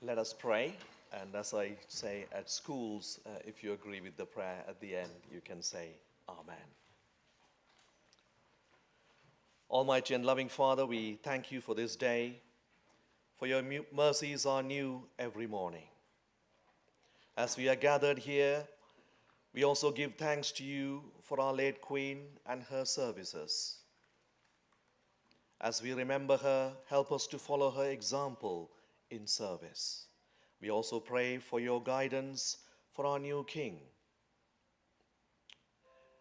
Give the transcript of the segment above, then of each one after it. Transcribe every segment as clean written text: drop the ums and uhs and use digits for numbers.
Let us pray, and as I say at schools, if you agree with the prayer at the end, you can say Amen. Almighty and loving Father, we thank you for this day, for your mercies are new every morning. As we are gathered here, we also give thanks to you for our late Queen and her services. As we remember her, help us to follow her example in service. We also pray for your guidance for our new King.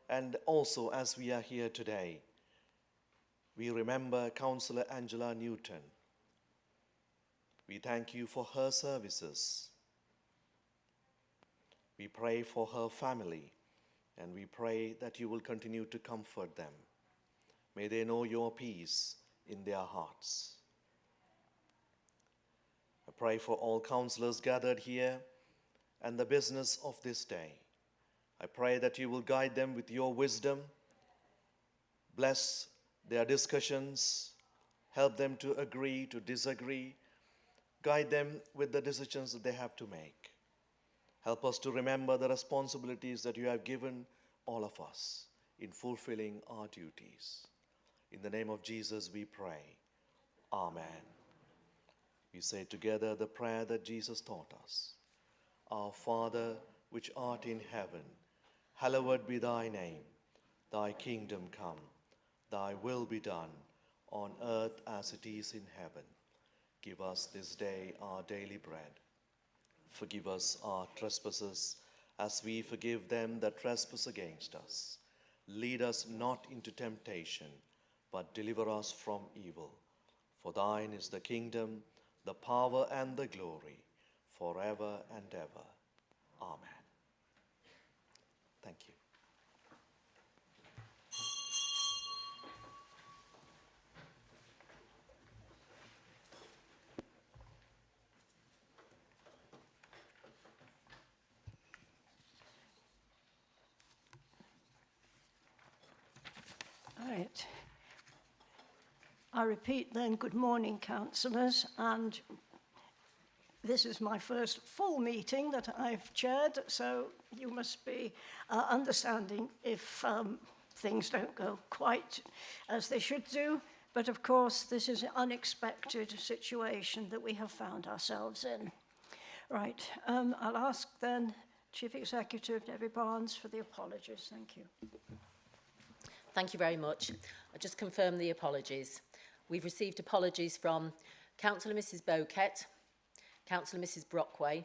And also, as we are here today, we remember Councilor Angela Newton. We thank you for her services. We pray for her family, and we pray that you will continue to comfort them. May they know your peace in their hearts. I pray for all counselors gathered here and the business of this day. I pray that you will guide them with your wisdom, bless their discussions, help them to agree, to disagree, guide them with the decisions that they have to make. Help us to remember the responsibilities that you have given all of us in fulfilling our duties. In the name of Jesus we pray. Amen. We say together the prayer that Jesus taught us. Our Father, which art in heaven, hallowed be thy name. Thy kingdom come, thy will be done, on earth as it is in heaven. Give us this day our daily bread. Forgive us our trespasses, as we forgive them that trespass against us. Lead us not into temptation, but deliver us from evil. For thine is the kingdom, the power, and the glory, forever and ever. Amen. Thank you. Right. I repeat then, good morning, councillors, and this is my first full meeting that I've chaired, so you must be understanding if things don't go quite as they should do. But of course, this is an unexpected situation that we have found ourselves in. Right, I'll ask then Chief Executive Debbie Barnes for the apologies. Thank you. Thank you very much. I just confirm the apologies. We've received apologies from Councillor Mrs Bowkett, Councillor Mrs Brockway,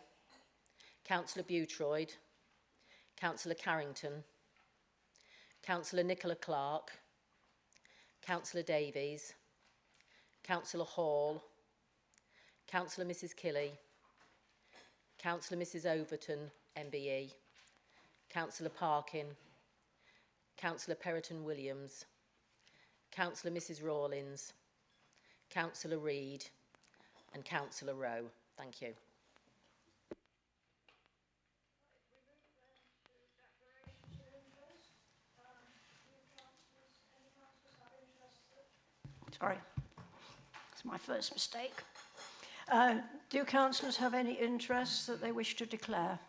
Councillor Boutroyd, Councillor Carrington, Councillor Nicola Clark, Councillor Davies, Councillor Hall, Councillor Mrs Killy, Councillor Mrs Overton, MBE, Councillor Parkin, Councillor Perrotton-Williams, Councillor Mrs Rawlins, Councillor Reid and Councillor Rowe. Thank you. Sorry, it's my first mistake. Do councillors have any interests that they wish to declare?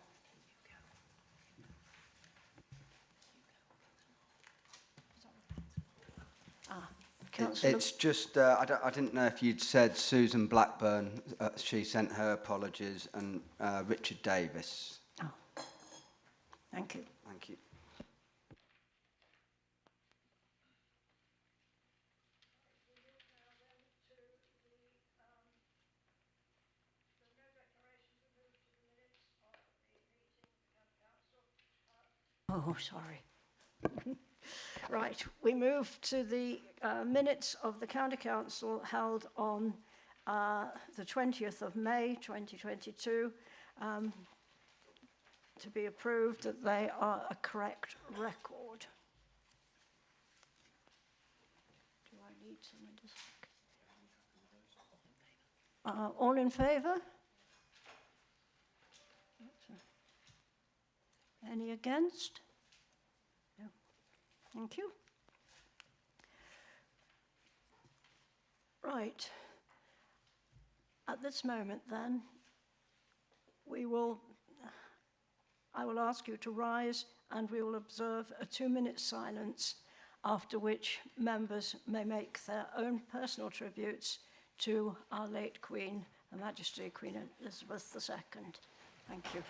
It's just, I didn't know if you'd said Susan Blackburn, she sent her apologies, and Richard Davis. Oh, thank you. Thank you. Oh, sorry. Right, we move to the minutes of the County Council held on the 20th of May 2022 to be approved that they are a correct record. Do I need someone to... all in favour? Any against? No. Thank you. Right. At this moment then, I will ask you to rise and we will observe a 2-minute silence, after which members may make their own personal tributes to our late Queen, Her Majesty Queen Elizabeth II. Thank you.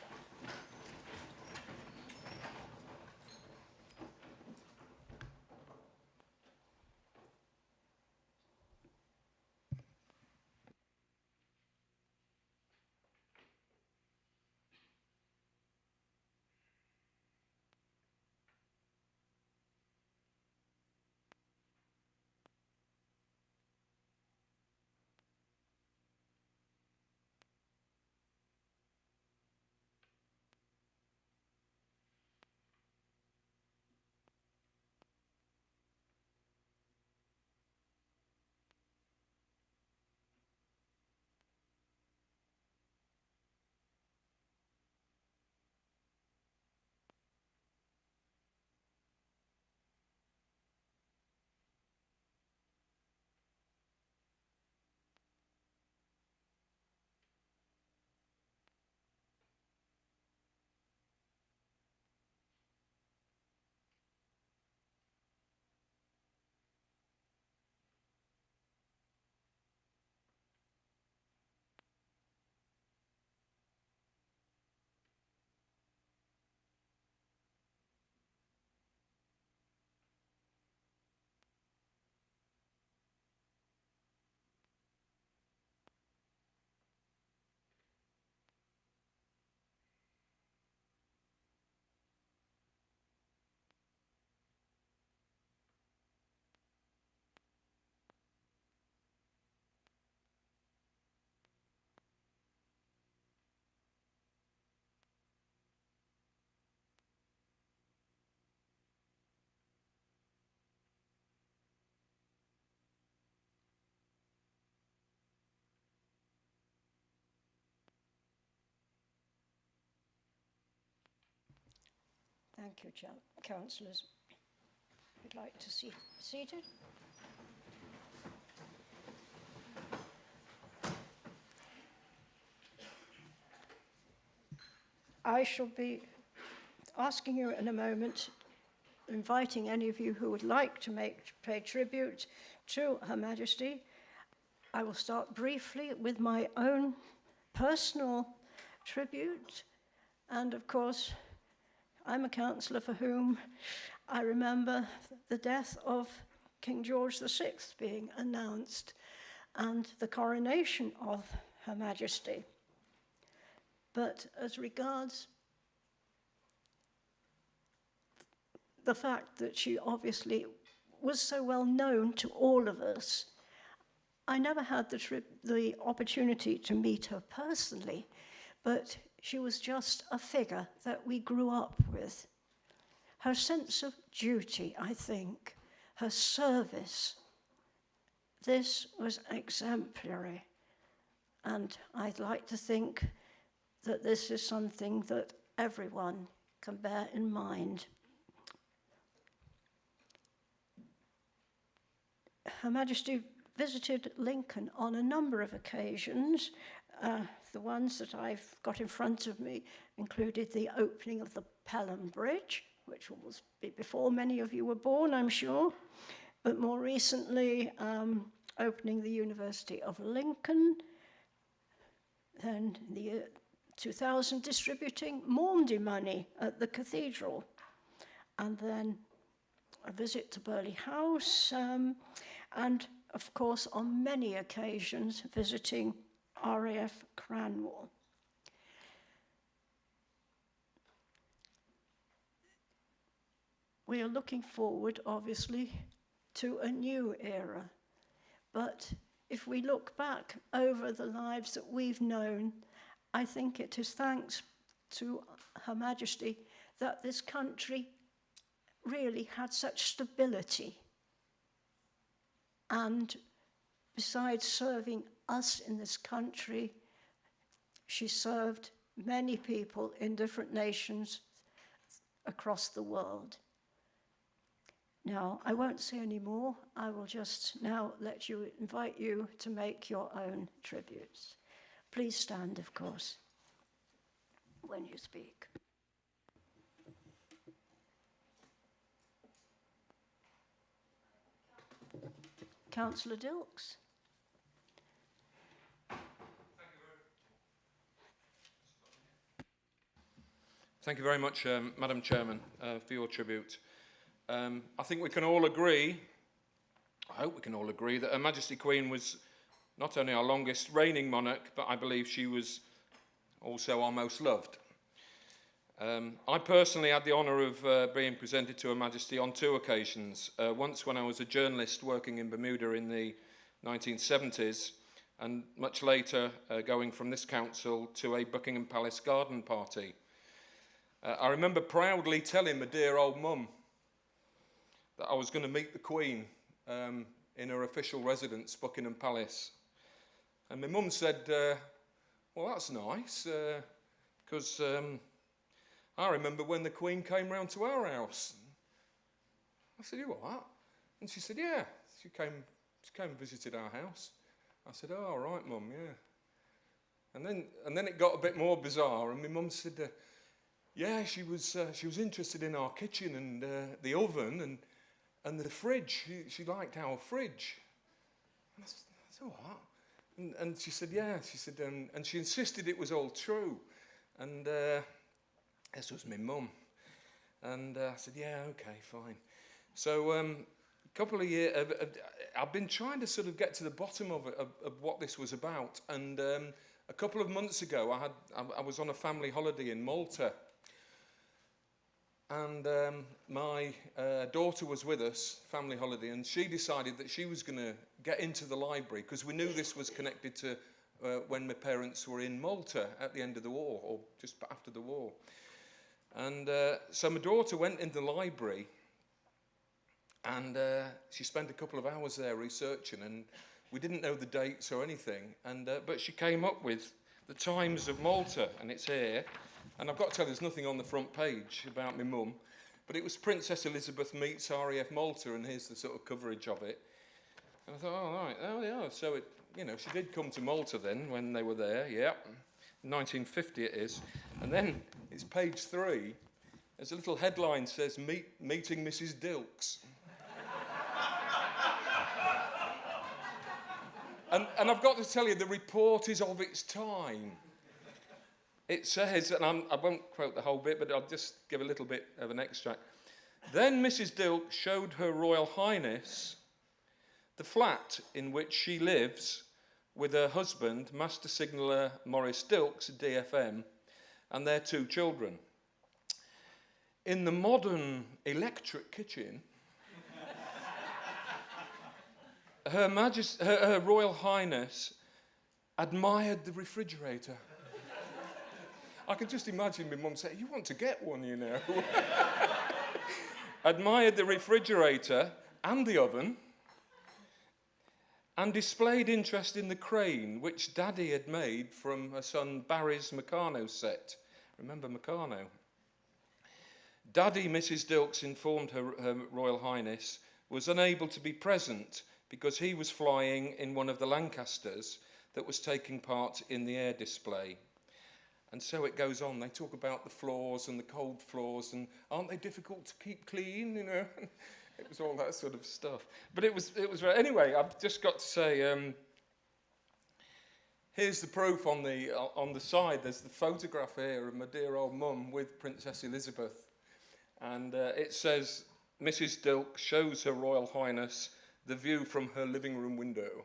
Thank you, councillors. Would you like to see seated? I shall be asking you in a moment, inviting any of you who would like to pay tribute to Her Majesty. I will start briefly with my own personal tribute, and of course, I'm a councillor for whom I remember the death of King George VI being announced and the coronation of Her Majesty. But as regards the fact that she obviously was so well known to all of us, I never had the opportunity to meet her personally, but she was just a figure that we grew up with. Her sense of duty, I think, her service, this was exemplary. And I'd like to think that this is something that everyone can bear in mind. Her Majesty visited Lincoln on a number of occasions. The ones that I've got in front of me included the opening of the Pelham Bridge, which was before many of you were born, I'm sure, but more recently opening the University of Lincoln, then in the year 2000 distributing Maundy money at the cathedral, and then a visit to Burghley House, and of course on many occasions visiting RAF Cranwell. We are looking forward, obviously, to a new era. But if we look back over the lives that we've known, I think it is thanks to Her Majesty that this country really had such stability. And besides serving us in this country, she served many people in different nations across the world. Now, I won't say any more. I will just now invite you to make your own tributes. Please stand, of course. when you speak. Councillor Dilks. Thank you very much, Madam Chairman, for your tribute. I think we can all agree, I hope we can all agree, that Her Majesty Queen was not only our longest reigning monarch, but I believe she was also our most loved. I personally had the honour of being presented to Her Majesty on 2 occasions. Once when I was a journalist working in Bermuda in the 1970s, and much later going from this council to a Buckingham Palace garden party. I remember proudly telling my dear old mum that I was going to meet the Queen in her official residence, Buckingham Palace. And my mum said, well, that's nice, because I remember when the Queen came round to our house. I said, you what? And she said, yeah, she came and visited our house. I said, oh, all right, Mum, yeah. And then it got a bit more bizarre, and my mum said, yeah, she was interested in our kitchen and the oven and the fridge. She liked our fridge. And I said, what? And she said, yeah. She said, and she insisted it was all true. And this was my mum. And I said, yeah, okay, fine. So a couple of years, I've been trying to sort of get to the bottom of it, of what this was about. And a couple of months ago, I was on a family holiday in Malta. And my daughter was with us, family holiday, and she decided that she was going to get into the library, because we knew this was connected to when my parents were in Malta at the end of the war, or just after the war. And so my daughter went into the library, and she spent a couple of hours there researching, and we didn't know the dates or anything, and but she came up with the Times of Malta, and it's here. And I've got to tell you, there's nothing on the front page about my mum, but it was Princess Elizabeth meets RAF Malta, and here's the sort of coverage of it. And I thought, oh, right, oh, yeah, so it, you know, she did come to Malta then when they were there, yeah, 1950 it is. And then it's page 3, there's a little headline says, Meeting Mrs. Dilks. and I've got to tell you, the report is of its time. It says, and I won't quote the whole bit, but I'll just give a little bit of an extract. Then Mrs. Dilks showed Her Royal Highness the flat in which she lives with her husband, Master Signaller Maurice Dilks, DFM, and their 2 children. In the modern electric kitchen, Her Royal Highness admired the refrigerator. I can just imagine my mum saying, you want to get one, you know. Admired the refrigerator and the oven, and displayed interest in the crane, which Daddy had made from her son Barry's Meccano set. Remember Meccano? Daddy, Mrs. Dilks informed her Royal Highness, was unable to be present because he was flying in one of the Lancasters that was taking part in the air display. And so it goes on. They talk about the floors and the cold floors, and aren't they difficult to keep clean, you know? It was all that sort of stuff. But it was anyway, I've just got to say, here's the proof on the side. There's the photograph here of my dear old mum with Princess Elizabeth. And it says, Mrs. Dilks shows Her Royal Highness the view from her living room window.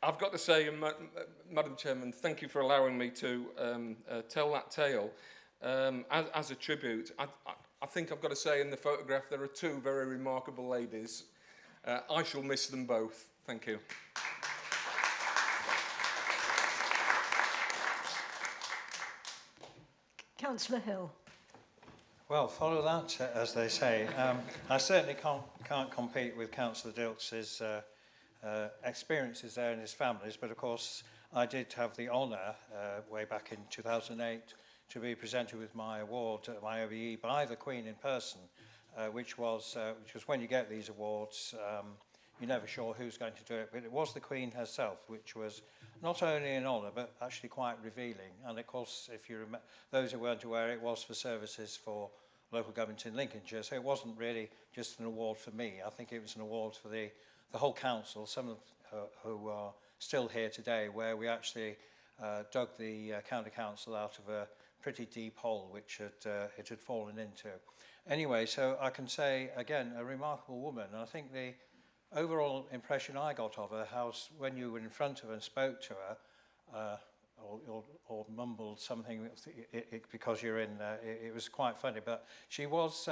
I've got to say, Madam Chairman, thank you for allowing me to tell that tale as a tribute. I think I've got to say in the photograph there are 2 very remarkable ladies. I shall miss them both. Thank you. Councillor Hill. Well, follow that, as they say. I certainly can't compete with Councillor Dilks's experiences there in his families, but of course I did have the honour way back in 2008 to be presented with my award at my OBE by the Queen in person, which was when you get these awards, you're never sure who's going to do it. But it was the Queen herself, which was not only an honour, but actually quite revealing. And of course, if you remember, those who weren't aware, it was for services for local government in Lincolnshire. So it wasn't really just an award for me. I think it was an award for the whole council, some of who are still here today, where we actually dug the county council out of a pretty deep hole which it had fallen into. Anyway, so I can say, again, a remarkable woman. And I think the overall impression I got of her, how when you were in front of her and spoke to her, or mumbled something because you're in, it was quite funny. But she was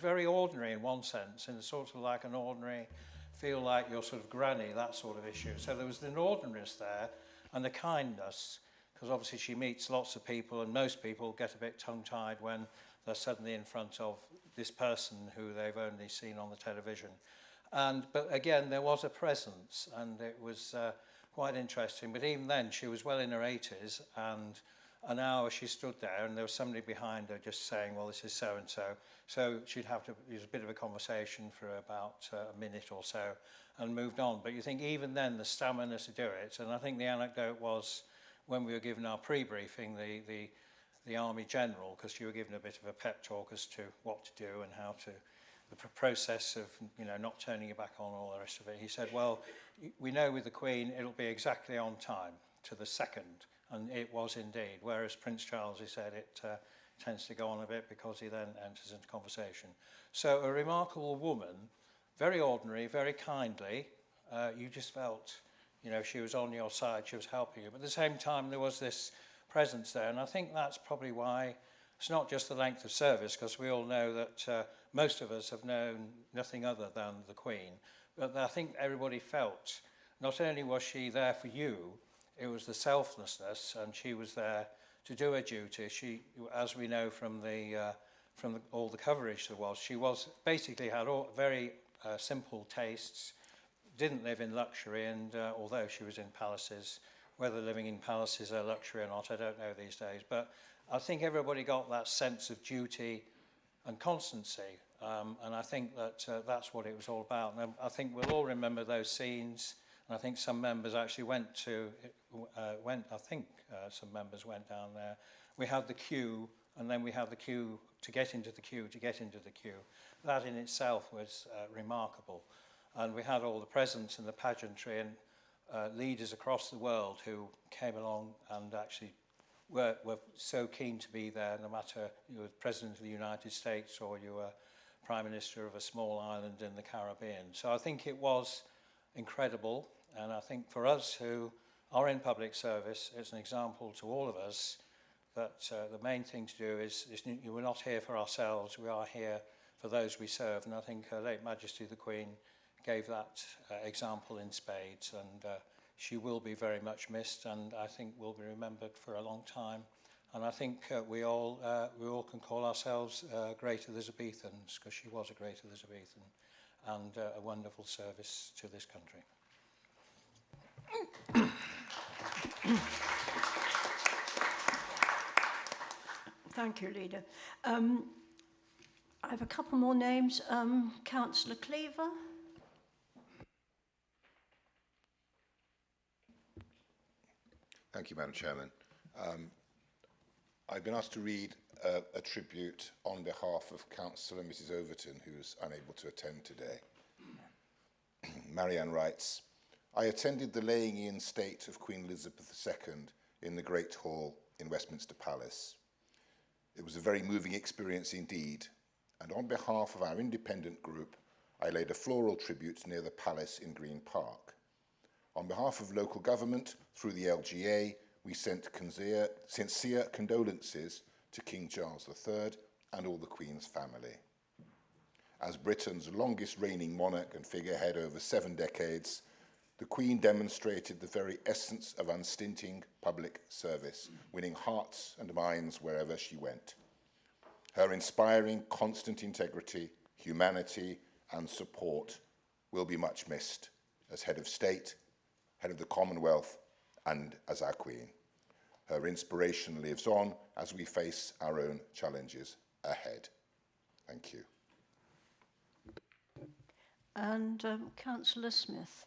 very ordinary in one sense, in sort of like an ordinary, feel like your sort of granny, that sort of issue. So there was an ordinariness there and the kindness, because obviously she meets lots of people, and most people get a bit tongue-tied when they're suddenly in front of this person who they've only seen on the television. But again, there was a presence, and it was quite interesting. But even then, she was well in her 80s, and an hour she stood there, and there was somebody behind her just saying, well, this is so-and-so. So she'd have to use a bit of a conversation for about a minute or so, and moved on. But you think even then, the stamina to do it, and I think the anecdote was when we were given our pre-briefing, the Army General, because she were given a bit of a pep talk as to what to do and how to, the process of, not turning your back on all the rest of it. He said, well, we know with the Queen, it'll be exactly on time to the second. And it was indeed. Whereas Prince Charles, he said, it tends to go on a bit because he then enters into conversation. So a remarkable woman, very ordinary, very kindly. You just felt, she was on your side, she was helping you. But at the same time, there was this presence there. And I think that's probably why it's not just the length of service, because we all know that most of us have known nothing other than the Queen. But I think everybody felt, not only was she there for you, it was the selflessness, and she was there to do her duty. She, as we know from all the coverage there was, she was basically had very simple tastes, didn't live in luxury, and although she was in palaces, whether living in palaces are luxury or not, I don't know these days. But I think everybody got that sense of duty and constancy, and I think that that's what it was all about. And I think we'll all remember those scenes. And I think some members actually some members went down there. We had the queue, and then we had the queue to get into the queue, That in itself was remarkable. And we had all the presents and the pageantry and leaders across the world who came along and actually were so keen to be there, no matter you were President of the United States or you were Prime Minister of a small island in the Caribbean. So I think it was incredible. And I think for us who are in public service, it's an example to all of us that the main thing to do is we're not here for ourselves, we are here for those we serve. And I think Her late Majesty the Queen gave that example in spades, and she will be very much missed, and I think will be remembered for a long time. And I think we all can call ourselves great Elizabethans, because she was a great Elizabethan and a wonderful service to this country. Thank you, Leader. I have a couple more names. Councillor Cleaver. Thank you, Madam Chairman. I've been asked to read a tribute on behalf of Councillor Mrs Overton, who is unable to attend today. Marianne writes, I attended the laying in state of Queen Elizabeth II in the Great Hall in Westminster Palace. It was a very moving experience indeed, and on behalf of our independent group, I laid a floral tribute near the palace in Green Park. On behalf of local government, through the LGA, we sent sincere condolences to King Charles III and all the Queen's family. As Britain's longest reigning monarch and figurehead over 7 decades, the Queen demonstrated the very essence of unstinting public service, winning hearts and minds wherever she went. Her inspiring, constant integrity, humanity, and support will be much missed as head of state, head of the Commonwealth, and as our Queen. Her inspiration lives on as we face our own challenges ahead. Thank you. And Councillor Smith.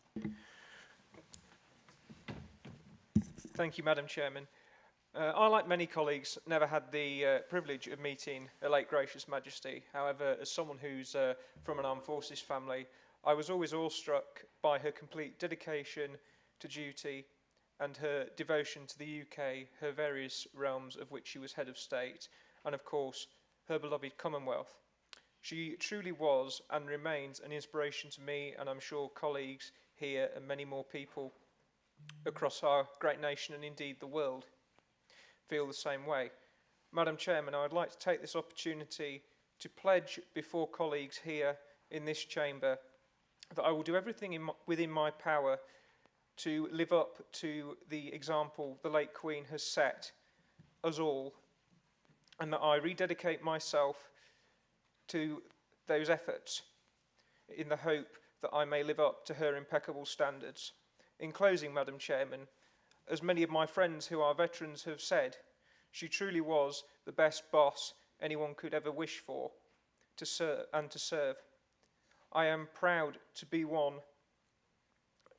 Thank you, Madam Chairman. I, like many colleagues, never had the privilege of meeting Her late Gracious Majesty. However, as someone who's from an armed forces family, I was always awestruck by her complete dedication to duty and her devotion to the UK, her various realms of which she was head of state, and of course, her beloved Commonwealth. She truly was and remains an inspiration to me, and I'm sure colleagues here and many more people across our great nation and indeed the world feel the same way. Madam Chairman, I would like to take this opportunity to pledge before colleagues here in this chamber that I will do everything within my power to live up to the example the late Queen has set us all, and that I rededicate myself to those efforts in the hope that I may live up to her impeccable standards. In closing, Madam Chairman, as many of my friends who are veterans have said, she truly was the best boss anyone could ever wish for to serve. I am proud to be one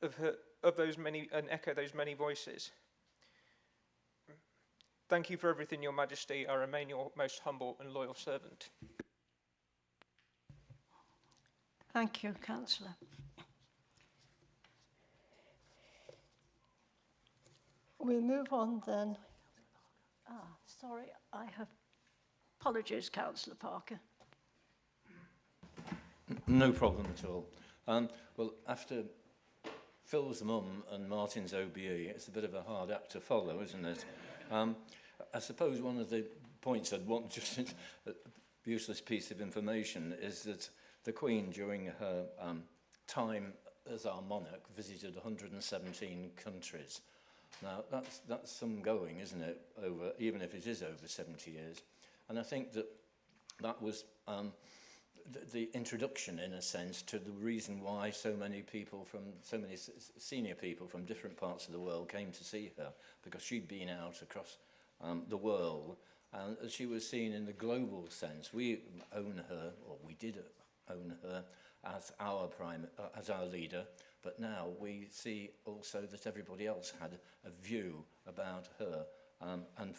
of those many and echo those many voices. Thank you for everything, Your Majesty. I remain your most humble and loyal servant. Thank you, Councillor. We'll move on then. Sorry, I have apologies, Councillor Parker. No problem at all. Well, after Phil's mum and Martin's OBE, it's a bit of a hard act to follow, isn't it? I suppose one of the points I'd want, just a useless piece of information, is that the Queen, during her time as our monarch, visited 117 countries. Now, that's some going, isn't it, over, even if it is over 70 years. And I think that was the introduction, in a sense, to the reason why so many senior people from different parts of the world came to see her, because she'd been out across the world, and she was seen in the global sense. We own her, or we did own her, as our leader, but now we see also that everybody else had a view about her and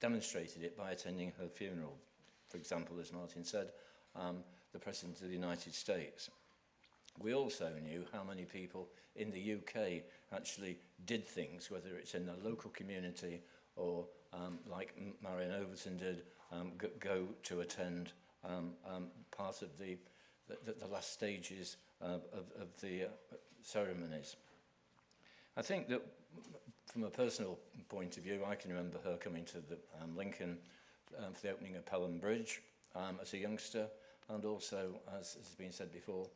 demonstrated it by attending her funeral. For example, as Martin said, the President of the United States. We also knew how many people in the UK actually did things, whether it's in the local community or like Marion Overton did, go to attend part of the last stages of the ceremonies. I think that from a personal point of view, I can remember her coming to the Lincoln for the opening of Pelham Bridge as a youngster, and also, as has been said before,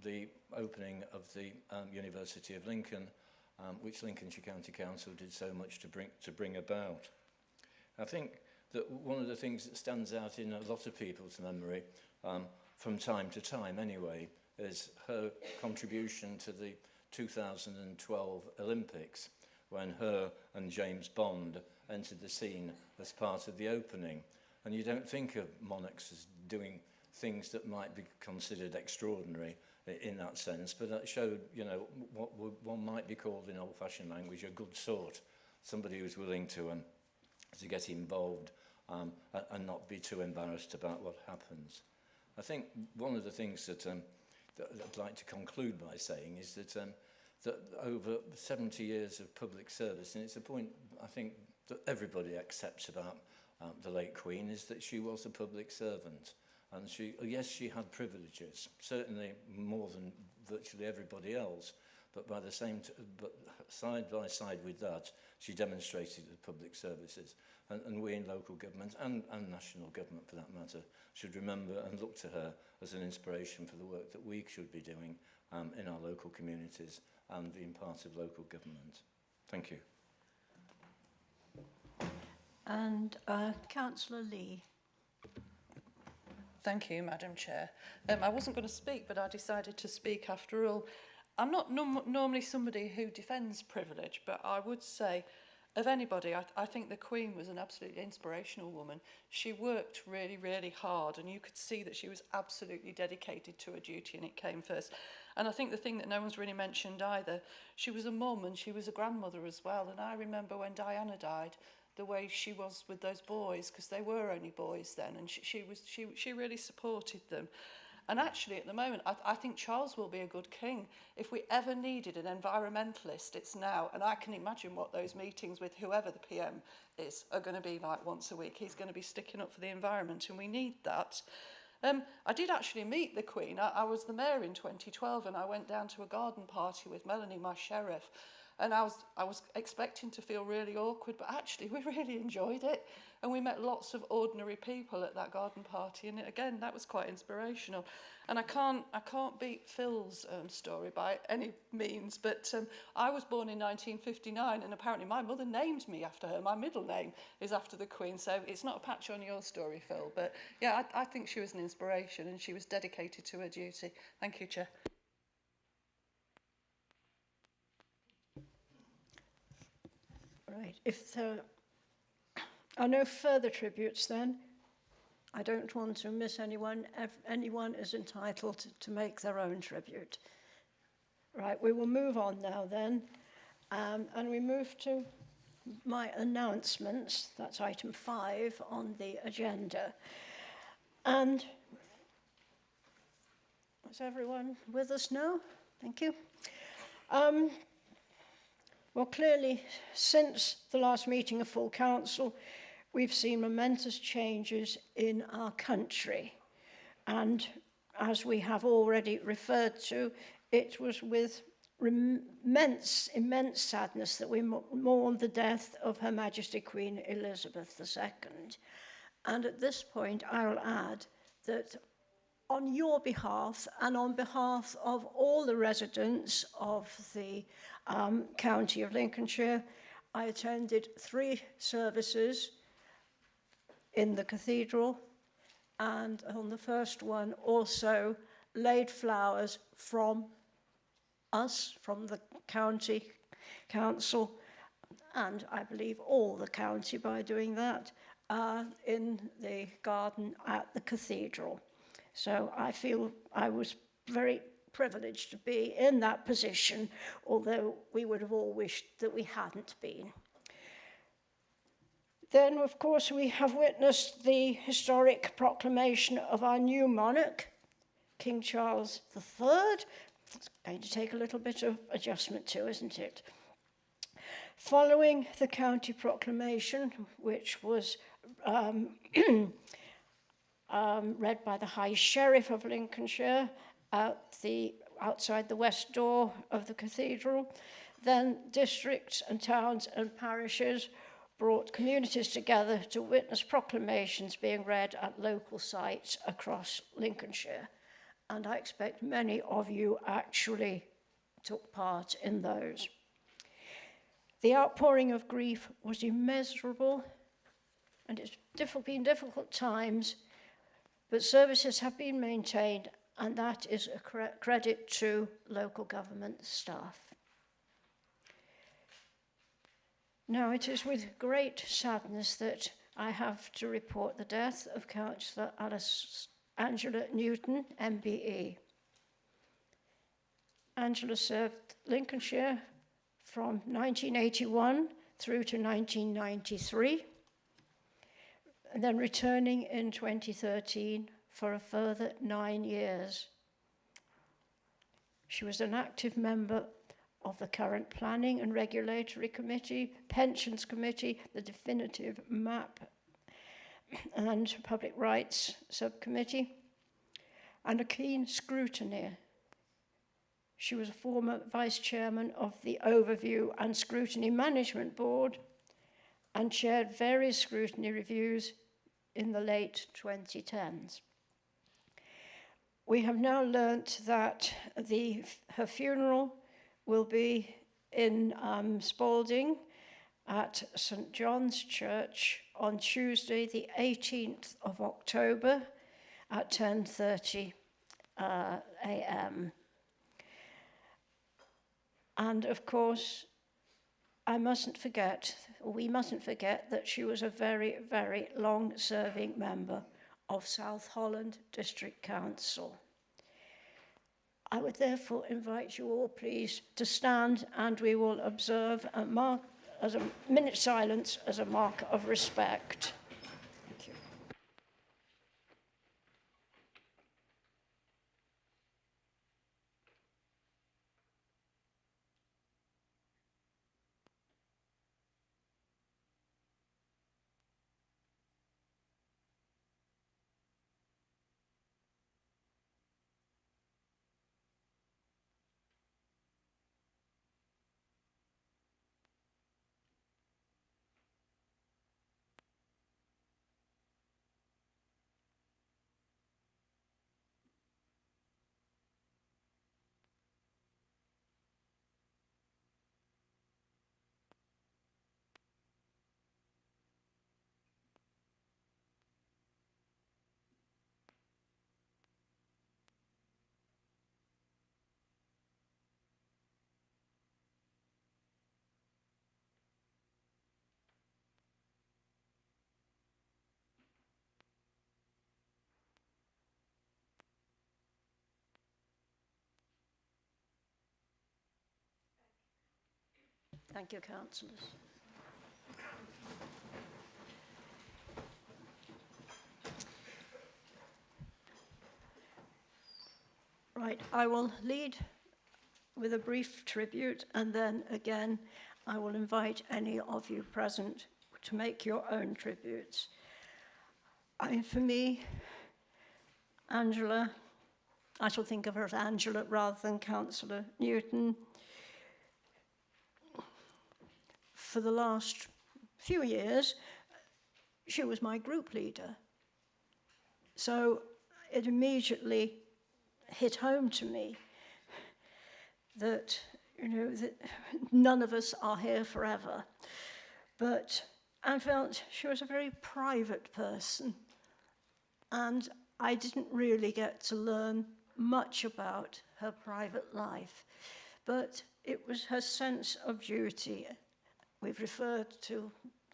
the opening of the University of Lincoln, which Lincolnshire County Council did so much to bring about. I think that one of the things that stands out in a lot of people's memory, from time to time anyway, is her contribution to the 2012 Olympics, when her and James Bond entered the scene as part of the opening. And you don't think of monarchs as doing things that might be considered extraordinary in that sense, but that showed, you know, what one might be called in old-fashioned language a good sort, somebody who's willing to get involved and not be too embarrassed about what happens. I think one of the things that I'd like to conclude by saying is that that over 70 years of public service, and it's a point I think that everybody accepts about the late Queen, is that she was a public servant. And yes, she had privileges, certainly more than virtually everybody else, but but side by side with that, she demonstrated the public services. And we in local government and national government, for that matter, should remember and look to her as an inspiration for the work that we should be doing in our local communities and being part of local government. Thank you. And Councillor Lee. Thank you, Madam Chair. I wasn't going to speak, but I decided to speak after all. I'm not normally somebody who defends privilege, but I would say of anybody. I think the Queen was an absolutely inspirational woman. She worked really, really hard, and you could see that she was absolutely dedicated to her duty, and it came first. And I think the thing that no one's really mentioned either, she was a mum and she was a grandmother as well. And I remember when Diana died, the way she was with those boys, because they were only boys then, and she really supported them. And actually, at the moment, I think Charles will be a good king. If we ever needed an environmentalist, it's now. And I can imagine what those meetings with whoever the PM is are going to be like once a week. He's going to be sticking up for the environment, and we need that. I did actually meet the Queen. I was the mayor in 2012, and I went down to a garden party with Melanie, my sheriff. And I was expecting to feel really awkward, but actually we really enjoyed it. And we met lots of ordinary people at that garden party. And again, that was quite inspirational. And I can't beat Phil's story by any means, but I was born in 1959, and apparently my mother named me after her. My middle name is after the Queen, so it's not a patch on your story, Phil. But yeah, I think she was an inspiration, and she was dedicated to her duty. Thank you, Chair. Right, if there are no further tributes then, I don't want to miss anyone. Anyone is entitled to make their own tribute. Right, we will move on now then, and we move to my announcements. That's item 5 on the agenda. And is everyone with us now? Thank you. Well, clearly, since the last meeting of full council, we've seen momentous changes in our country. And as we have already referred to, it was with immense sadness that we mourned the death of Her Majesty Queen Elizabeth II. And at this point, I'll add that on your behalf and on behalf of all the residents of the county of Lincolnshire, I attended 3 services in the cathedral, and on the first one also laid flowers from us, from the county council, and I believe all the county by doing that, in the garden at the cathedral. So I feel I was very privileged to be in that position, although we would have all wished that we hadn't been. Then, of course, we have witnessed the historic proclamation of our new monarch, King Charles III. It's going to take a little bit of adjustment too, isn't it? Following the county proclamation, which was read by the High Sheriff of Lincolnshire outside the west door of the cathedral, then districts and towns and parishes brought communities together to witness proclamations being read at local sites across Lincolnshire. And I expect many of you actually took part in those. The outpouring of grief was immeasurable, and it's been difficult times, but services have been maintained, and that is a credit to local government staff. Now, it is with great sadness that I have to report the death of Councillor Angela Newton, MBE. Angela served Lincolnshire from 1981 through to 1993, and then returning in 2013 for a further 9 years. She was an active member of the current Planning and Regulatory Committee, Pensions Committee, the Definitive Map and Public Rights Subcommittee, and a keen scrutineer. She was a former Vice Chairman of the Overview and Scrutiny Management Board and chaired various scrutiny reviews in the late 2010s. We have now learnt that her funeral will be in Spalding at St John's Church on Tuesday, the 18th of October at 10:30 a.m. And of course, we mustn't forget that she was a very, very long-serving member of South Holland District Council. I would therefore invite you all, please, to stand, and we will observe a minute silence as a mark of respect. Thank you. Thank you, councillors. Right, I will lead with a brief tribute, and then again I will invite any of you present to make your own tributes. For me, Angela, I shall think of her as Angela rather than Councillor Newton. For the last few years, she was my group leader. So it immediately hit home to me that, that none of us are here forever. But I felt she was a very private person, and I didn't really get to learn much about her private life. But it was her sense of duty. We've referred to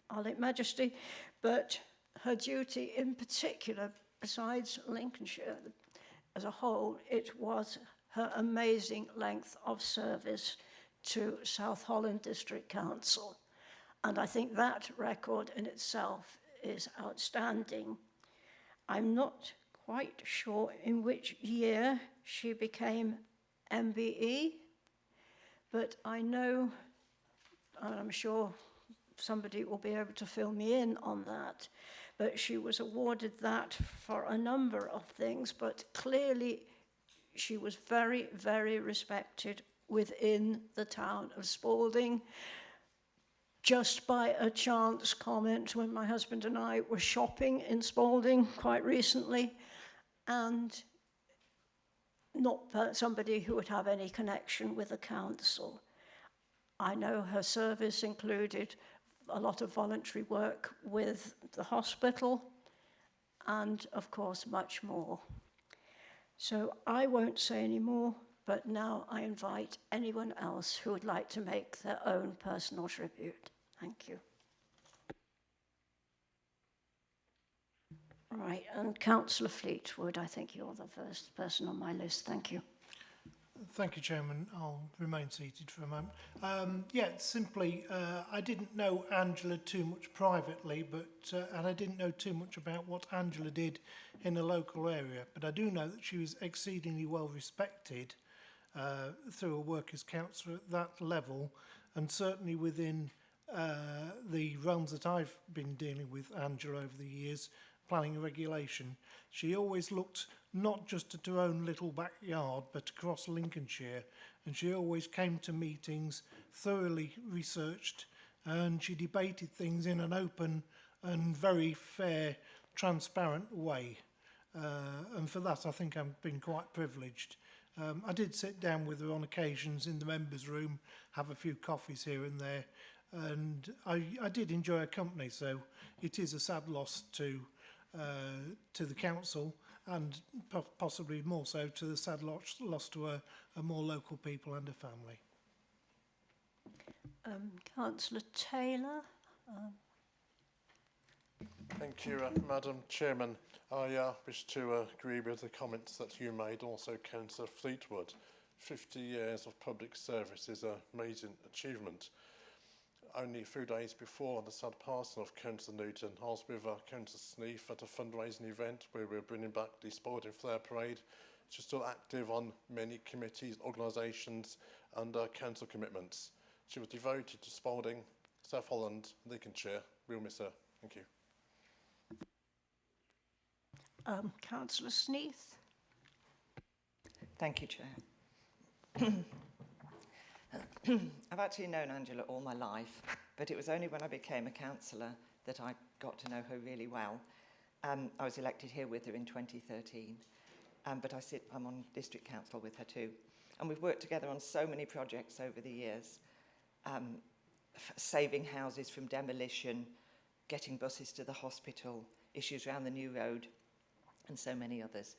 Our Late Majesty, but her duty in particular, besides Lincolnshire as a whole, it was her amazing length of service to South Holland District Council. And I think that record in itself is outstanding. I'm not quite sure in which year she became MBE, but I know, and I'm sure somebody will be able to fill me in on that, but she was awarded that for a number of things, but clearly she was very, very respected within the town of Spalding. Just by a chance comment when my husband and I were shopping in Spalding quite recently, and not somebody who would have any connection with the council. I know her service included a lot of voluntary work with the hospital and, of course, much more. So I won't say any more, but now I invite anyone else who would like to make their own personal tribute. Thank you. Right, and Councillor Fleetwood, I think you're the first person on my list. Thank you. Thank you, Chairman. I'll remain seated for a moment. Simply, I didn't know Angela too much privately, and I didn't know too much about what Angela did in the local area. But I do know that she was exceedingly well respected through her work as councillor at that level, and certainly within the realms that I've been dealing with Angela over the years, planning and regulation. She always looked not just at her own little backyard, but across Lincolnshire, and she always came to meetings thoroughly researched, and she debated things in an open and very fair, transparent way. And for that, I think I've been quite privileged. I did sit down with her on occasions in the members' room, have a few coffees here and there, and I did enjoy her company, so it is a sad loss to the council, and possibly more so to the sad loss to a more local people and a family. Councillor Taylor. Thank you, Madam Chairman. I wish to agree with the comments that you made, also Councillor Fleetwood. 50 years of public service is an amazing achievement. Only a few days before the sad passing of Councillor Newton, I was with Councillor Sneath at a fundraising event where we were bringing back the Sporting Flair Parade. She's still active on many committees, organisations and council commitments. She was devoted to Spalding, South Holland, Lincolnshire. We'll miss her. Thank you. Councillor Sneath. Thank you, Chair. I've actually known Angela all my life, but it was only when I became a councillor that I got to know her really well. I was elected here with her in 2013, but I'm on district council with her too. And we've worked together on so many projects over the years, saving houses from demolition, getting buses to the hospital, issues around the new road, and so many others.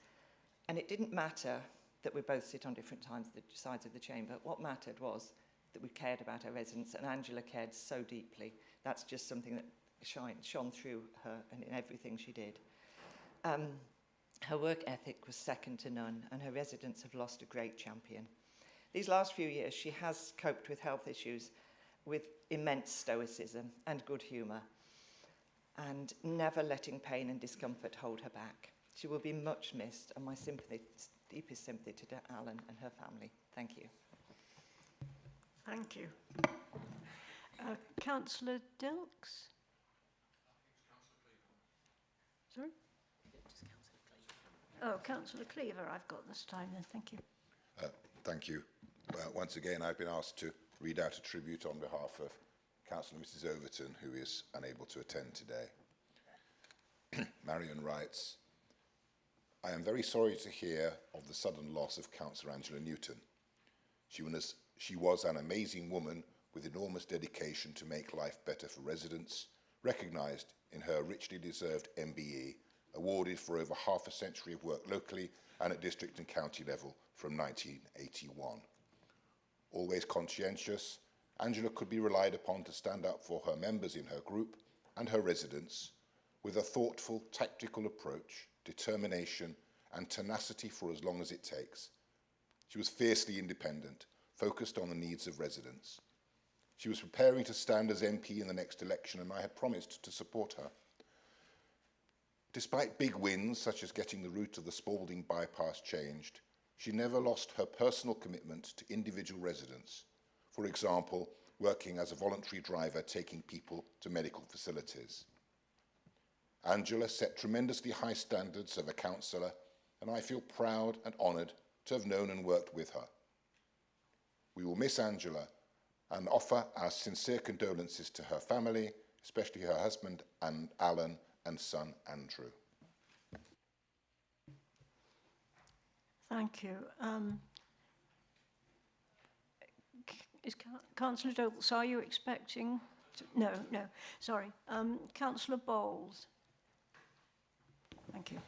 And it didn't matter that we both sit on different sides of the chamber. What mattered was that we cared about our residents, and Angela cared so deeply. That's just something that shone through her and in everything she did. Her work ethic was second to none, and her residents have lost a great champion. These last few years, she has coped with health issues with immense stoicism and good humour, and never letting pain and discomfort hold her back. She will be much missed, and my sympathy, deepest sympathy to Alan and her family. Thank you. Thank you. Councillor Dilks. Sorry? Oh, Councillor Cleaver I've got this time then. Thank you. Thank you. Once again, I've been asked to read out a tribute on behalf of Councillor Mrs Overton, who is unable to attend today. Marion writes, I am very sorry to hear of the sudden loss of Councillor Angela Newton. She was an amazing woman with enormous dedication to make life better for residents, recognised in her richly deserved MBE, awarded for over half a century of work locally and at district and county level from 1981. Always conscientious, Angela could be relied upon to stand up for her members in her group and her residents with a thoughtful, tactical approach, determination and tenacity for as long as it takes. She was fiercely independent, focused on the needs of residents. She was preparing to stand as MP in the next election, and I had promised to support her. Despite big wins, such as getting the route of the Spalding bypass changed, she never lost her personal commitment to individual residents. For example, working as a voluntary driver taking people to medical facilities. Angela set tremendously high standards of a councillor, and I feel proud and honoured to have known and worked with her. We will miss Angela and offer our sincere condolences to her family, especially her husband and Alan and son Andrew. Thank you. Is Councillor Dilks, are you expecting? No, sorry. Councillor Bowles. Thank you.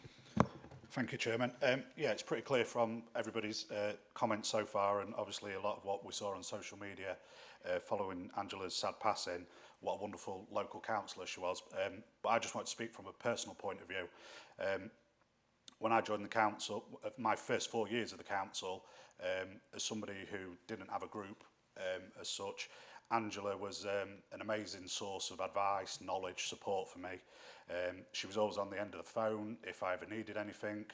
Thank you, Chairman. Yeah, it's pretty clear from everybody's comments so far, and obviously a lot of what we saw on social media following Angela's sad passing, what a wonderful local councillor she was. But I just want to speak from a personal point of view. When I joined the council, my first 4 years of the council, as somebody who didn't have a group as such, Angela was an amazing source of advice, knowledge, support for me. She was always on the end of the phone if I ever needed anything.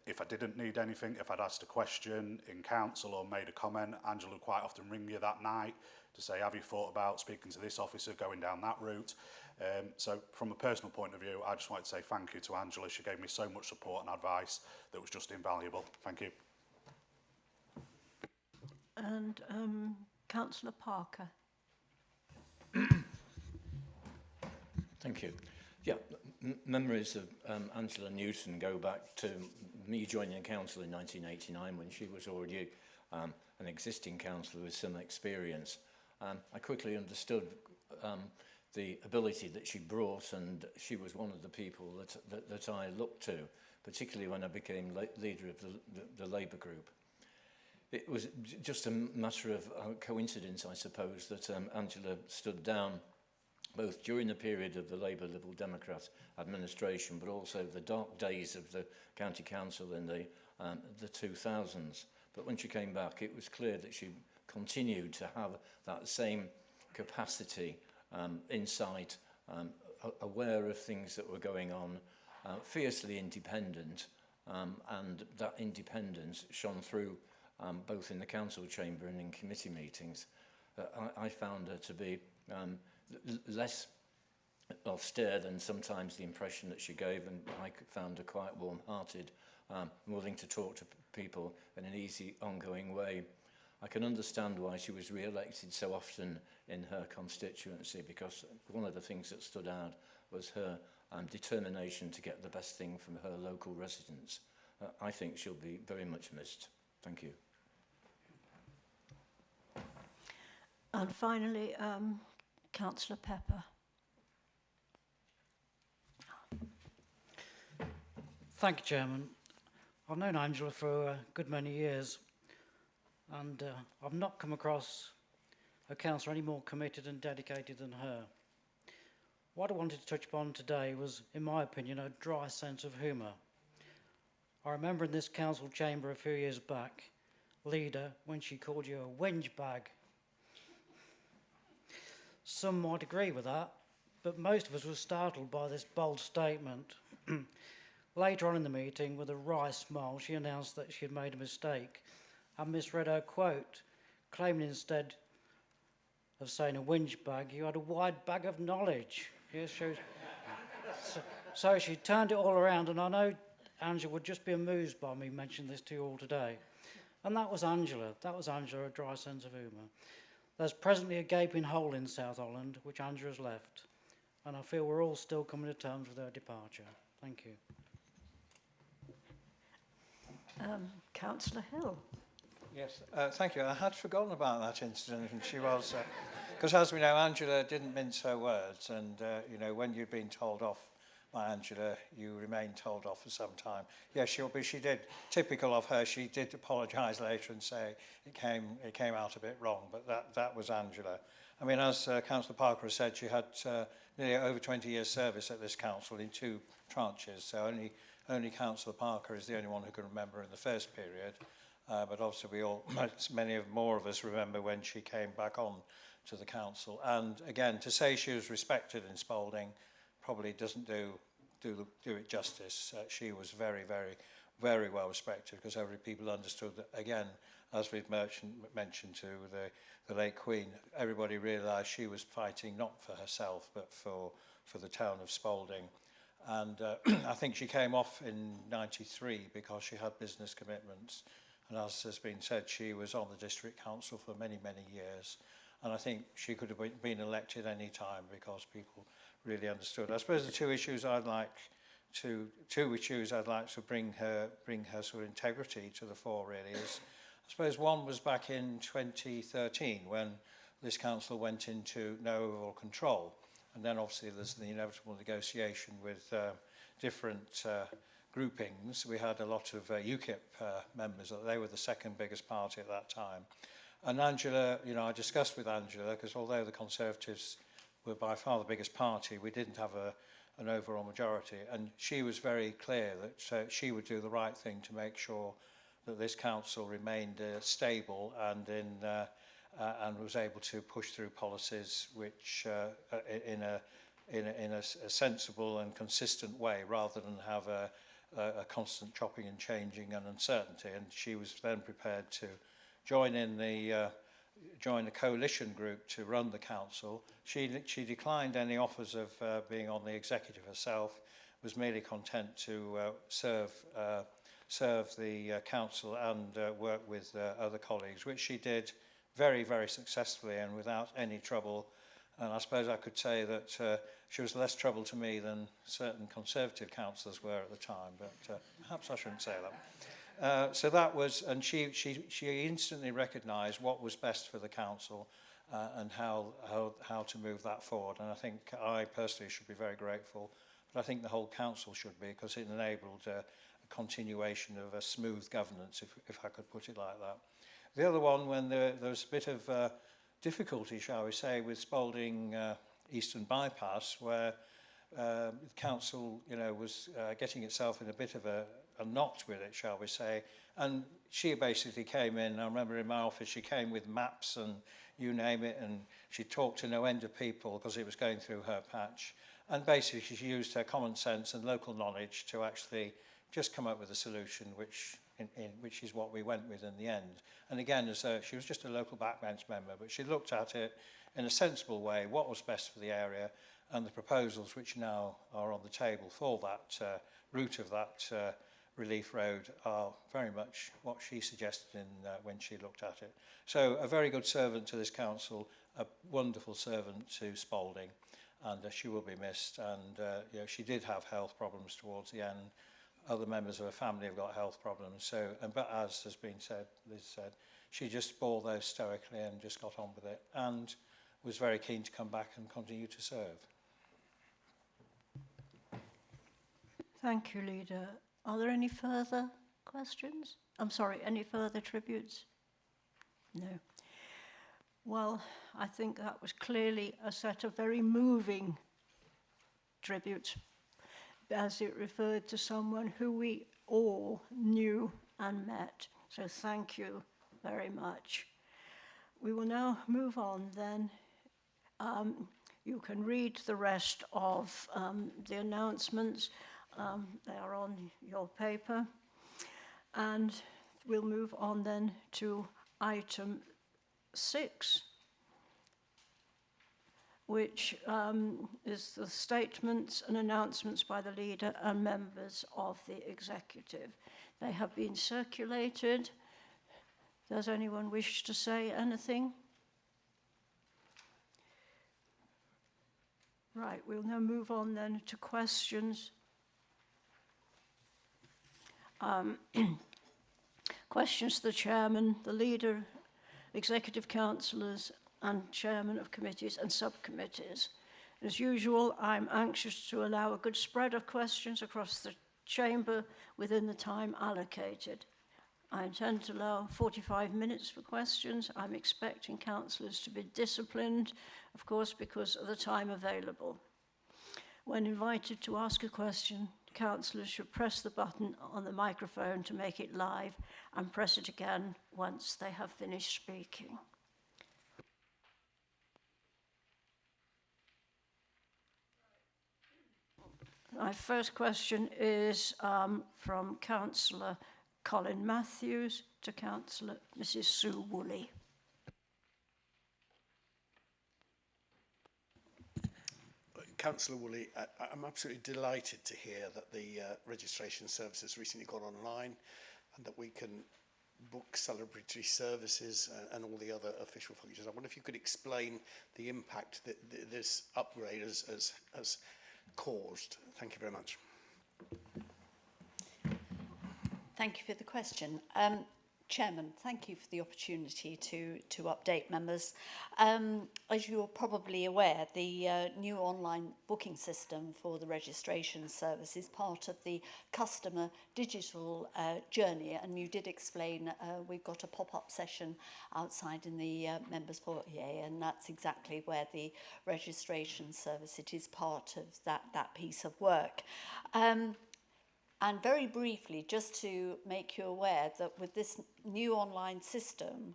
If I didn't need anything, if I'd asked a question in council or made a comment, Angela would quite often ring you that night to say, have you thought about speaking to this officer, going down that route? So from a personal point of view, I just wanted to say thank you to Angela. She gave me so much support and advice that was just invaluable. Thank you. And Councillor Parker. Thank you. Yeah, memories of Angela Newton go back to me joining the council in 1989 when she was already an existing councillor with some experience. I quickly understood the ability that she brought, and she was one of the people that I looked to, particularly when I became leader of the Labour group. It was just a matter of coincidence, I suppose, that Angela stood down both during the period of the Labour Liberal Democrat administration, but also the dark days of the county council in the 2000s. But when she came back, it was clear that she continued to have that same capacity, insight, aware of things that were going on, fiercely independent, and that independence shone through both in the council chamber and in committee meetings. I found her to be less austere than sometimes the impression that she gave, and I found her quite warm-hearted, willing to talk to people in an easy, ongoing way. I can understand why she was re-elected so often in her constituency, because one of the things that stood out was her determination to get the best thing from her local residents. I think she'll be very much missed. Thank you. And finally, Councillor Pepper. Thank you, Chairman. I've known Angela for a good many years, and I've not come across a councillor any more committed and dedicated than her. What I wanted to touch upon today was, in my opinion, a dry sense of humour. I remember in this council chamber a few years back, Leader, when she called you a whinge bag. Some might agree with that, but most of us were startled by this bold statement. Later on in the meeting, with a wry smile, she announced that she had made a mistake and misread her quote, claiming instead of saying a whinge bag, you had a wide bag of knowledge. Yes, so she turned it all around, and I know Angela would just be amused by me mentioning this to you all today. And that was Angela. That was Angela, a dry sense of humour. There's presently a gaping hole in South Holland, which Angela has left, and I feel we're all still coming to terms with her departure. Thank you. Councillor Hill. Yes, thank you. I had forgotten about that incident, and she was, because as we know, Angela didn't mince her words, and you know, when you've been told off by Angela, you remain told off for some time. Yes, she did. Typical of her, she did apologise later and say it came out a bit wrong, but that was Angela. I mean, as Councillor Parker has said, she had nearly over 20 years service at this council in 2 tranches, so only Councillor Parker is the only one who can remember in the first period. But obviously we all, more of us remember when she came back on to the council. And again, to say she was respected in Spalding probably doesn't do it justice. She was very, very, very well respected, because every people understood that, again, as we've mentioned to the late Queen, everybody realised she was fighting not for herself but for the town of Spalding. And I think she came off in '93 because she had business commitments. And as has been said, she was on the district council for many, many years. And I think she could have been elected any time because people really understood. I suppose the two issues I'd like to bring her sort of integrity to the fore really is, I suppose one was back in 2013 when this council went into no overall control. And then obviously there's the inevitable negotiation with different groupings. We had a lot of UKIP members. They were the second biggest party at that time. And Angela, you know, I discussed with Angela, because although the Conservatives were by far the biggest party, we didn't have an overall majority. And she was very clear that she would do the right thing to make sure that this council remained stable and and was able to push through policies which in a sensible and consistent way, rather than have a constant chopping and changing and uncertainty. And she was then prepared to join a coalition group to run the council. She declined any offers of being on the executive herself, was merely content to serve the council and work with other colleagues, which she did very, very successfully and without any trouble. And I suppose I could say that she was less trouble to me than certain Conservative councillors were at the time, but perhaps I shouldn't say that. So that was, and she instantly recognised what was best for the council and how to move that forward. And I think I personally should be very grateful, but I think the whole council should be, because it enabled a continuation of a smooth governance, if I could put it like that. The other one, when there was a bit of difficulty, shall we say, with Spalding Eastern Bypass, where the council, was getting itself in a bit of a knot with it, shall we say. And she basically came in, I remember in my office, she came with maps and you name it, and she talked to no end of people because it was going through her patch. And basically she used her common sense and local knowledge to actually just come up with a solution, which is what we went with in the end. And again, she was just a local backbench member, but she looked at it in a sensible way, what was best for the area, and the proposals which now are on the table for that route of that relief road are very much what she suggested when she looked at it. So a very good servant to this council, a wonderful servant to Spalding, and she will be missed. And she did have health problems towards the end. Other members of her family have got health problems. So, but as has been said, Liz said, she just bore those stoically and just got on with it, and was very keen to come back and continue to serve. Thank you, Leader. Are there any further questions? I'm sorry, any further tributes? No. Well, I think that was clearly a set of very moving tributes, as it referred to someone who we all knew and met. So thank you very much. We will now move on then. You can read the rest of the announcements. They are on your paper. And we'll move on then to item 6, which is the statements and announcements by the leader and members of the executive. They have been circulated. Does anyone wish to say anything? Right, we'll now move on then to questions. Questions to the chairman, the leader, executive councillors, and chairman of committees and subcommittees. As usual, I'm anxious to allow a good spread of questions across the chamber within the time allocated. I intend to allow 45 minutes for questions. I'm expecting councillors to be disciplined, of course, because of the time available. When invited to ask a question, councillors should press the button on the microphone to make it live and press it again once they have finished speaking. My first question is from Councillor Colin Matthews to Councillor Mrs. Sue Woolley. Councillor Woolley, I'm absolutely delighted to hear that the registration service has recently gone online and that we can book celebratory services and all the other official functions. I wonder if you could explain the impact that this upgrade has caused. Thank you very much. Thank you for the question. Chairman, thank you for the opportunity to update members. As you're probably aware, the new online booking system for the registration service is part of the customer digital journey, and you did explain we've got a pop-up session outside in the members' foyer, and that's exactly where the registration service, it is part of that piece of work. And very briefly, just to make you aware that with this new online system,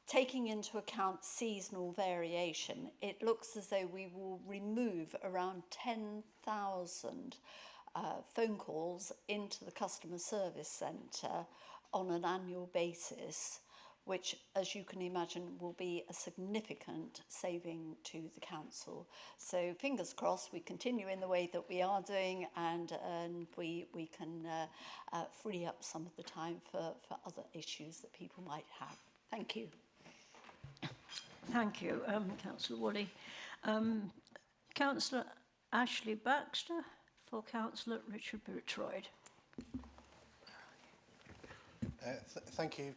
taking into account seasonal variation, it looks as though we will remove around 10,000 phone calls into the customer service centre on an annual basis, which, as you can imagine, will be a significant saving to the council. So fingers crossed we continue in the way that we are doing, and we can free up some of the time for other issues that people might have. Thank you. Thank you, Councillor Woolley. Councillor Ashley Baxter for Councillor Richard Boothroyd. Thank you,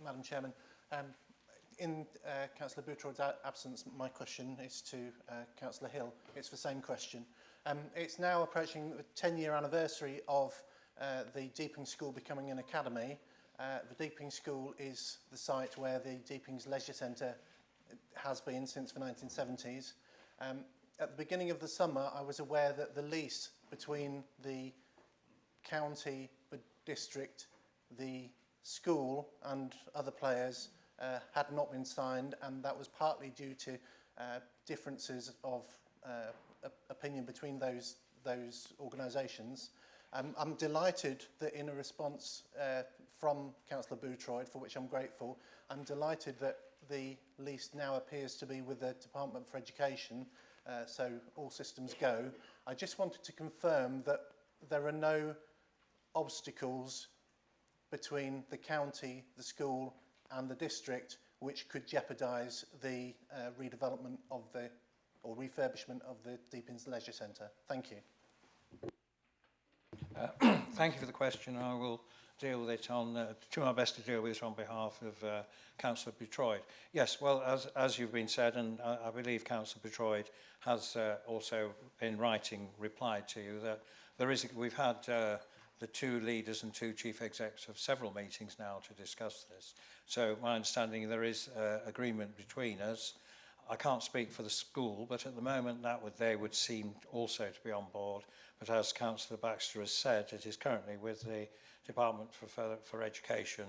Madam Chairman. In Councillor Boothroyd's absence, my question is to Councillor Hill. It's the same question. It's now approaching the 10-year anniversary of the Deeping School becoming an academy, the Deeping School is the site where the Deeping's Leisure Centre has been since the 1970s. At the beginning of the summer, I was aware that the lease between the county, the district, the school and other players had not been signed, and that was partly due to differences of opinion between those organisations. I'm delighted that in a response from Councillor Bootroyd, for which I'm grateful, I'm delighted that the lease now appears to be with the Department for Education, so all systems go. I just wanted to confirm that there are no obstacles between the county, the school and the district which could jeopardise the redevelopment of the, or refurbishment of the Deepings Leisure Centre. Thank you. Thank you for the question. I will deal with it on, do my best to deal with it on behalf of Councillor Bootroyd. Yes, well, as you've been said, and I believe Councillor Bootroyd has also in writing replied to you, that there is, we've had the two leaders and two chief execs of several meetings now to discuss this. So my understanding, there is agreement between us. I can't speak for the school, but at the moment they would seem also to be on board. But as Councillor Baxter has said, it is currently with the Department for Education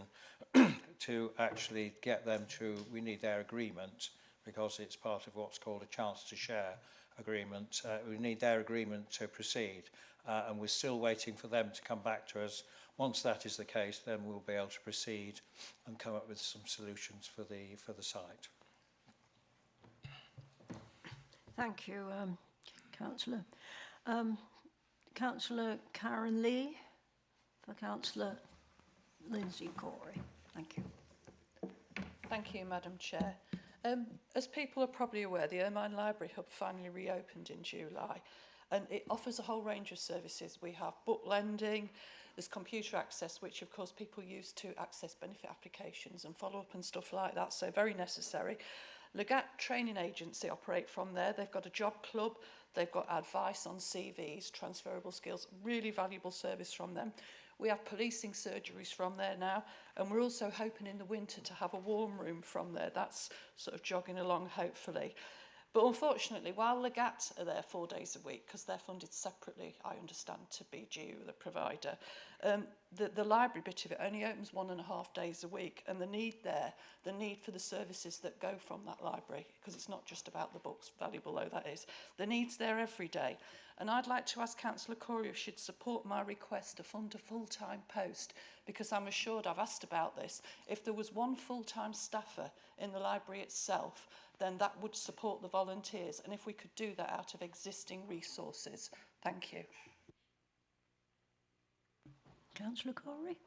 to actually get them to, we need their agreement, because it's part of what's called a chance to share agreement. We need their agreement to proceed, and we're still waiting for them to come back to us. Once that is the case, then we'll be able to proceed and come up with some solutions for the site. Thank you, Councillor. Councillor Karen Lee for Councillor Lindsay Corey. Thank you. Thank you, Madam Chair. As people are probably aware, the Ermine Library Hub finally reopened in July, and it offers a whole range of services. We have book lending, there's computer access, which of course people use to access benefit applications and follow up and stuff like that, so very necessary. Legat Training Agency operate from there. They've got a job club, they've got advice on CVs, transferable skills, really valuable service from them. We have policing surgeries from there now, and we're also hoping in the winter to have a warm room from there. That's sort of jogging along, hopefully. But unfortunately, while Legat are there 4 days a week, because they're funded separately, I understand, to BGU, the provider, the library bit of it only opens 1.5 days a week, and the need for the services that go from that library, because it's not just about the books, valuable though that is, the need's there every day. And I'd like to ask Councillor Corey if she'd support my request to fund a full-time post, because I'm assured, I've asked about this, if there was one full-time staffer in the library itself, then that would support the volunteers, and if we could do that out of existing resources. Thank you. Councillor Corey.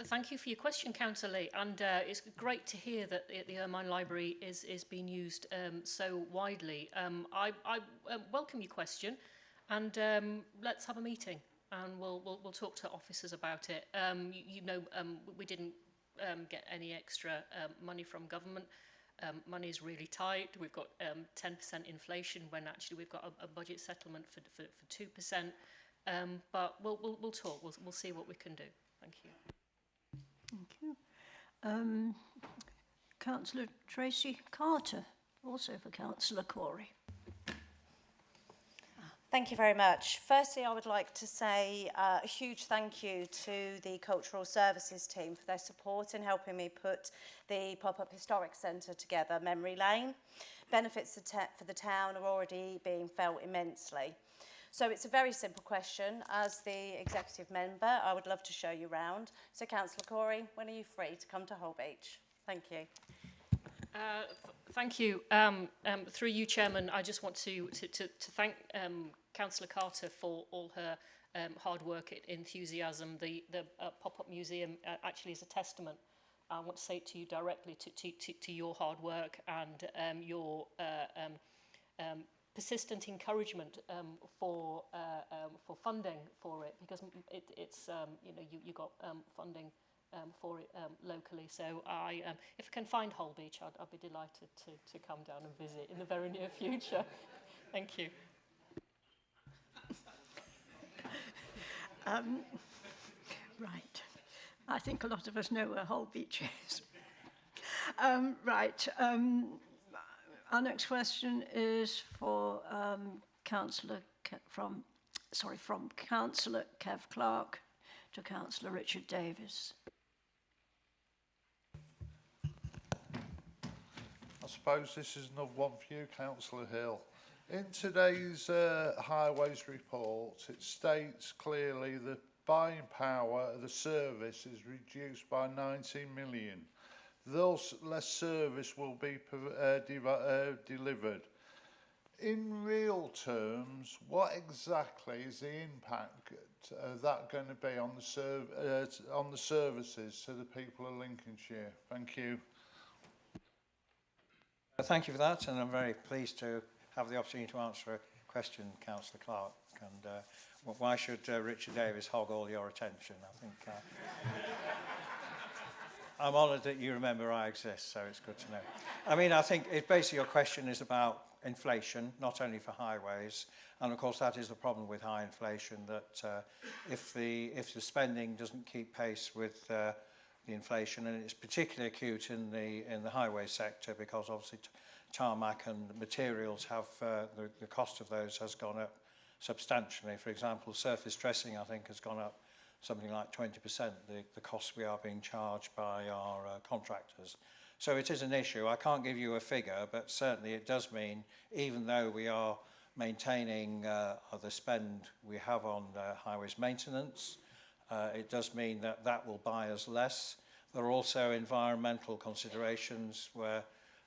Thank you for your question, Councillor Lee, and it's great to hear that the Ermine Library is being used so widely. I welcome your question, and let's have a meeting, and we'll talk to officers about it. We didn't get any extra money from government. Money is really tight. We've got 10% inflation when actually we've got a budget settlement for 2%. But we'll talk. We'll see what we can do. Thank you. Thank you. Councillor Tracy Carter, also for Councillor Corey. Thank you very much. Firstly, I would like to say a huge thank you to the Cultural Services team for their support in helping me put the pop-up historic centre together, Memory Lane. Benefits for the town are already being felt immensely. So it's a very simple question. As the executive member, I would love to show you around. So Councillor Corey, when are you free to come to Holbeach? Thank you. Thank you. Through you, Chairman, I just want to thank Councillor Carter for all her hard work, enthusiasm. The pop-up museum actually is a testament. I want to say it to you directly, to your hard work and your persistent encouragement for funding for it, because it's you got funding for it locally. So if I can find Holbeach, I'd be delighted to come down and visit in the very near future. Thank you. Right. I think a lot of us know where Holbeach is. Our next question is for Councillor from Councillor Kev Clark to Councillor Richard Davis. I suppose this is another one for you, Councillor Hill. In today's Highways report, it states clearly the buying power of the service is reduced by 19 million. Thus, less service will be delivered. In real terms, what exactly is the impact of that going to be on the services to the people of Lincolnshire? Thank you. Thank you for that, and I'm very pleased to have the opportunity to answer a question, Councillor Clark. And why should Richard Davis hog all your attention? I think I'm honoured that you remember I exist, so it's good to know. I mean, I think basically your question is about inflation, not only for highways, and of course that is the problem with high inflation, that if the spending doesn't keep pace with the inflation, and it's particularly acute in the highway sector, because obviously tarmac and materials have the cost of those has gone up substantially. For example, surface dressing, I think, has gone up something like 20%, the costs we are being charged by our contractors. So it is an issue. I can't give you a figure, but certainly it does mean, even though we are maintaining the spend we have on highways maintenance, it does mean that that will buy us less. There are also environmental considerations where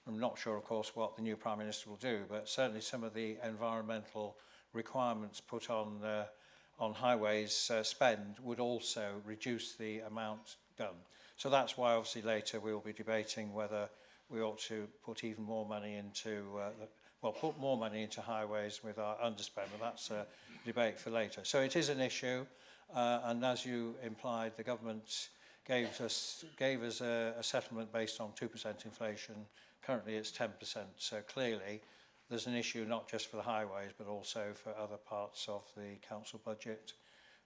I'm not sure, of course, what the new Prime Minister will do, but certainly some of the environmental requirements put on highways spend would also reduce the amount done. So that's why obviously later we will be debating whether we ought to put even more money into, put more money into highways with our underspend, but that's a debate for later. So it is an issue, and as you implied, the government gave us a settlement based on 2% inflation. Currently it's 10%, so clearly there's an issue not just for the highways but also for other parts of the council budget,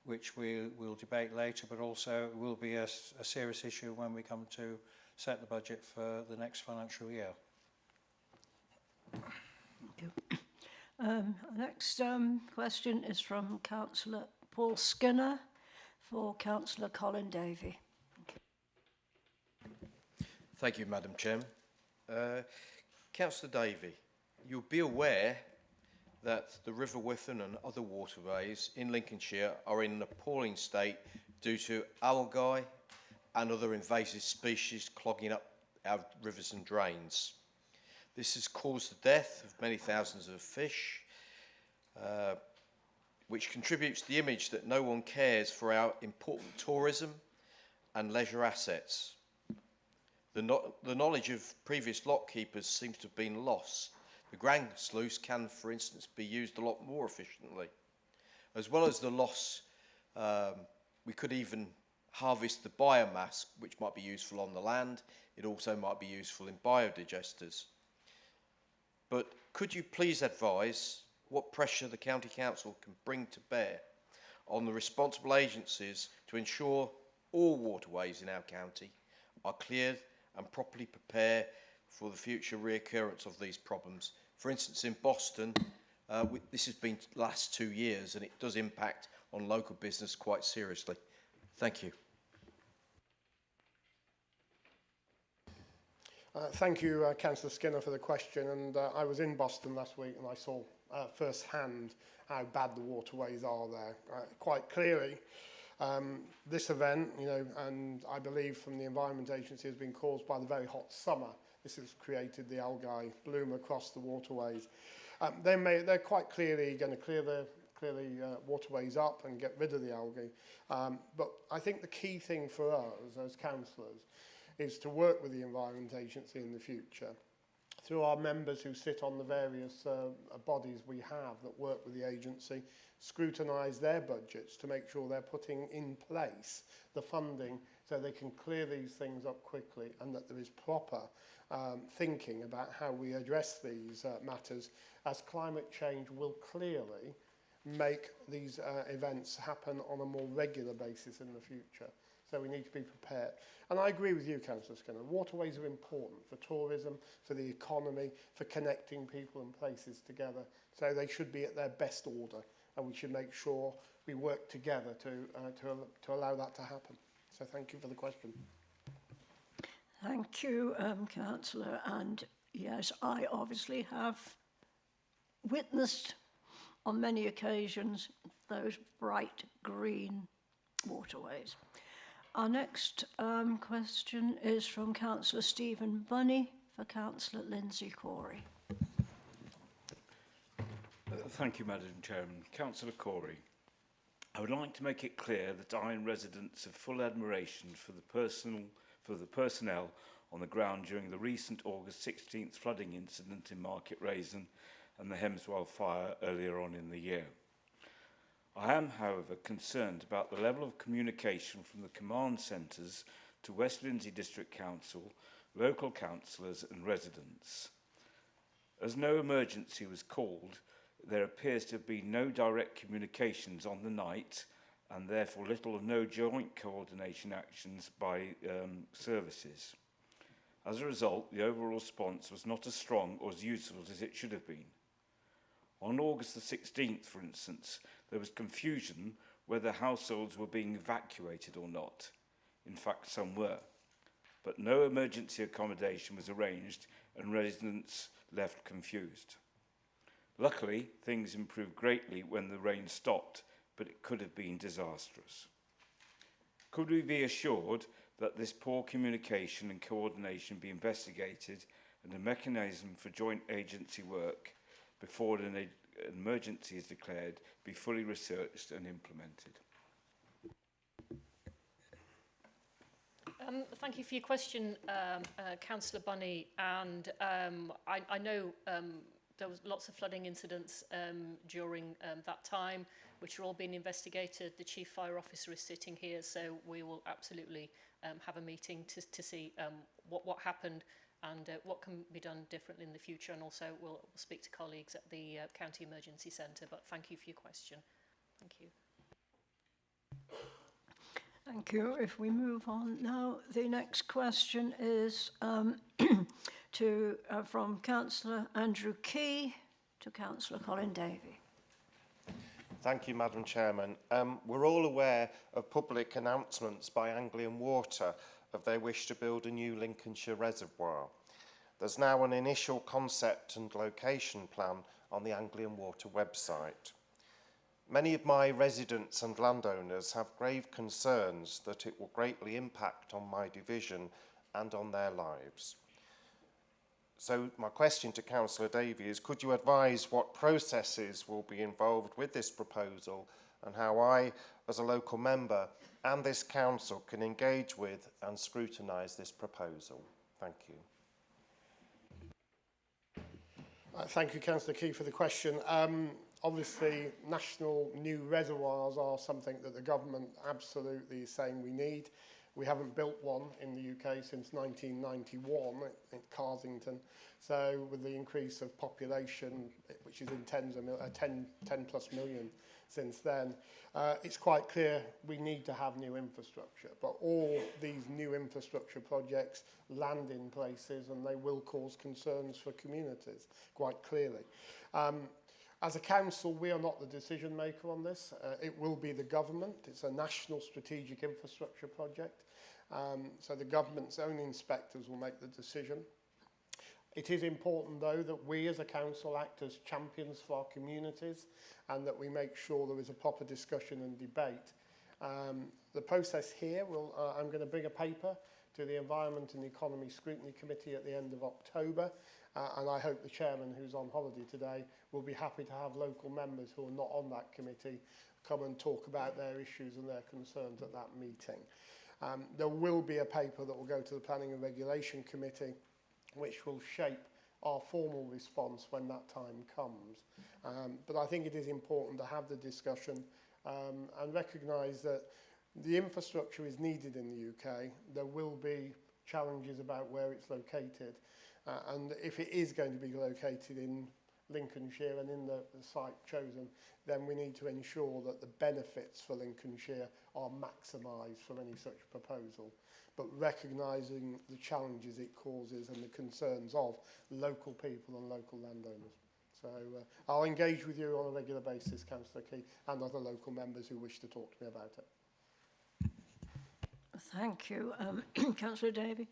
which we will debate later, but also will be a serious issue when we come to set the budget for the next financial year. Thank you. Next question is from Councillor Paul Skinner for Councillor Colin Davey. Thank you, Madam Chairman. Councillor Davey, you'll be aware that the River Witham and other waterways in Lincolnshire are in an appalling state due to algae and other invasive species clogging up our rivers and drains. This has caused the death of many thousands of fish, which contributes to the image that no one cares for our important tourism and leisure assets. The knowledge of previous lock keepers seems to have been lost. The Grand Sluice can, for instance, be used a lot more efficiently. As well as the loss, we could even harvest the biomass, which might be useful on the land. It also might be useful in biodigesters. But could you please advise what pressure the County Council can bring to bear on the responsible agencies to ensure all waterways in our county are cleared and properly prepare for the future reoccurrence of these problems? For instance, in Boston, this has been the last 2 years and it does impact on local business quite seriously. Thank you. Thank you, Councillor Skinner, for the question. And I was in Boston last week and I saw firsthand how bad the waterways are there. Quite clearly, this event, and I believe from the Environment Agency, has been caused by the very hot summer. This has created the algae bloom across the waterways. They're quite clearly going to clear the waterways up and get rid of the algae. But I think the key thing for us as councillors is to work with the Environment Agency in the future through our members who sit on the various bodies we have that work with the agency, scrutinise their budgets to make sure they're putting in place the funding so they can clear these things up quickly, and that there is proper thinking about how we address these matters, as climate change will clearly make these events happen on a more regular basis in the future. So we need to be prepared. And I agree with you, Councillor Skinner. Waterways are important for tourism, for the economy, for connecting people and places together. So they should be at their best order, and we should make sure we work together to allow that to happen. So thank you for the question. Thank you, Councillor. And yes, I obviously have witnessed on many occasions those bright green waterways. Our next question is from Councillor Stephen Bunny for Councillor Lindsay Corey. Thank you, Madam Chairman. Councillor Corey, I would like to make it clear that I and residents have full admiration for the personnel on the ground during the recent August 16th flooding incident in Market Raisin and the Hemswell fire earlier on in the year. I am, however, concerned about the level of communication from the command centres to West Lindsey District Council, local councillors and residents. As no emergency was called, there appears to have been no direct communications on the night and therefore little or no joint coordination actions by services. As a result, the overall response was not as strong or as useful as it should have been. On August the 16th, for instance, there was confusion whether households were being evacuated or not. In fact, some were. But no emergency accommodation was arranged and residents left confused. Luckily, things improved greatly when the rain stopped, but it could have been disastrous. Could we be assured that this poor communication and coordination be investigated and a mechanism for joint agency work before an emergency is declared be fully researched and implemented? Thank you for your question, Councillor Bunny. And I know there was lots of flooding incidents during that time, which are all being investigated. The Chief Fire Officer is sitting here, so we will absolutely have a meeting to see what happened and what can be done differently in the future. And also we'll speak to colleagues at the County Emergency Centre. But thank you for your question. Thank you. Thank you. If we move on now, the next question is from Councillor Andrew Key to Councillor Colin Davey. Thank you, Madam Chairman. We're all aware of public announcements by Anglian Water of their wish to build a new Lincolnshire reservoir. There's now an initial concept and location plan on the Anglian Water website. Many of my residents and landowners have grave concerns that it will greatly impact on my division and on their lives. So my question to Councillor Davey is, could you advise what processes will be involved with this proposal and how I, as a local member, and this council can engage with and scrutinise this proposal? Thank you. Thank you, Councillor Key, for the question. Obviously, national new reservoirs are something that the government absolutely is saying we need. We haven't built one in the UK since 1991 at Carsington. So with the increase of population, which is in 10 plus million since then, it's quite clear we need to have new infrastructure. But all these new infrastructure projects land in places and they will cause concerns for communities, quite clearly. As a council, we are not the decision maker on this. It will be the government. It's a national strategic infrastructure project. So the government's own inspectors will make the decision. It is important, though, that we as a council act as champions for our communities and that we make sure there is a proper discussion and debate. The process here, I'm going to bring a paper to the Environment and Economy Scrutiny Committee at the end of October. And I hope the chairman, who's on holiday today, will be happy to have local members who are not on that committee come and talk about their issues and their concerns at that meeting. There will be a paper that will go to the Planning and Regulation Committee, which will shape our formal response when that time comes. But I think it is important to have the discussion and recognise that the infrastructure is needed in the UK. There will be challenges about where it's located. And if it is going to be located in Lincolnshire and in the site chosen, then we need to ensure that the benefits for Lincolnshire are maximised from any such proposal, but recognising the challenges it causes and the concerns of local people and local landowners. So I'll engage with you on a regular basis, Councillor Key, and other local members who wish to talk to me about it. Thank you, Councillor Davey.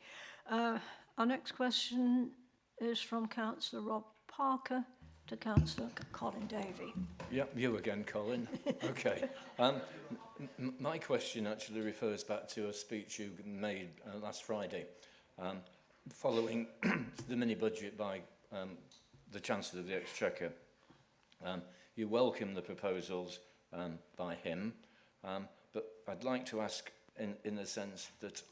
Our next question is from Councillor Rob Parker to Councillor Colin Davey. Yeah, you again, Colin. Okay. My question actually refers back to a speech you made last Friday, following the mini-budget by the Chancellor of the Exchequer. You welcome the proposals by him, but I'd like to ask in the sense that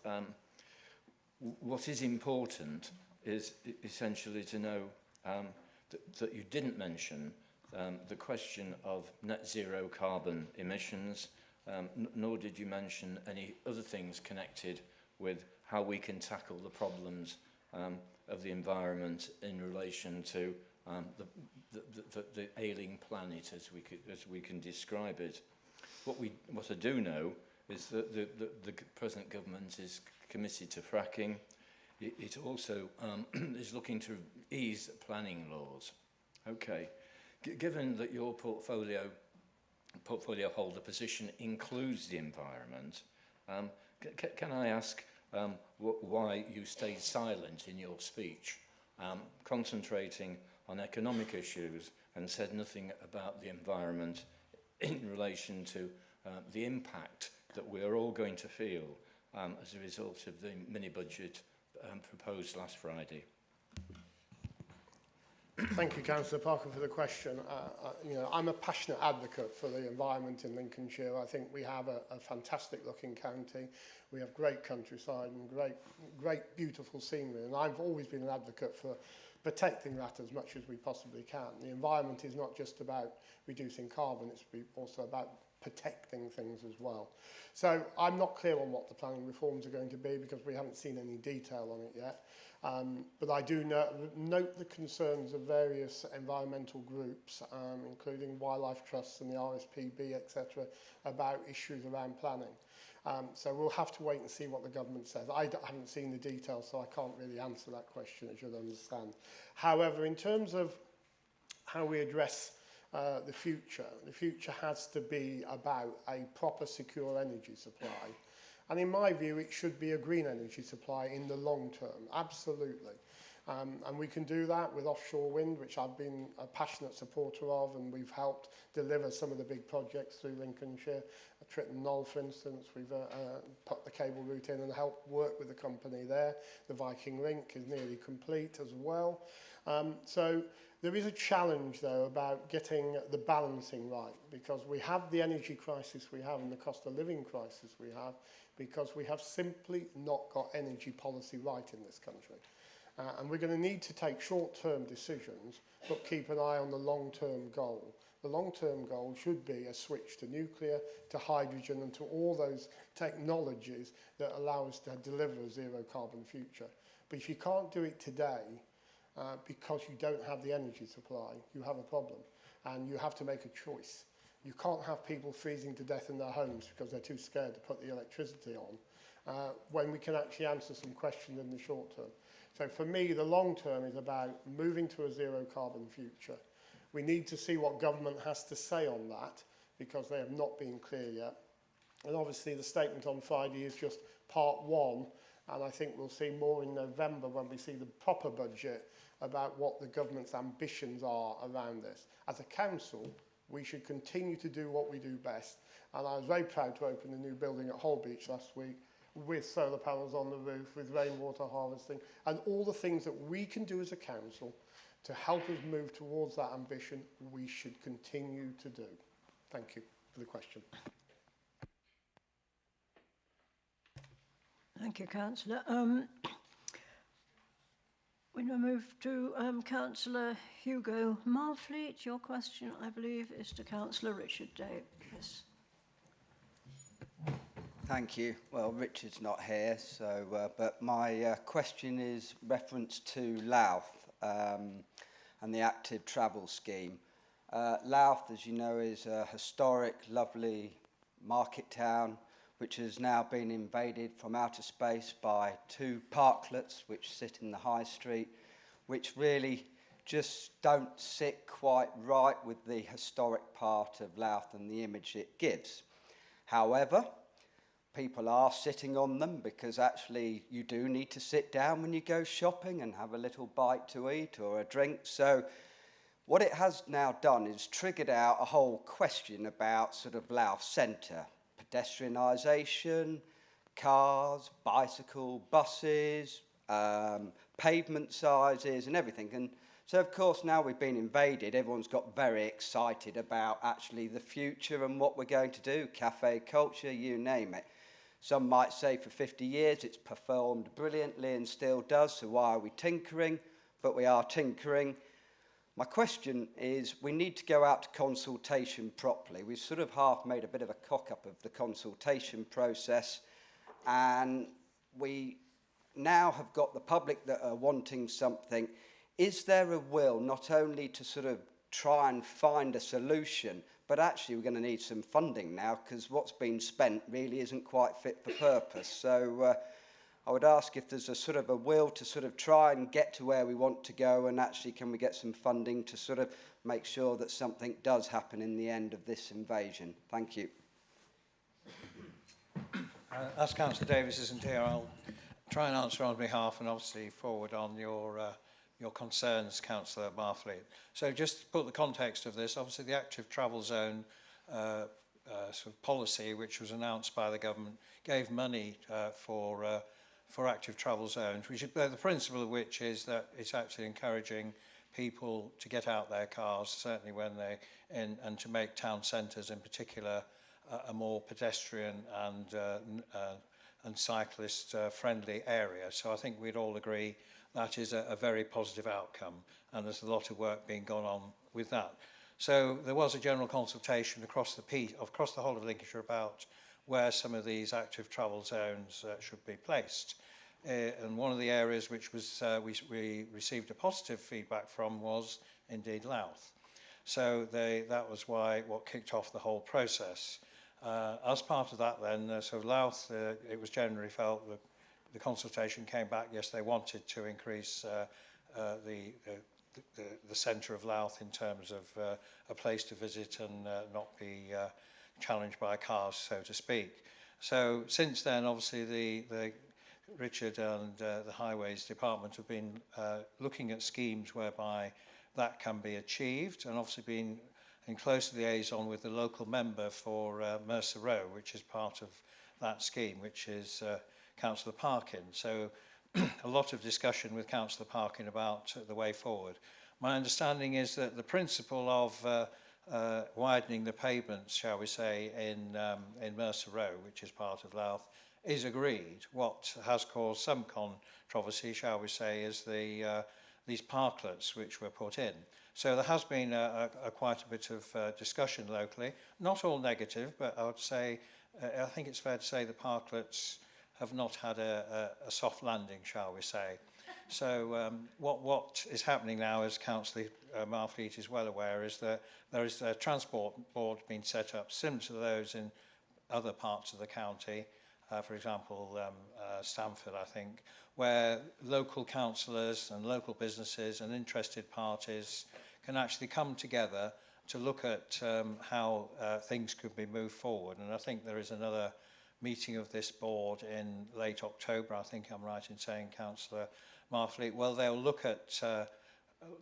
what is important is essentially to know that you didn't mention the question of net zero carbon emissions, nor did you mention any other things connected with how we can tackle the problems of the environment in relation to the ailing planet, as we can describe it. What I do know is that the present government is committed to fracking. It also is looking to ease planning laws. Okay, given that your portfolio holder position includes the environment, can I ask why you stayed silent in your speech, concentrating on economic issues and said nothing about the environment in relation to the impact that we're all going to feel as a result of the mini-budget proposed last Friday? Thank you, Councillor Parker, for the question. I'm a passionate advocate for the environment in Lincolnshire. I think we have a fantastic-looking county. We have great countryside and great, beautiful scenery. And I've always been an advocate for protecting that as much as we possibly can. The environment is not just about reducing carbon, it's also about protecting things as well. So I'm not clear on what the planning reforms are going to be because we haven't seen any detail on it yet. But I do note the concerns of various environmental groups, including wildlife trusts and the RSPB, etc., about issues around planning. So we'll have to wait and see what the government says. I haven't seen the details, so I can't really answer that question, as you'll understand. However, in terms of how we address the future has to be about a proper, secure energy supply. And in my view, it should be a green energy supply in the long term, absolutely. And we can do that with offshore wind, which I've been a passionate supporter of, and we've helped deliver some of the big projects through Lincolnshire. Tritton Knoll, for instance, we've put the cable route in and helped work with the company there. The Viking Link is nearly complete as well. So there is a challenge, though, about getting the balancing right, because we have the energy crisis we have and the cost of living crisis we have, because we have simply not got energy policy right in this country. And we're going to need to take short-term decisions, but keep an eye on the long-term goal. The long-term goal should be a switch to nuclear, to hydrogen, and to all those technologies that allow us to deliver a zero-carbon future. But if you can't do it today, because you don't have the energy supply, you have a problem. And you have to make a choice. You can't have people freezing to death in their homes because they're too scared to put the electricity on, when we can actually answer some questions in the short term. So for me, the long term is about moving to a zero carbon future. We need to see what government has to say on that, because they have not been clear yet. And obviously the statement on Friday is just part one, and I think we'll see more in November when we see the proper budget about what the government's ambitions are around this. As a council, we should continue to do what we do best. And I was very proud to open a new building at Holbeach last week with solar panels on the roof, with rainwater harvesting, and all the things that we can do as a council to help us move towards that ambition, we should continue to do. Thank you for the question. Thank you, Councillor. We now move to Councillor Hugo Marfleet. Your question, I believe, is to Councillor Richard Davis. Thank you. Well, Richard's not here, so but my question is reference to Louth, and the active travel scheme. Louth, as you know, is a historic, lovely market town which has now been invaded from outer space by 2 parklets which sit in the high street, which really just don't sit quite right with the historic part of Louth and the image it gives. However, people are sitting on them because actually you do need to sit down when you go shopping and have a little bite to eat or a drink. So what it has now done is triggered out a whole question about sort of Louth Centre, pedestrianisation, cars, bicycle, buses, pavement sizes and everything. And so, of course, now we've been invaded, everyone's got very excited about actually the future and what we're going to do, cafe culture, you name it. Some might say for 50 years it's performed brilliantly and still does, so why are we tinkering? But we are tinkering. My question is, we need to go out to consultation properly. We've sort of half made a bit of a cock-up of the consultation process, and we now have got the public that are wanting something. Is there a will not only to sort of try and find a solution, but actually we're going to need some funding now because what's been spent really isn't quite fit for purpose. So I would ask if there's a sort of a will to sort of try and get to where we want to go, and actually can we get some funding to sort of make sure that something does happen in the end of this invasion. Thank you. As Councillor Davis isn't here, I'll try and answer on behalf and obviously forward on your concerns, Councillor Marfleet. So just to put the context of this, obviously the active travel zone sort of policy, which was announced by the government, gave money for active travel zones, which the principle of which is that it's actually encouraging people to get out their cars, certainly when they're in, and to make town centres in particular a more pedestrian and cyclist friendly area. So I think we'd all agree that is a very positive outcome, and there's a lot of work being gone on with that. So there was a general consultation across the whole of Lincolnshire about where some of these active travel zones should be placed. And one of the areas which was we received a positive feedback from was indeed Louth. So that was what kicked off the whole process. As part of that then, so Louth, it was generally felt that the consultation came back, yes, they wanted to increase the centre of Louth in terms of a place to visit and not be challenged by cars, so to speak. So since then, obviously, the Richard and the Highways Department have been looking at schemes whereby that can be achieved, and obviously been in close liaison with the local member for Mercer Row, which is part of that scheme, which is Councillor Parkin. So a lot of discussion with Councillor Parkin about the way forward. My understanding is that the principle of widening the pavements, shall we say, in Mercer Row, which is part of Louth, is agreed. What has caused some controversy, shall we say, is these parklets which were put in. So there has been quite a bit of discussion locally, not all negative, but I would say, I think it's fair to say the parklets have not had a soft landing, shall we say. So what is happening now, as Councillor Marfleet is well aware, is that there is a transport board being set up similar to those in other parts of the county, for example, Stamford, I think, where local councillors and local businesses and interested parties can actually come together to look at how things could be moved forward. And I think there is another meeting of this board in late October, I think I'm right in saying, Councillor Marfleet. Well, they'll look at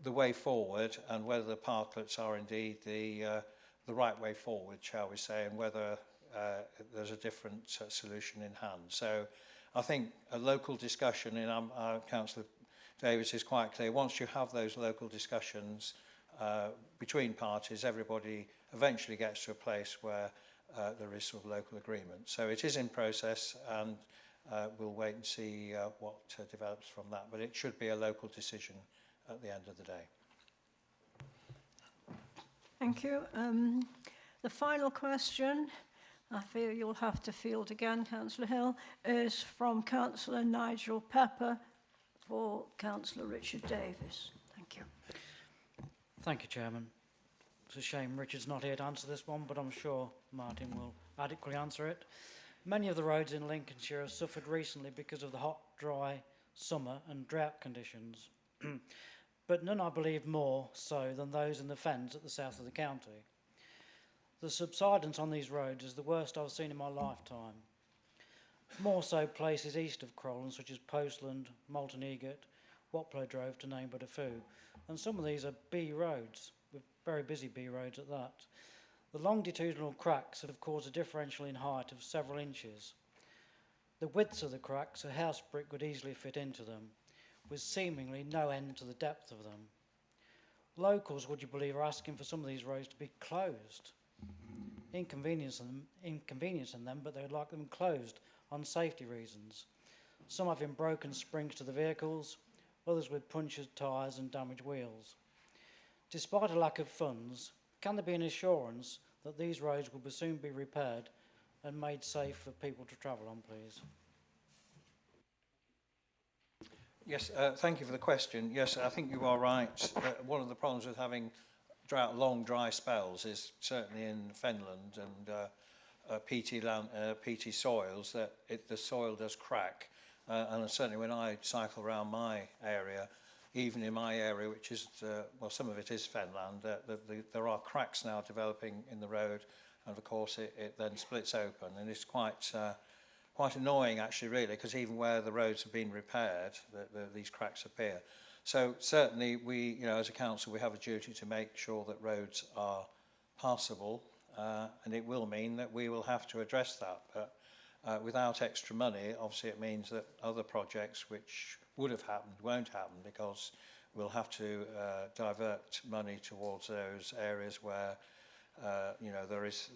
the way forward and whether the parklets are indeed the right way forward, shall we say, and whether there's a different solution in hand. So I think a local discussion in Councillor Davis is quite clear. Once you have those local discussions between parties, everybody eventually gets to a place where there is sort of local agreement. So it is in process, and we'll wait and see what develops from that. But it should be a local decision at the end of the day. Thank you. The final question, I fear you'll have to field again, Councillor Hill, is from Councillor Nigel Pepper for Councillor Richard Davis. Thank you. Thank you, Chairman. It's a shame Richard's not here to answer this one, but I'm sure Martin will adequately answer it. Many of the roads in Lincolnshire have suffered recently because of the hot, dry summer and drought conditions, but none, I believe, more so than those in the fens at the south of the county. The subsidence on these roads is the worst I've seen in my lifetime. More so places east of Crowland, such as Postland, Malton Egot, Waplow Drove, to name but a few. And some of these are B roads, with very busy B roads at that. The longitudinal cracks have caused a differential in height of several inches. The widths of the cracks, a house brick would easily fit into them, with seemingly no end to the depth of them. Locals, would you believe, are asking for some of these roads to be closed. Inconveniencing them, but they would like them closed on safety reasons. Some having broken springs to the vehicles, others with punctured tyres and damaged wheels. Despite a lack of funds, can there be an assurance that these roads will soon be repaired and made safe for people to travel on, please? Yes, thank you for the question. Yes, I think you are right. One of the problems with having long dry spells is certainly in Fenland and peaty soils that the soil does crack. And certainly when I cycle around my area, even in my area, which is, well, some of it is fenland, there are cracks now developing in the road, and of course it then splits open, and it's quite annoying actually, really, because even where the roads have been repaired, these cracks appear. So certainly we, as a council, we have a duty to make sure that roads are passable, and it will mean that we will have to address that. But without extra money, obviously it means that other projects which would have happened won't happen, because we'll have to divert money towards those areas where there is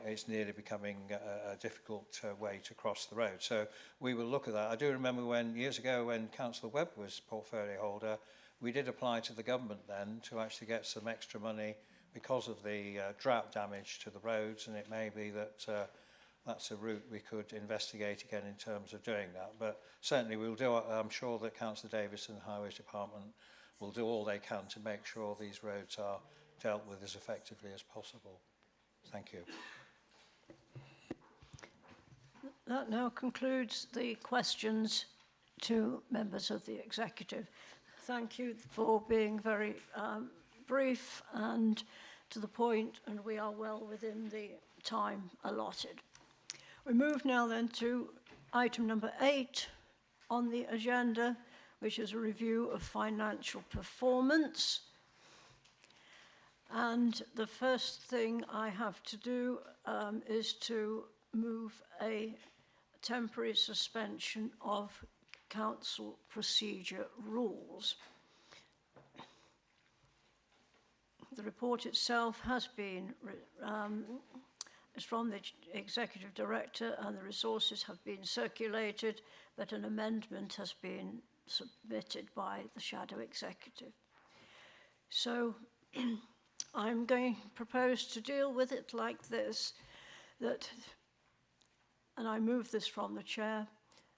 it's nearly becoming a difficult way to cross the road. So we will look at that. I do remember years ago when Councillor Webb was portfolio holder, we did apply to the government then to actually get some extra money because of the drought damage to the roads, and it may be that that's a route we could investigate again in terms of doing that. But certainly we'll do. I'm sure that Councillor Davis and the Highways Department will do all they can to make sure these roads are dealt with as effectively as possible. Thank you. That now concludes the questions to members of the Executive. Thank you for being very brief and to the point, and we are well within the time allotted. We move now then to item number 8 on the agenda, which is a review of financial performance. And the first thing I have to do is to move a temporary suspension of council procedure rules. The report itself has been is from the Executive Director, and the resources have been circulated, but an amendment has been submitted by the Shadow Executive. So I'm going to propose to deal with it like this, and I move this from the Chair,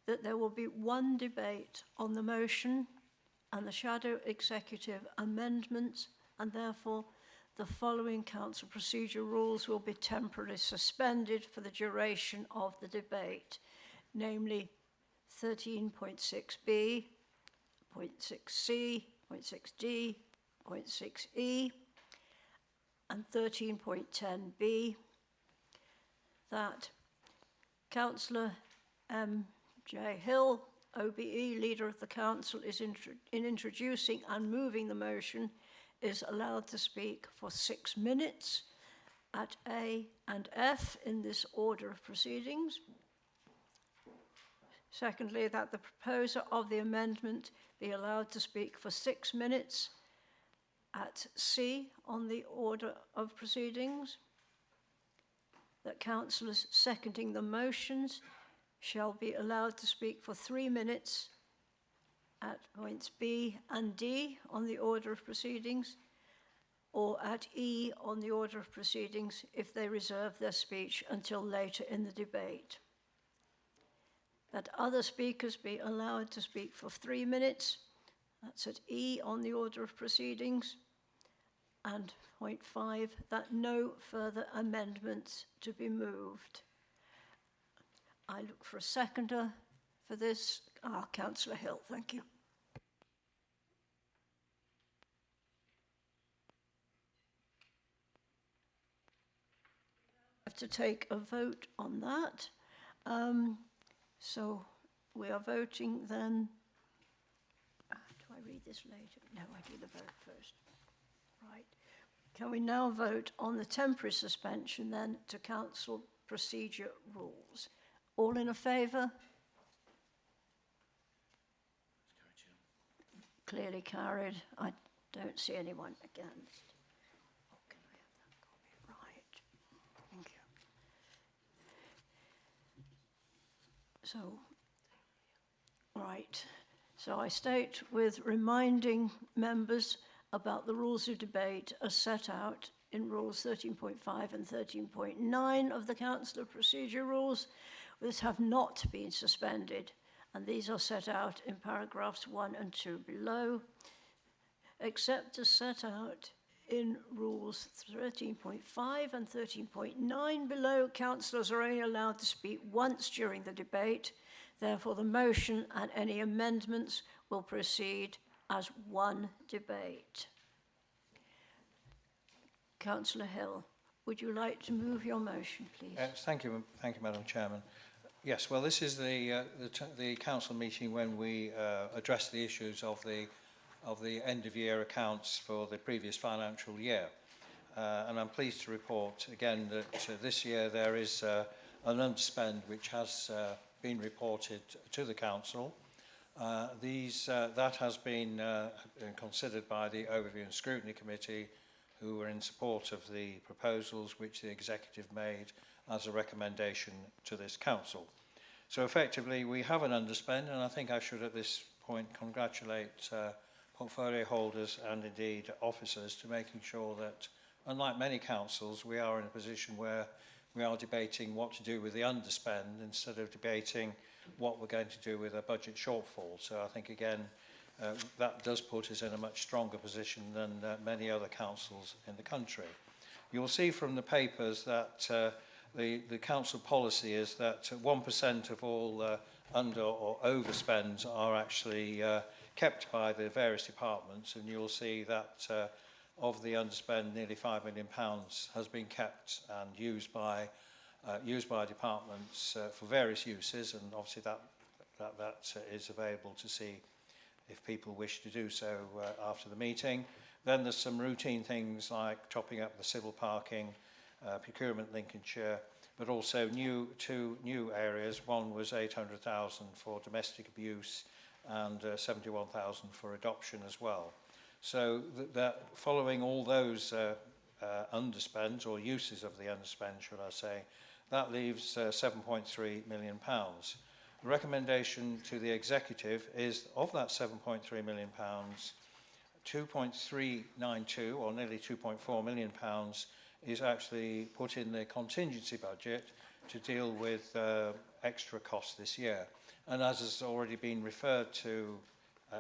that there will be one debate on the motion and the Shadow Executive amendments, and therefore the following council procedure rules will be temporarily suspended for the duration of the debate, namely 13.6b, 0.6c, 0.6d, 0.6e, and 13.10b, that Councillor M.J. Hill, OBE, Leader of the Council, is in introducing and moving the motion, is allowed to speak for 6 minutes at A and F in this order of proceedings. Secondly, that the proposer of the amendment be allowed to speak for 6 minutes at C on the order of proceedings. That councillors seconding the motions shall be allowed to speak for 3 minutes at points B and D on the order of proceedings, or at E on the order of proceedings if they reserve their speech until later in the debate. That other speakers be allowed to speak for 3 minutes, that's at E on the order of proceedings, And point 5, that no further amendments to be moved. I look for a seconder for this. Councillor Hill, thank you. I have to take a vote on that. So we are voting then. Do I read this later? No, I do the vote first. Right. Can we now vote on the temporary suspension then to council procedure rules? All in favour? Clearly carried. I don't see anyone against. Oh, can I have that copy? Right. Thank you. So, right. So I state with reminding members about the rules of debate as set out in rules 13.5 and 13.9 of the Council of Procedure Rules, which have not been suspended, and these are set out in paragraphs 1 and 2 below, except as set out in rules 13.5 and 13.9 below. Councillors are only allowed to speak once during the debate. Therefore, the motion and any amendments will proceed as one debate. Councillor Hill, would you like to move your motion, please? Thank you, Madam Chairman. Yes, well, this is the council meeting when we address the issues of the end-of-year accounts for the previous financial year. And I'm pleased to report again that this year there is an underspend which has been reported to the council. That has been considered by the Overview and Scrutiny Committee, who were in support of the proposals which the executive made as a recommendation to this council. So effectively we have an underspend, and I think I should at this point congratulate portfolio holders and indeed officers to making sure that, unlike many councils, we are in a position where we are debating what to do with the underspend instead of debating what we're going to do with a budget shortfall. So I think again that does put us in a much stronger position than many other councils in the country. You'll see from the papers that the council policy is that 1% of all under or overspends are actually kept by the various departments, and you'll see that of the underspend, nearly £5 million has been kept and used by departments for various uses, and obviously that is available to see if people wish to do so after the meeting. Then there's some routine things like topping up the civil parking, procurement Lincolnshire, but also two new areas. One was 800,000 for domestic abuse and 71,000 for adoption as well. So that following all those underspends, or uses of the underspend, should I say, that leaves £7.3 million. The recommendation to the executive is, of that £7.3 million, 2.392, or nearly £2.4 million, is actually put in the contingency budget to deal with extra costs this year. And as has already been referred to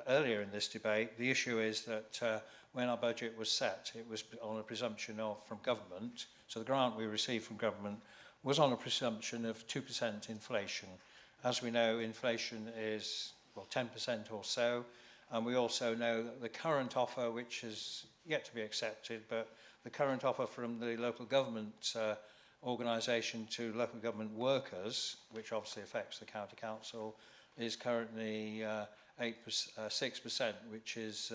earlier in this debate, the issue is that when our budget was set, it was on a presumption from government. So the grant we received from government was on a presumption of 2% inflation. As we know, inflation is, well, 10% or so. And we also know that the current offer, which is yet to be accepted, but the current offer from the local government organisation to local government workers, which obviously affects the county council, is currently 6%, which is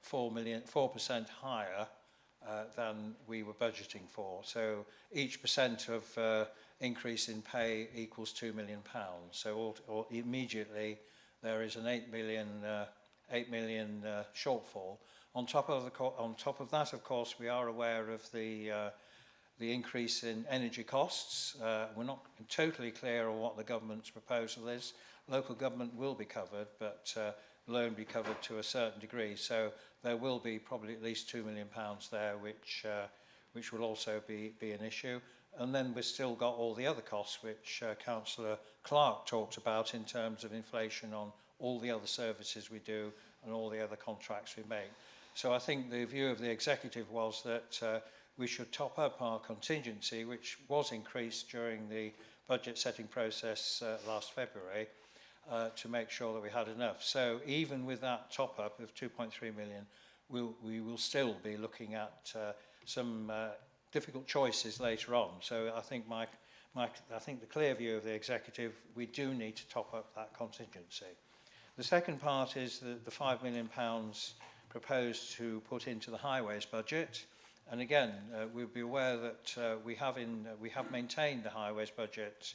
4% higher than we were budgeting for. So each percent of increase in pay equals £2 million. So immediately there is an 8 million shortfall. On top of that, of course, we are aware of the increase in energy costs. We're not totally clear on what the government's proposal is. Local government will be covered, but will only be covered to a certain degree. So there will be probably at least £2 million there, which will also be an issue. And then we've still got all the other costs, which Councillor Clark talked about in terms of inflation on all the other services we do and all the other contracts we make. So I think the view of the executive was that we should top up our contingency, which was increased during the budget setting process last February, to make sure that we had enough. So even with that top up of 2.3 million, we will still be looking at some difficult choices later on. So I think I think the clear view of the executive, we do need to top up that contingency. The second part is the £5 million proposed to put into the highways budget. And again, we'll be aware that we have maintained the highways budget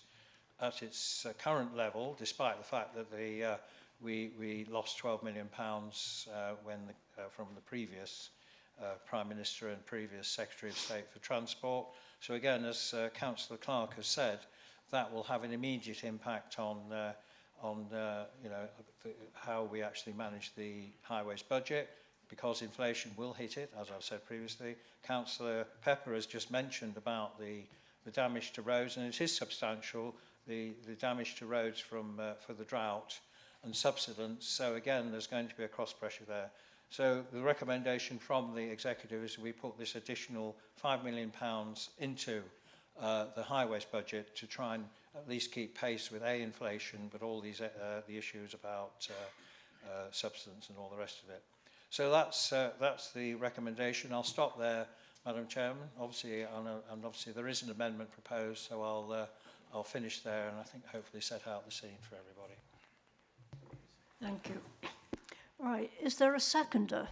at its current level, despite the fact that we lost £12 million from the previous Prime Minister and previous Secretary of State for Transport. So again, as Councillor Clark has said, that will have an immediate impact on how we actually manage the highways budget, because inflation will hit it, as I've said previously. Councillor Pepper has just mentioned about the damage to roads, and it is substantial, the damage to roads for the drought and subsidence. So again, there's going to be a cross pressure there. So the recommendation from the executive is we put this additional £5 million into the highways budget to try and at least keep pace with inflation, but all these the issues about substance and all the rest of it. So that's the recommendation. I'll stop there, Madam Chairman. Obviously, and obviously there is an amendment proposed, so I'll finish there, and I think hopefully set out the scene for everybody. Thank you. Right, is there a seconder?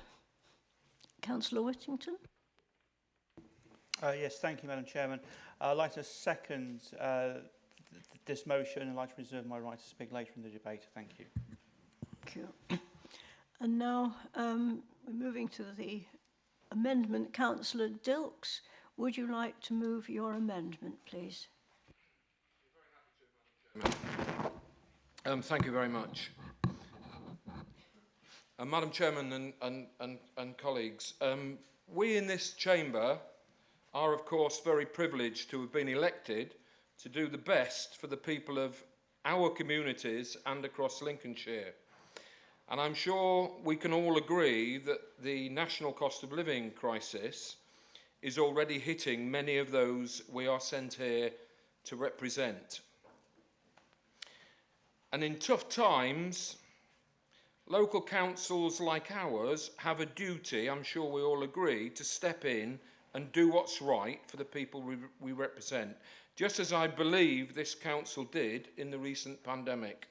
Councillor Whittington? Yes, thank you, Madam Chairman. I'd like to second this motion and I'd like to reserve my right to speak later in the debate. Thank you. Thank you. And now we're moving to the amendment. Councillor Dilks, would you like to move your amendment, please? Thank you very much. Madam Chairman and colleagues, we in this chamber are of course very privileged to have been elected to do the best for the people of our communities and across Lincolnshire. And I'm sure we can all agree that the national cost of living crisis is already hitting many of those we are sent here to represent. And in tough times, local councils like ours have a duty, I'm sure we all agree, to step in and do what's right for the people we represent, just as I believe this council did in the recent pandemic.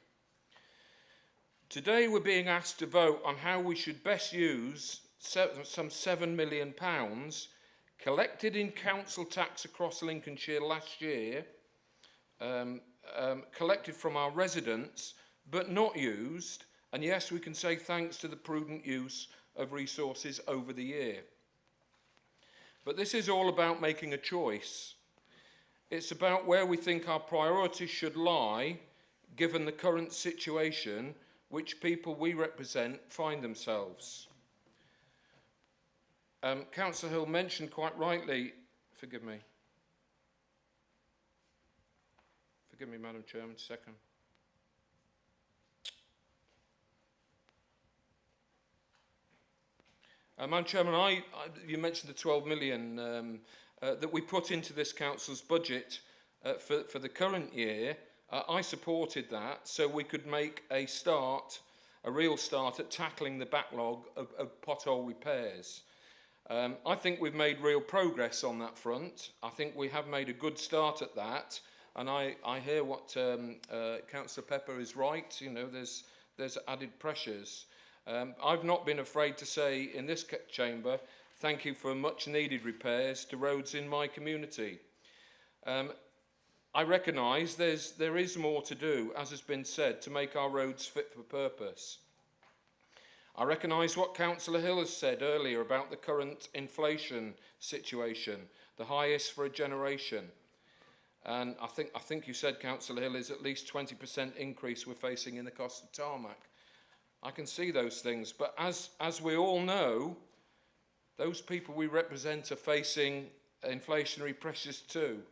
Today we're being asked to vote on how we should best use some £7 million collected in council tax across Lincolnshire last year, collected from our residents but not used. And yes, we can say thanks to the prudent use of resources over the year. But this is all about making a choice. It's about where we think our priorities should lie, given the current situation which people we represent find themselves. Councillor Hill mentioned quite rightly, forgive me, Madam Chairman, second. Madam Chairman, you mentioned the 12 million that we put into this council's budget for the current year. I supported that so we could make a real start at tackling the backlog of pothole repairs. I think we've made real progress on that front. I think we have made a good start at that, and I hear what Councillor Pepper is right. You know, there's added pressures. I've not been afraid to say in this chamber, thank you for much needed repairs to roads in my community. I recognise there is more to do, as has been said, to make our roads fit for purpose. I recognise what Councillor Hill has said earlier about the current inflation situation, the highest for a generation. And I think you said, Councillor Hill, is at least 20% increase we're facing in the cost of tarmac. I can see those things, but as we all know, those people we represent are facing inflationary pressures too.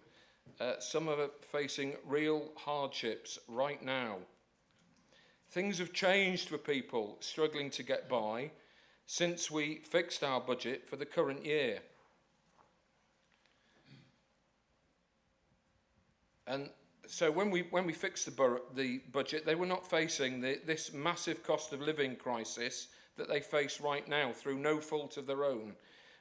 Some are facing real hardships right now. Things have changed for people struggling to get by. since we fixed our budget for the current year. And so when we fixed the budget, they were not facing this massive cost of living crisis that they face right now through no fault of their own,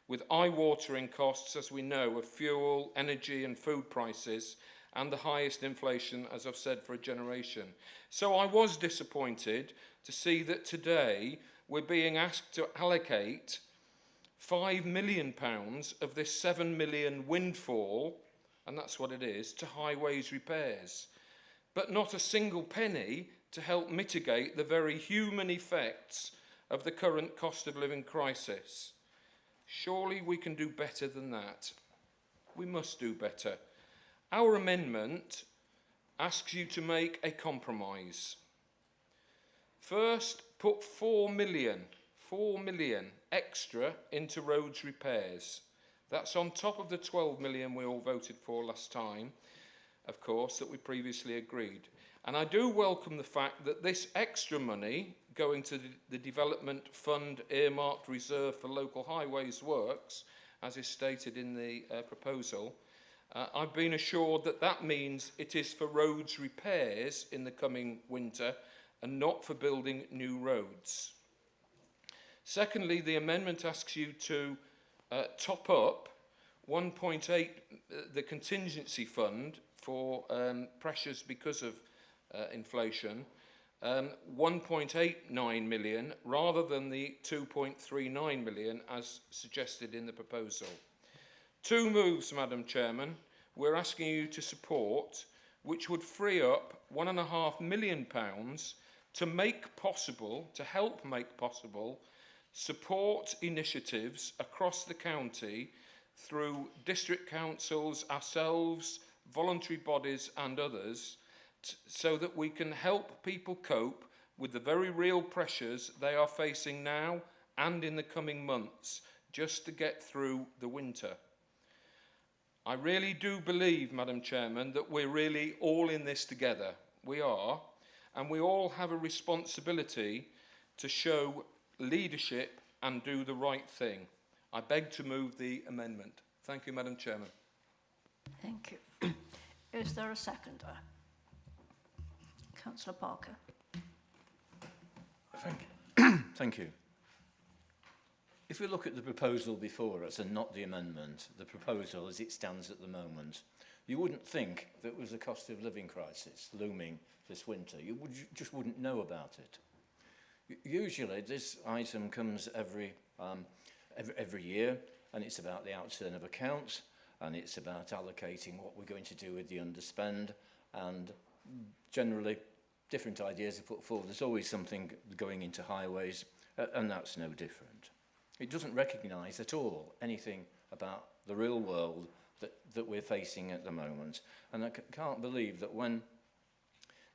with eye-watering costs, as we know, of fuel, energy and food prices, and the highest inflation, as I've said, for a generation. So I was disappointed to see that today we're being asked to allocate £5 million of this 7 million windfall, and that's what it is, to highways repairs, but not a single penny to help mitigate the very human effects of the current cost of living crisis. Surely we can do better than that. We must do better. Our amendment asks you to make a compromise. First, put 4 million extra into roads repairs. That's on top of the 12 million we all voted for last time, of course, that we previously agreed. And I do welcome the fact that this extra money going to the development fund earmarked reserve for local highways works, as is stated in the proposal. I've been assured that that means it is for roads repairs in the coming winter and not for building new roads. Secondly, the amendment asks you to top up 1.8, the contingency fund for pressures because of inflation, 1.89 million rather than the 2.39 million as suggested in the proposal. Two moves, Madam Chairman, we're asking you to support, which would free up £1.5 million to make possible, to help make possible, support initiatives across the county through district councils, ourselves, voluntary bodies and others, so that we can help people cope with the very real pressures they are facing now and in the coming months, just to get through the winter. I really do believe, Madam Chairman, that we're really all in this together. We are, and we all have a responsibility to show leadership and do the right thing. I beg to move the amendment. Thank you, Madam Chairman. Thank you. Is there a seconder? Councillor Parker. Thank you. If we look at the proposal before us and not the amendment, the proposal as it stands at the moment, you wouldn't think there was a cost of living crisis looming this winter. You just wouldn't know about it. Usually this item comes every year, and it's about the outturn of accounts, and it's about allocating what we're going to do with the underspend, and generally different ideas are put forward. There's always something going into highways, and that's no different. It doesn't recognise at all anything about the real world that we're facing at the moment. And I can't believe that when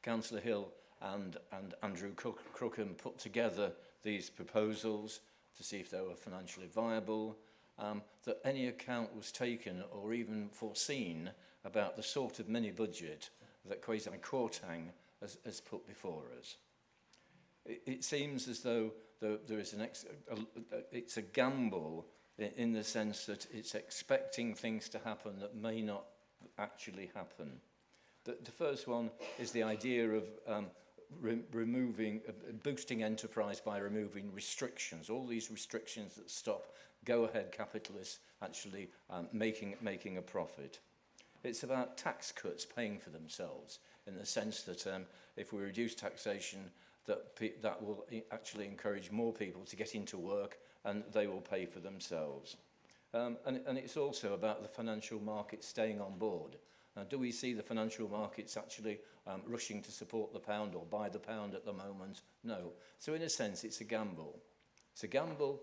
Councillor Hill and Andrew Crookham put together these proposals to see if they were financially viable, that any account was taken or even foreseen about the sort of mini-budget that Kwesi Kwarteng has put before us. It seems as though there is it's a gamble in the sense that it's expecting things to happen that may not actually happen. The first one is the idea of boosting enterprise by removing restrictions, all these restrictions that stop go-ahead capitalists actually making a profit. It's about tax cuts paying for themselves, in the sense that if we reduce taxation, that will actually encourage more people to get into work, and they will pay for themselves. And it's also about the financial markets staying on board. Do we see the financial markets actually rushing to support the pound or buy the pound at the moment? No. So in a sense, it's a gamble. It's a gamble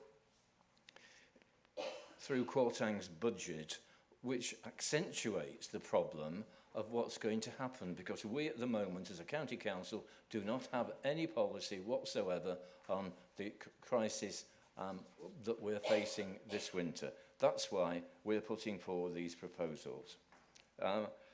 through Kwarteng's budget, which accentuates the problem of what's going to happen, because we at the moment as a county council do not have any policy whatsoever on the crisis that we're facing this winter. That's why we're putting forward these proposals.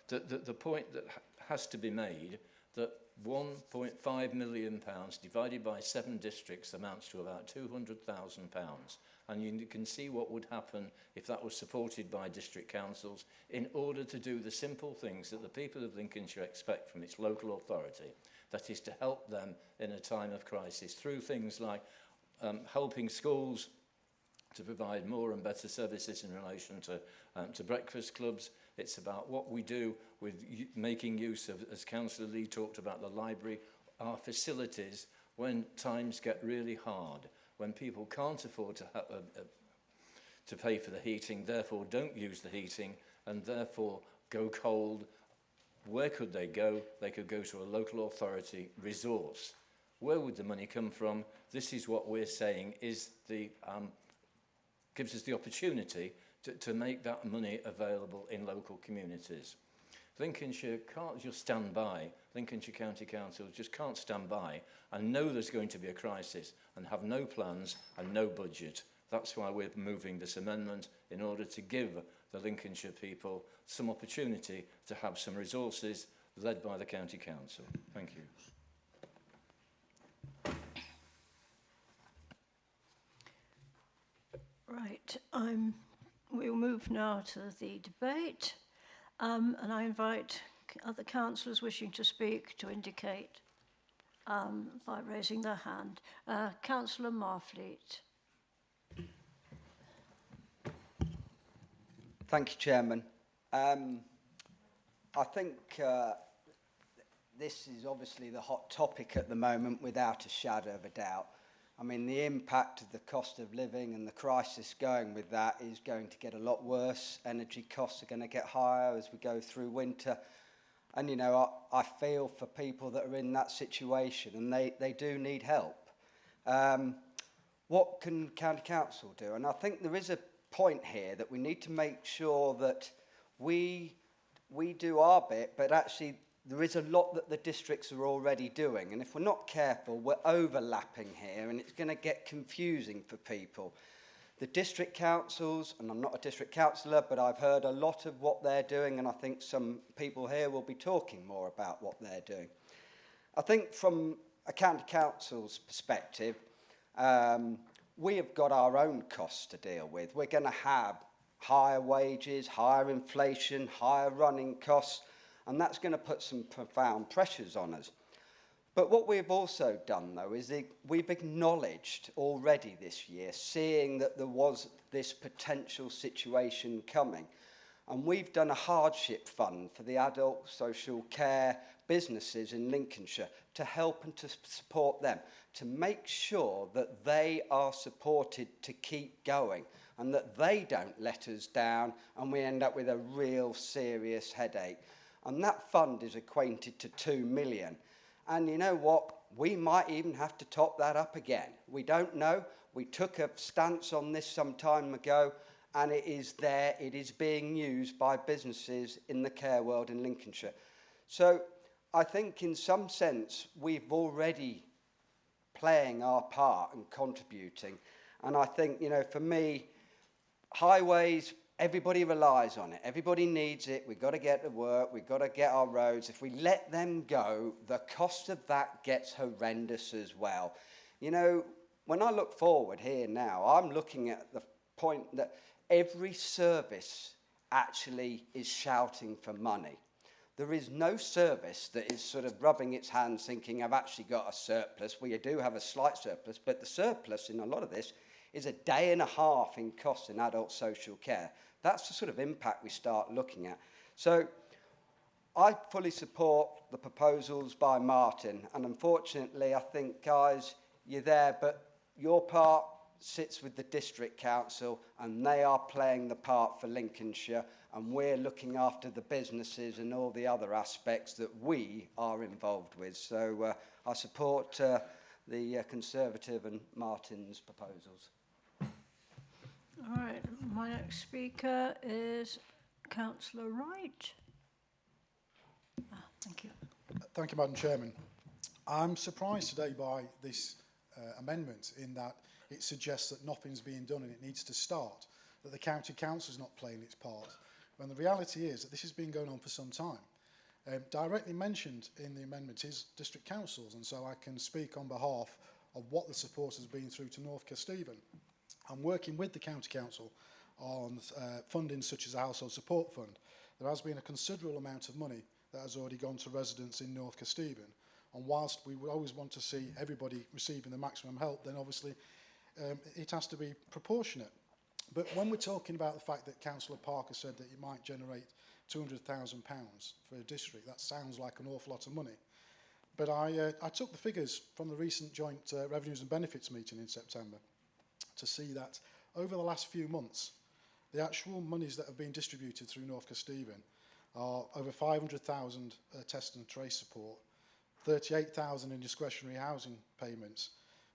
The point that has to be made that £1.5 million divided by 7 districts amounts to about £200,000. And you can see what would happen if that was supported by district councils in order to do the simple things that the people of Lincolnshire expect from its local authority. That is to help them in a time of crisis through things like helping schools to provide more and better services in relation to breakfast clubs. It's about what we do with making use of, as Councillor Lee talked about, the library, our facilities when times get really hard, when people can't afford to pay for the heating, therefore don't use the heating, and therefore go cold. Where could they go? They could go to a local authority resource. Where would the money come from? This is what we're saying is the gives us the opportunity to make that money available in local communities. Lincolnshire can't just stand by. Lincolnshire County Council just can't stand by and know there's going to be a crisis and have no plans and no budget. That's why we're moving this amendment, in order to give the Lincolnshire people some opportunity to have some resources led by the County Council. Thank you. Right, we'll move now to the debate, and I invite other councillors wishing to speak to indicate by raising their hand. Councillor Marfleet. Thank you, Chairman. I think this is obviously the hot topic at the moment, without a shadow of a doubt. I mean, the impact of the cost of living and the crisis going with that is going to get a lot worse. Energy costs are going to get higher as we go through winter. And, you know, I feel for people that are in that situation, and they do need help. What can County Council do? And I think there is a point here that we need to make sure that we do our bit, but actually there is a lot that the districts are already doing, and if we're not careful, we're overlapping here, and it's going to get confusing for people. The district councils, and I'm not a district councillor, but I've heard a lot of what they're doing, and I think some people here will be talking more about what they're doing. I think from a county council's perspective, we have got our own costs to deal with. We're going to have higher wages, higher inflation, higher running costs, and that's going to put some profound pressures on us. But what we've also done, though, is we've acknowledged already this year, seeing that there was this potential situation coming. And we've done a hardship fund for the adult social care businesses in Lincolnshire to help and to support them, to make sure that they are supported to keep going and that they don't let us down and we end up with a real serious headache. And that fund is equated to 2 million. And you know what? We might even have to top that up again. We don't know. We took a stance on this some time ago, and it is there. It is being used by businesses in the care world in Lincolnshire. So I think in some sense we've already playing our part and contributing. And I think, you know, for me, highways, everybody relies on it. Everybody needs it. We've got to get to work. We've got to get our roads. If we let them go, the cost of that gets horrendous as well. You know, when I look forward here now, I'm looking at the point that every service actually is shouting for money. There is no service that is sort of rubbing its hands thinking, I've actually got a surplus. We do have a slight surplus, but the surplus in a lot of this is a day and a half in costs in adult social care. That's the sort of impact we start looking at. So I fully support the proposals by Martin, and unfortunately I think, guys, you're there, but your part sits with the district council and they are playing the part for Lincolnshire, and we're looking after the businesses and all the other aspects that we are involved with. So I support the Conservative and Martin's proposals. All right, my next speaker is Councillor Wright. Thank you. Thank you, Madam Chairman. I'm surprised today by this amendment, in that it suggests that nothing's being done and it needs to start, that the County Council is not playing its part, when the reality is that this has been going on for some time. Directly mentioned in the amendment is district councils, and so I can speak on behalf of what the support has been through to North Kesteven. I'm working with the county council on funding such as a household support fund. There has been a considerable amount of money that has already gone to residents in North Kesteven, and whilst we would always want to see everybody receiving the maximum help, then obviously it has to be proportionate. But when we're talking about the fact that Councillor Parker said that it might generate £200,000 for a district, that sounds like an awful lot of money. But I took the figures from the recent joint revenues and benefits meeting in September to see that over the last few months, the actual monies that have been distributed through North Kesteven are over 500,000 test and trace support, 38,000 in discretionary housing payments,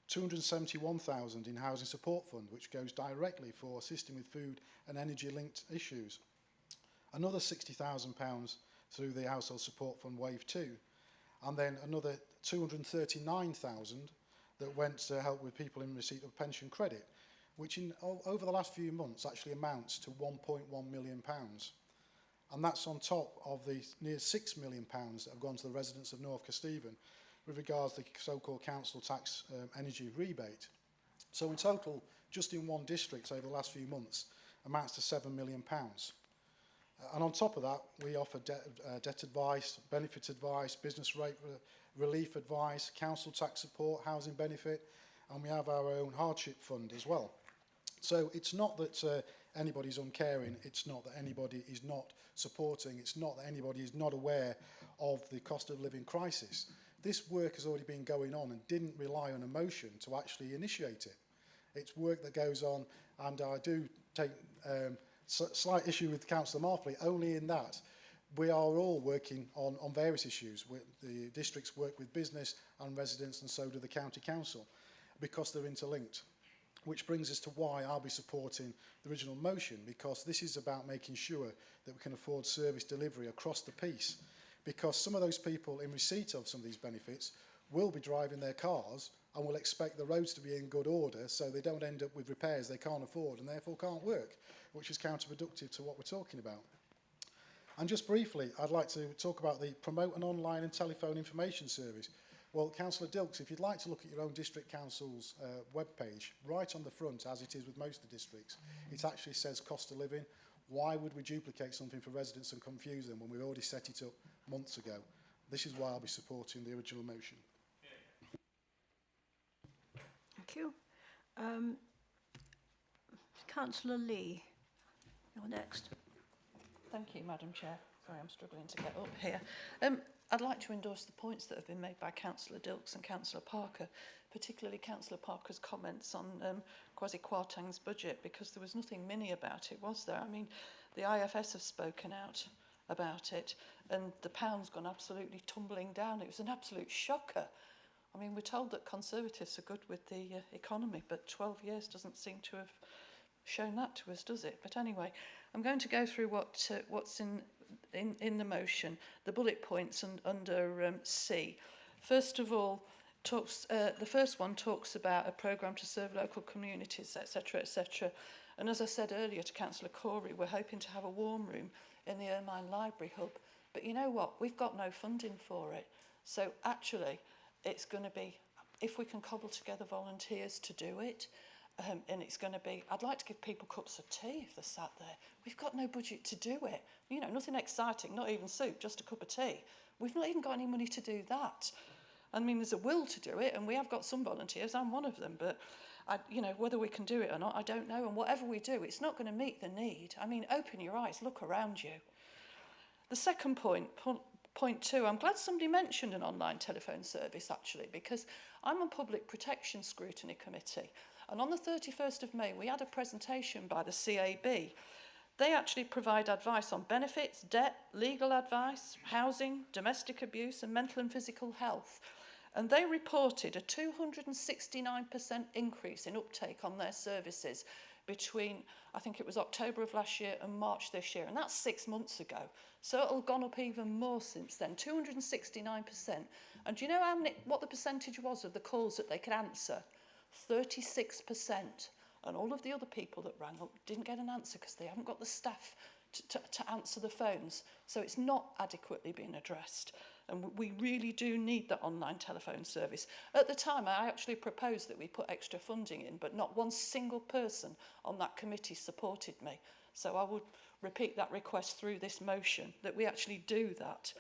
271,000 in housing support fund, which goes directly for assisting with food and energy linked issues. Another £60,000 through the household support fund wave 2, and then another 239,000 that went to help with people in receipt of pension credit, which over the last few months actually amounts to £1.1 million. And that's on top of the near £6 million that have gone to the residents of North Kesteven with regards to the so-called council tax energy rebate. So in total, just in one district over the last few months, amounts to £7 million. And on top of that, we offer debt advice, benefit advice, business rate relief advice, council tax support, housing benefit, and we have our own hardship fund as well. So it's not that anybody's uncaring, it's not that anybody is not supporting, it's not that anybody is not aware of the cost of living crisis. This work has already been going on and didn't rely on emotion to actually initiate it. It's work that goes on, and I do take slight issue with Councillor Marfley, only in that we are all working on various issues. The districts work with business and residents, and so do the county council, because they're interlinked. Which brings us to why I'll be supporting the original motion, because this is about making sure that we can afford service delivery across the piece. Because some of those people in receipt of some of these benefits will be driving their cars and will expect the roads to be in good order so they don't end up with repairs they can't afford and therefore can't work, which is counterproductive to what we're talking about. And just briefly, I'd like to talk about the promote an online and telephone information service. Well, Councillor Dilks, if you'd like to look at your own district council's webpage, right on the front, as it is with most of the districts, it actually says cost of living. Why would we duplicate something for residents and confuse them when we already set it up months ago? This is why I'll be supporting the original motion. Thank you. Councillor Lee, you're next. Thank you, Madam Chair. Sorry, I'm struggling to get up here. I'd like to endorse the points that have been made by Councillor Dilks and Councillor Parker, particularly Councillor Parker's comments on Kwasi Kwarteng's budget, because there was nothing mini about it, was there? I mean, the IFS have spoken out about it, and the pound's gone absolutely tumbling down. It was an absolute shocker. I mean, we're told that Conservatives are good with the economy, but 12 years doesn't seem to have shown that to us, does it? But anyway, I'm going to go through what's in the motion, the bullet points under C. First of all, the first one talks about a programme to serve local communities, etc., etc. And as I said earlier to Councillor Corey, we're hoping to have a warm room in the Ermine Library Hub. But you know what? We've got no funding for it. So actually, it's going to be, if we can cobble together volunteers to do it, and it's going to be, I'd like to give people cups of tea if they're sat there. We've got no budget to do it. You know, nothing exciting, not even soup, just a cup of tea. We've not even got any money to do that. I mean, there's a will to do it, and we have got some volunteers, I'm one of them, but, you know, whether we can do it or not, I don't know. And whatever we do, it's not going to meet the need. I mean, open your eyes, look around you. The second point, point 2, I'm glad somebody mentioned an online telephone service, actually, because I'm on Public Protection Scrutiny Committee. And on the 31st of May, we had a presentation by the CAB. They actually provide advice on benefits, debt, legal advice, housing, domestic abuse, and mental and physical health. And they reported a 269% increase in uptake on their services between, I think it was October of last year and March this year. And that's 6 months ago. So it'll gone up even more since then, 269%. And do you know what the percentage was of the calls that they could answer? 36%, and all of the other people that rang up didn't get an answer because they haven't got the staff to answer the phones. So it's not adequately being addressed. And we really do need that online telephone service. At the time, I actually proposed that we put extra funding in, but not one single person on that committee supported me. So I would repeat that request through this motion, that we actually do that.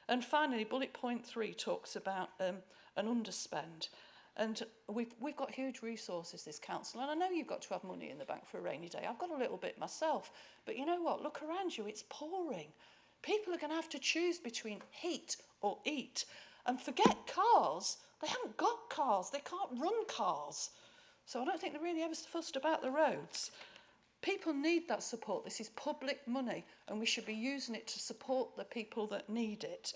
And finally, bullet point 3 talks about an underspend. And we've got huge resources, this council, and I know you've got to have money in the bank for a rainy day. I've got a little bit myself. But you know what? Look around you, it's pouring. People are going to have to choose between heat or eat. And forget cars. They haven't got cars. They can't run cars. So I don't think they're really ever fussed about the roads. People need that support. This is public money, and we should be using it to support the people that need it.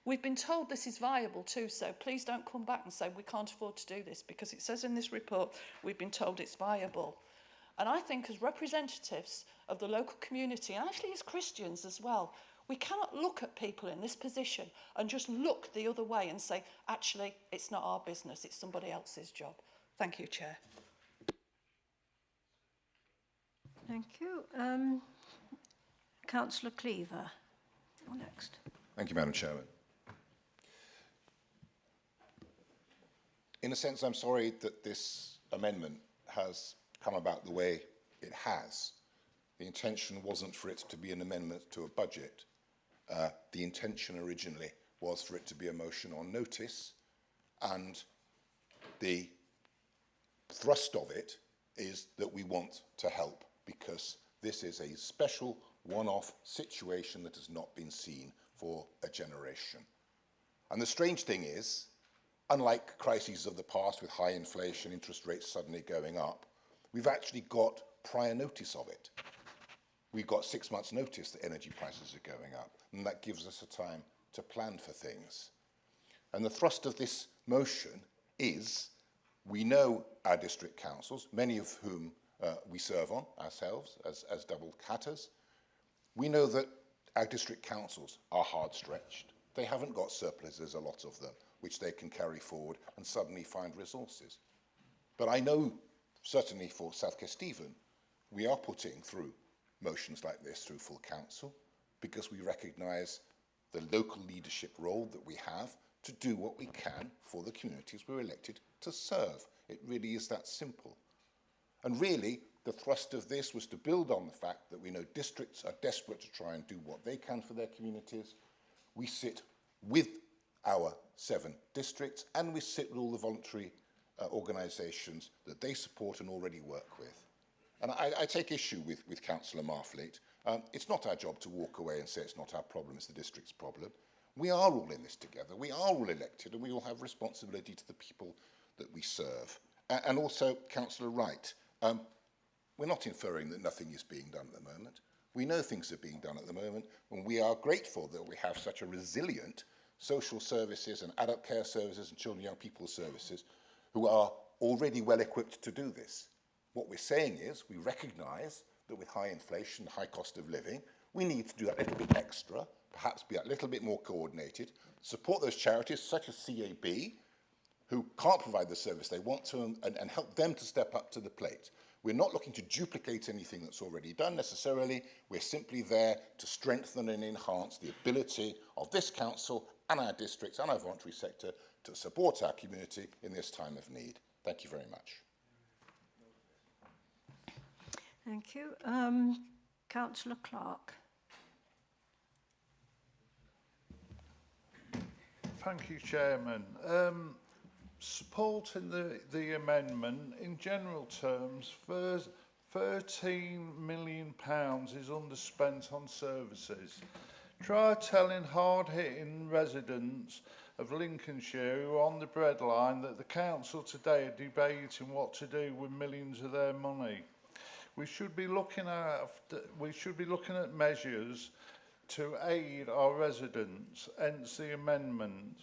We've been told this is viable too, so please don't come back and say we can't afford to do this, because it says in this report we've been told it's viable. And I think as representatives of the local community, and actually as Christians as well, we cannot look at people in this position and just look the other way and say, actually, it's not our business, it's somebody else's job. Thank you, Chair. Thank you. Councillor Cleaver, you're next. Thank you, Madam Chairman. In a sense, I'm sorry that this amendment has come about the way it has. The intention wasn't for it to be an amendment to a budget. The intention originally was for it to be a motion on notice, and the thrust of it is that we want to help, because this is a special one-off situation that has not been seen for a generation. And the strange thing is, unlike crises of the past with high inflation, interest rates suddenly going up, we've actually got prior notice of it. We've got 6 months' notice that energy prices are going up, and that gives us a time to plan for things. And the thrust of this motion is, we know our district councils, many of whom we serve on ourselves as double hatters. We know that our district councils are hard stretched. They haven't got surpluses, a lot of them, which they can carry forward and suddenly find resources. But I know, certainly for South Kesteven, we are putting through motions like this through full council, because we recognise the local leadership role that we have to do what we can for the communities we're elected to serve. It really is that simple. And really, the thrust of this was to build on the fact that we know districts are desperate to try and do what they can for their communities. We sit with our 7 districts, and we sit with all the voluntary organisations that they support and already work with. And I take issue with Councillor Marfleet. It's not our job to walk away and say it's not our problem, it's the district's problem. We are all in this together. We are all elected, and we all have responsibility to the people that we serve. And also, Councillor Wright, we're not inferring that nothing is being done at the moment. We know things are being done at the moment, and we are grateful that we have such a resilient social services and adult care services and children and young people services who are already well equipped to do this. What we're saying is we recognise that with high inflation, high cost of living, we need to do that little bit extra, perhaps be a little bit more coordinated, support those charities such as CAB, who can't provide the service they want to, and help them to step up to the plate. We're not looking to duplicate anything that's already done necessarily. We're simply there to strengthen and enhance the ability of this council and our districts and our voluntary sector to support our community in this time of need. Thank you very much. Thank you. Councillor Clark. Thank you, Chairman. Supporting the amendment, in general terms, £13 million is underspent on services. Try telling hard-hitting residents of Lincolnshire who are on the breadline that the council today are debating what to do with millions of their money. We should be looking at measures to aid our residents, hence the amendment.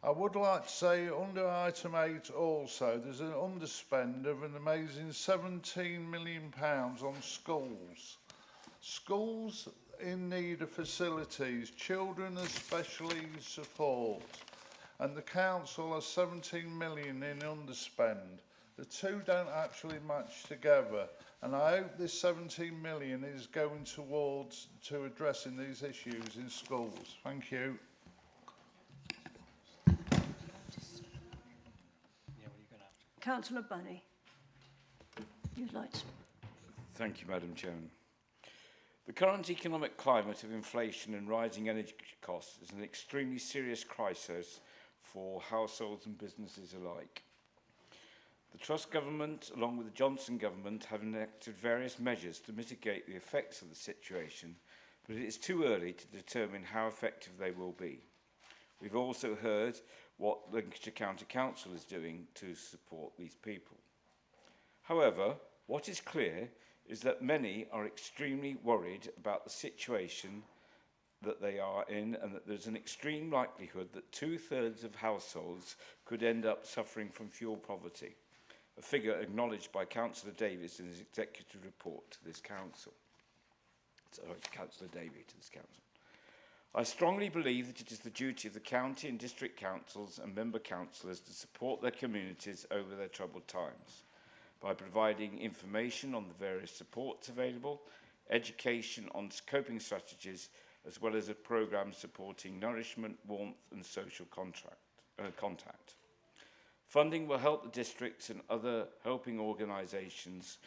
I would like to say under item 8 also, there's an underspend of an amazing £17 million on schools. Schools in need of facilities, children and special needs support, and the council has 17 million in underspend. The two don't actually match together. And I hope this 17 million is going towards to addressing these issues in schools. Thank you. Councillor Bunny, you'd like to... Thank you, Madam Chairman. The current economic climate of inflation and rising energy costs is an extremely serious crisis for households and businesses alike. The Truss government, along with the Johnson government, have enacted various measures to mitigate the effects of the situation, but it is too early to determine how effective they will be. We've also heard what Lincolnshire County Council is doing to support these people. However, what is clear is that many are extremely worried about the situation that they are in, and that there's an extreme likelihood that 2/3 of households could end up suffering from fuel poverty, a figure acknowledged by Councillor Davies in his executive report to this council. Sorry, Councillor Davies to this council. I strongly believe that it is the duty of the county and district councils and member councillors to support their communities over their troubled times by providing information on the various supports available, education on coping strategies, as well as a programme supporting nourishment, warmth and social contact. Funding will help the districts and other helping organisations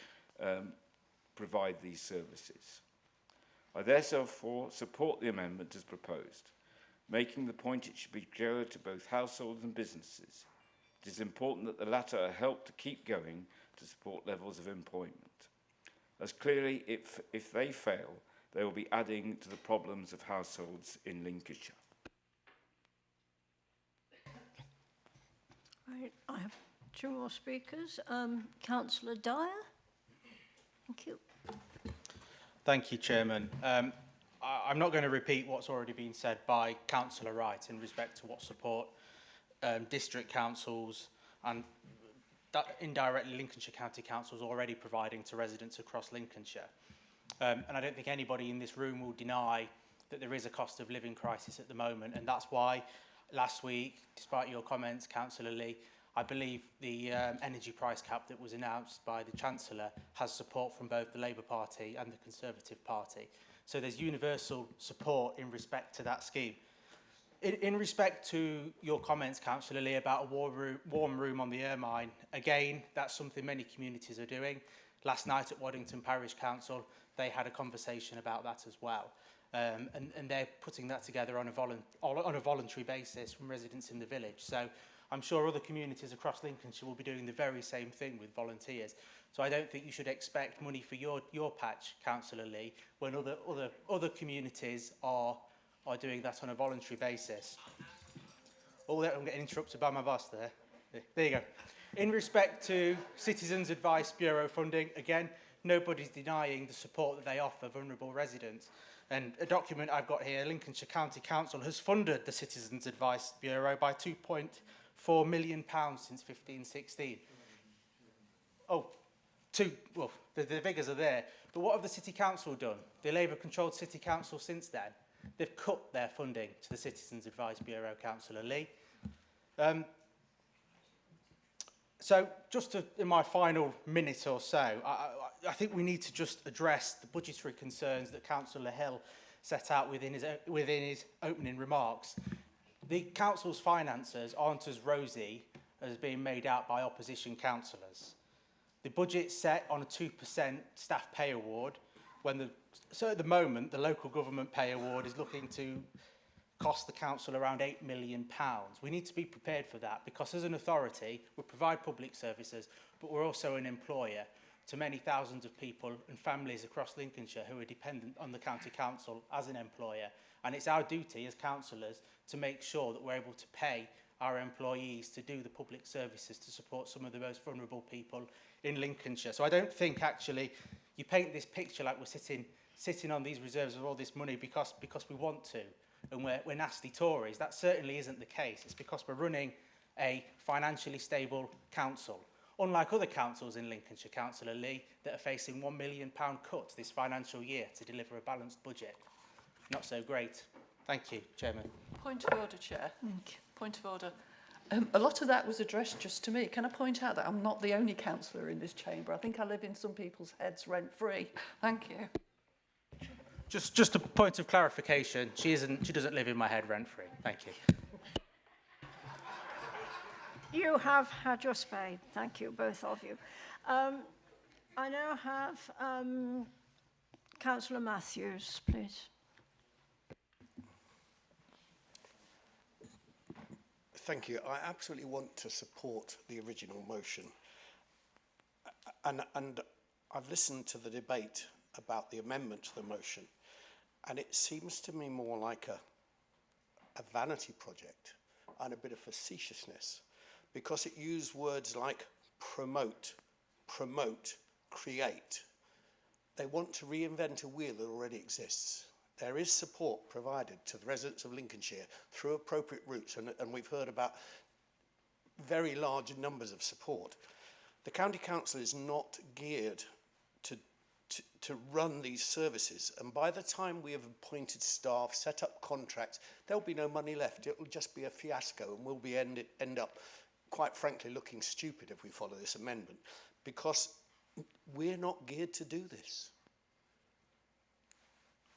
provide these services. I therefore support the amendment as proposed, making the point it should be clearer to both households and businesses. It is important that the latter are helped to keep going to support levels of employment, as clearly if they fail, they will be adding to the problems of households in Lincolnshire. Right, I have two more speakers. Councillor Dyer. Thank you. Thank you, Chairman. I'm not going to repeat what's already been said by Councillor Wright in respect to what support district councils and indirectly Lincolnshire County Council is already providing to residents across Lincolnshire. And I don't think anybody in this room will deny that there is a cost of living crisis at the moment, and that's why last week, despite your comments, Councillor Lee, I believe the energy price cap that was announced by the Chancellor has support from both the Labour Party and the Conservative Party. So there's universal support in respect to that scheme. In respect to your comments, Councillor Lee, about a warm room on the Ermine, again, that's something many communities are doing. Last night at Waddington Parish Council, they had a conversation about that as well. And they're putting that together on a voluntary basis from residents in the village. So I'm sure other communities across Lincolnshire will be doing the very same thing with volunteers. So I don't think you should expect money for your patch, Councillor Lee, when other communities are doing that on a voluntary basis. Oh, I'm getting interrupted by my boss there. There you go. In respect to Citizens Advice Bureau funding, again, nobody's denying the support that they offer vulnerable residents. And a document I've got here, Lincolnshire County Council has funded the Citizens Advice Bureau by £2.4 million since 15-16. Oh, well, the figures are there. But what have the City Council done? The Labour-controlled City Council since then? They've cut their funding to the Citizens Advice Bureau, Councillor Lee. So just in my final minute or so, I think we need to just address the budgetary concerns that Councillor Hill set out within his opening remarks. The council's finances aren't as rosy as being made out by opposition councillors. The budget's set on a 2% staff pay award, so at the moment the local government pay award is looking to cost the council around £8 million. We need to be prepared for that, because as an authority we provide public services, but we're also an employer to many thousands of people and families across Lincolnshire who are dependent on the county council as an employer. And it's our duty as councillors to make sure that we're able to pay our employees to do the public services to support some of the most vulnerable people in Lincolnshire. So I don't think actually you paint this picture like we're sitting on these reserves of all this money because we want to, and we're nasty Tories. That certainly isn't the case. It's because we're running a financially stable council. Unlike other councils in Lincolnshire, Councillor Lee, that are facing £1 million cuts this financial year to deliver a balanced budget. Not so great. Thank you, Chairman. Point of order, Chair. Point of order. A lot of that was addressed just to me. Can I point out that I'm not the only councillor in this chamber? I think I live in some people's heads rent-free. Thank you. Just a point of clarification, she doesn't live in my head rent-free. Thank you. You have had your spade. Thank you, both of you. I now have Councillor Matthews, please. Thank you. I absolutely want to support the original motion. And I've listened to the debate about the amendment to the motion, and it seems to me more like a vanity project and a bit of facetiousness, because it used words like promote, create. They want to reinvent a wheel that already exists. There is support provided to the residents of Lincolnshire through appropriate routes, and we've heard about very large numbers of support. The County Council is not geared to run these services, and by the time we have appointed staff, set up contracts, there'll be no money left. It will just be a fiasco, and we'll be end up, quite frankly, looking stupid if we follow this amendment, because we're not geared to do this.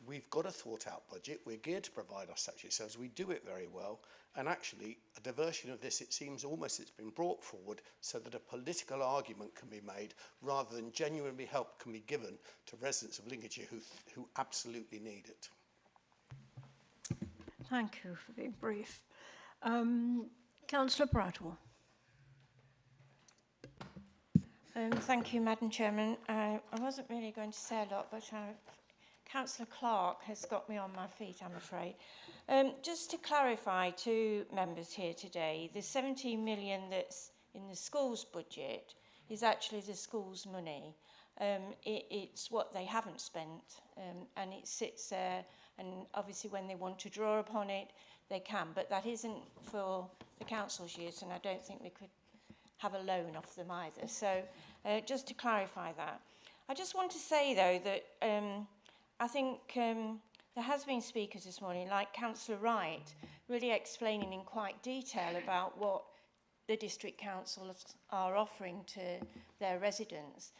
We've got a thought-out budget. We're geared to provide our statutory service. We do it very well. And actually, a diversion of this, it seems almost it's been brought forward so that a political argument can be made rather than genuinely help can be given to residents of Lincolnshire who absolutely need it. Thank you for being brief. Councillor Bradwell. Thank you, Madam Chairman. I wasn't really going to say a lot, but Councillor Clark has got me on my feet, I'm afraid. Just to clarify to members here today, the 17 million that's in the school's budget is actually the school's money. It's what they haven't spent, and it sits there, and obviously when they want to draw upon it, they can, but that isn't for the council's use, and I don't think we could have a loan off them either. So just to clarify that. I just want to say, though, that I think there has been speakers this morning, like Councillor Wright, really explaining in quite detail about what the district councils are offering to their residents.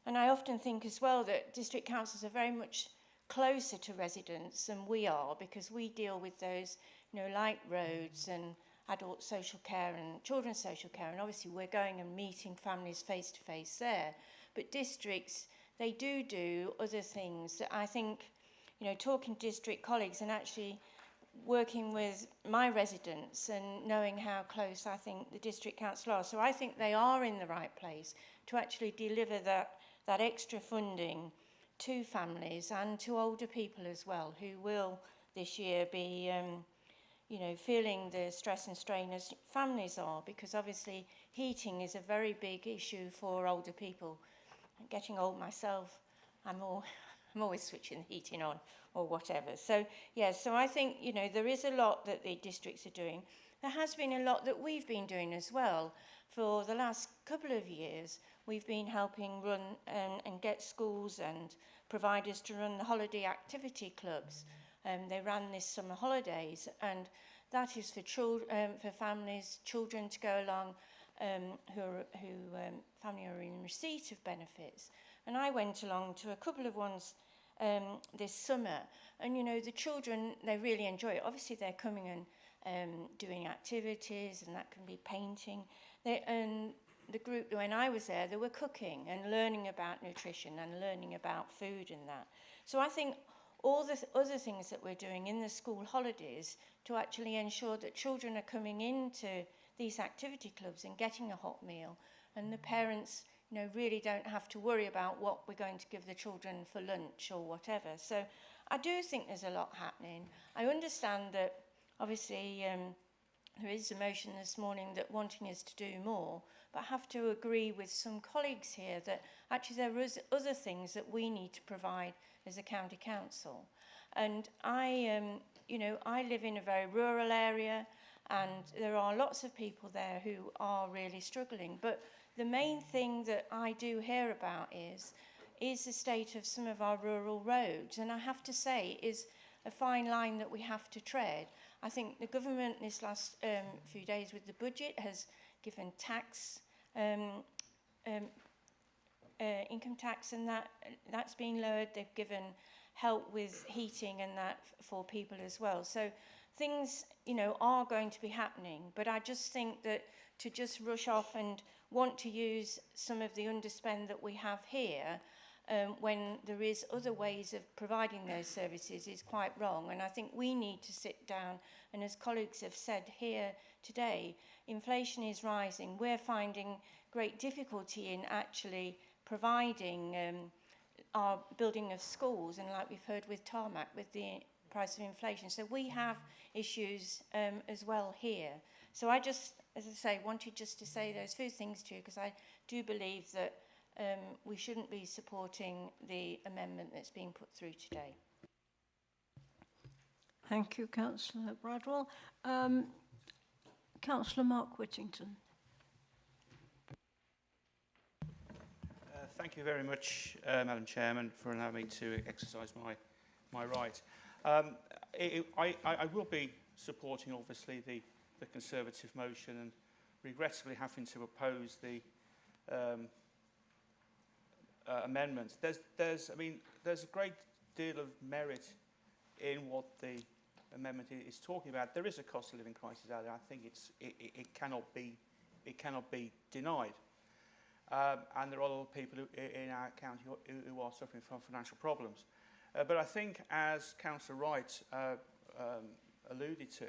And I often think as well that district councils are very much closer to residents than we are, because we deal with those, like roads and adult social care and children's social care, and obviously we're going and meeting families face to face there. But districts, they do other things that I think, talking to district colleagues and actually working with my residents and knowing how close I think the district council are. So I think they are in the right place to actually deliver that extra funding to families and to older people as well, who will this year be, feeling the stress and strain as families are, because obviously heating is a very big issue for older people. Getting old myself, I'm always switching the heating on or whatever. So, so I think, there is a lot that the districts are doing. There has been a lot that we've been doing as well. For the last couple of years, we've been helping run and get schools and providers to run the holiday activity clubs. They ran this summer holidays, and that is for families, children to go along family are in receipt of benefits. And I went along to a couple of ones this summer, and the children, they really enjoy it. Obviously they're coming and doing activities, and that can be painting. And the group, when I was there, they were cooking and learning about nutrition and learning about food and that. So I think all the other things that we're doing in the school holidays to actually ensure that children are coming into these activity clubs and getting a hot meal, and the parents, really don't have to worry about what we're going to give the children for lunch or whatever. So I do think there's a lot happening. I understand that obviously there is a motion this morning that wanting us to do more, but I have to agree with some colleagues here that actually there is other things that we need to provide as a county council. And I live in a very rural area, and there are lots of people there who are really struggling. But the main thing that I do hear about is the state of some of our rural roads. And I have to say, is a fine line that we have to tread. I think the government this last few days with the budget has given tax, income tax, and that's been lowered. They've given help with heating and that for people as well. So things, you know, are going to be happening. But I just think that to just rush off and want to use some of the underspend that we have here when there is other ways of providing those services is quite wrong. And I think we need to sit down, and as colleagues have said here today, inflation is rising. We're finding great difficulty in actually providing our building of schools, and like we've heard with tarmac, with the price of inflation. So we have issues as well here. So I just, as I say, wanted just to say those few things to you, because I do believe that we shouldn't be supporting the amendment that's being put through today. Thank you, Councillor Bradwell. Councillor Mark Whittington. Thank you very much, Madam Chairman, for allowing me to exercise my right. I will be supporting, obviously, the Conservative motion, and regrettably having to oppose the amendments. There's a great deal of merit in what the amendment is talking about. There is a cost of living crisis out there. I think it cannot be denied. And there are a lot of people in our county who are suffering from financial problems. But I think, as Councillor Wright alluded to,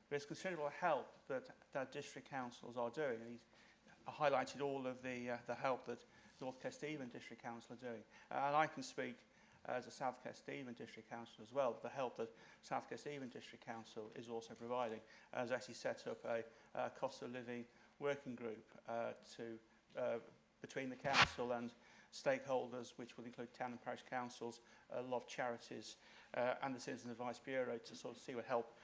there's considerable help that district councils are doing. And he's highlighted all of the help that North Kesteven District Council are doing. And I can speak as a South Kesteven District Council as well, the help that South Kesteven District Council is also providing, has actually set up a cost of living working group between the council and stakeholders, which will include town and parish councils, a lot of charities, and the Citizen Advice Bureau, to sort of see what help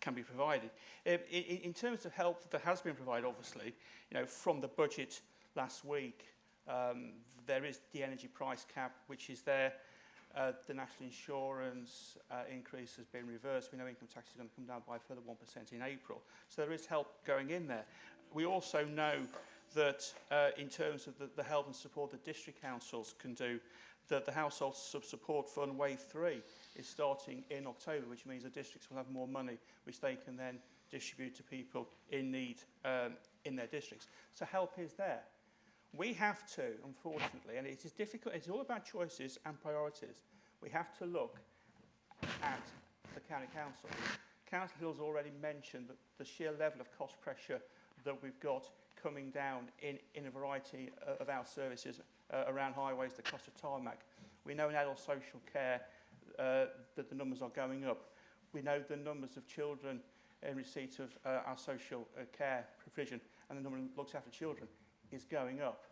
can be provided. In terms of help that has been provided, obviously, you know, from the budget last week, there is the energy price cap, which is there. The national insurance increase has been reversed. We know income tax is going to come down by a further 1% in April. So there is help going in there. We also know that in terms of the help and support that district councils can do, that the Household Support Fund Wave 3 is starting in October, which means the districts will have more money, which they can then distribute to people in need in their districts. So help is there. We have to, unfortunately, and it is difficult, it's all about choices and priorities. We have to look at the county council. Councillor Hill's already mentioned that the sheer level of cost pressure that we've got coming down in a variety of our services around highways, the cost of tarmac. We know in adult social care that the numbers are going up. We know the numbers of children in receipt of our social care provision, and the number that looks after children is going up.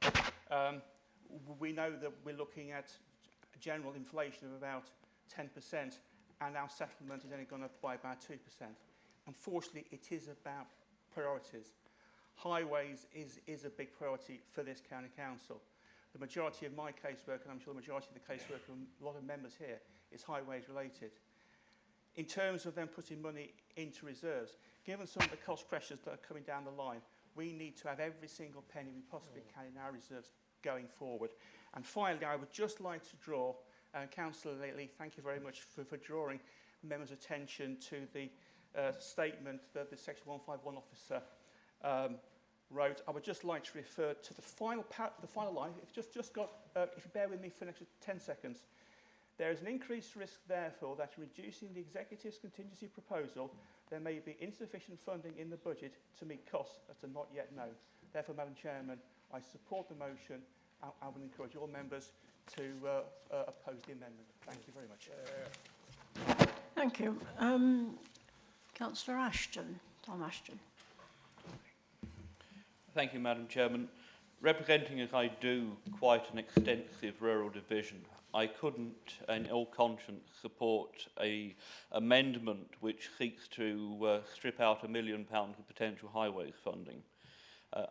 We know that we're looking at general inflation of about 10%, and our settlement is only gone up by about 2%. Unfortunately, it is about priorities. Highways is a big priority for this county council. The majority of my casework, and I'm sure the majority of the casework from a lot of members here, is highways related. In terms of them putting money into reserves, given some of the cost pressures that are coming down the line, we need to have every single penny we possibly can in our reserves going forward. And finally, I would just like to draw, Councillor Lee, thank you very much for drawing members' attention to the statement that the Section 151 officer wrote. I would just like to refer to the final line. If you bear with me for an extra 10 seconds. There is an increased risk, therefore, that in reducing the Executive's contingency proposal, there may be insufficient funding in the budget to meet costs that are not yet known. Therefore, Madam Chairman, I support the motion. I will encourage all members to oppose the amendment. Thank you very much. Thank you. Councillor Ashton, Tom Ashton. Thank you, Madam Chairman. Representing, as I do, quite an extensive rural division, I couldn't, in all conscience, support an amendment which seeks to strip out £1 million of potential highways funding.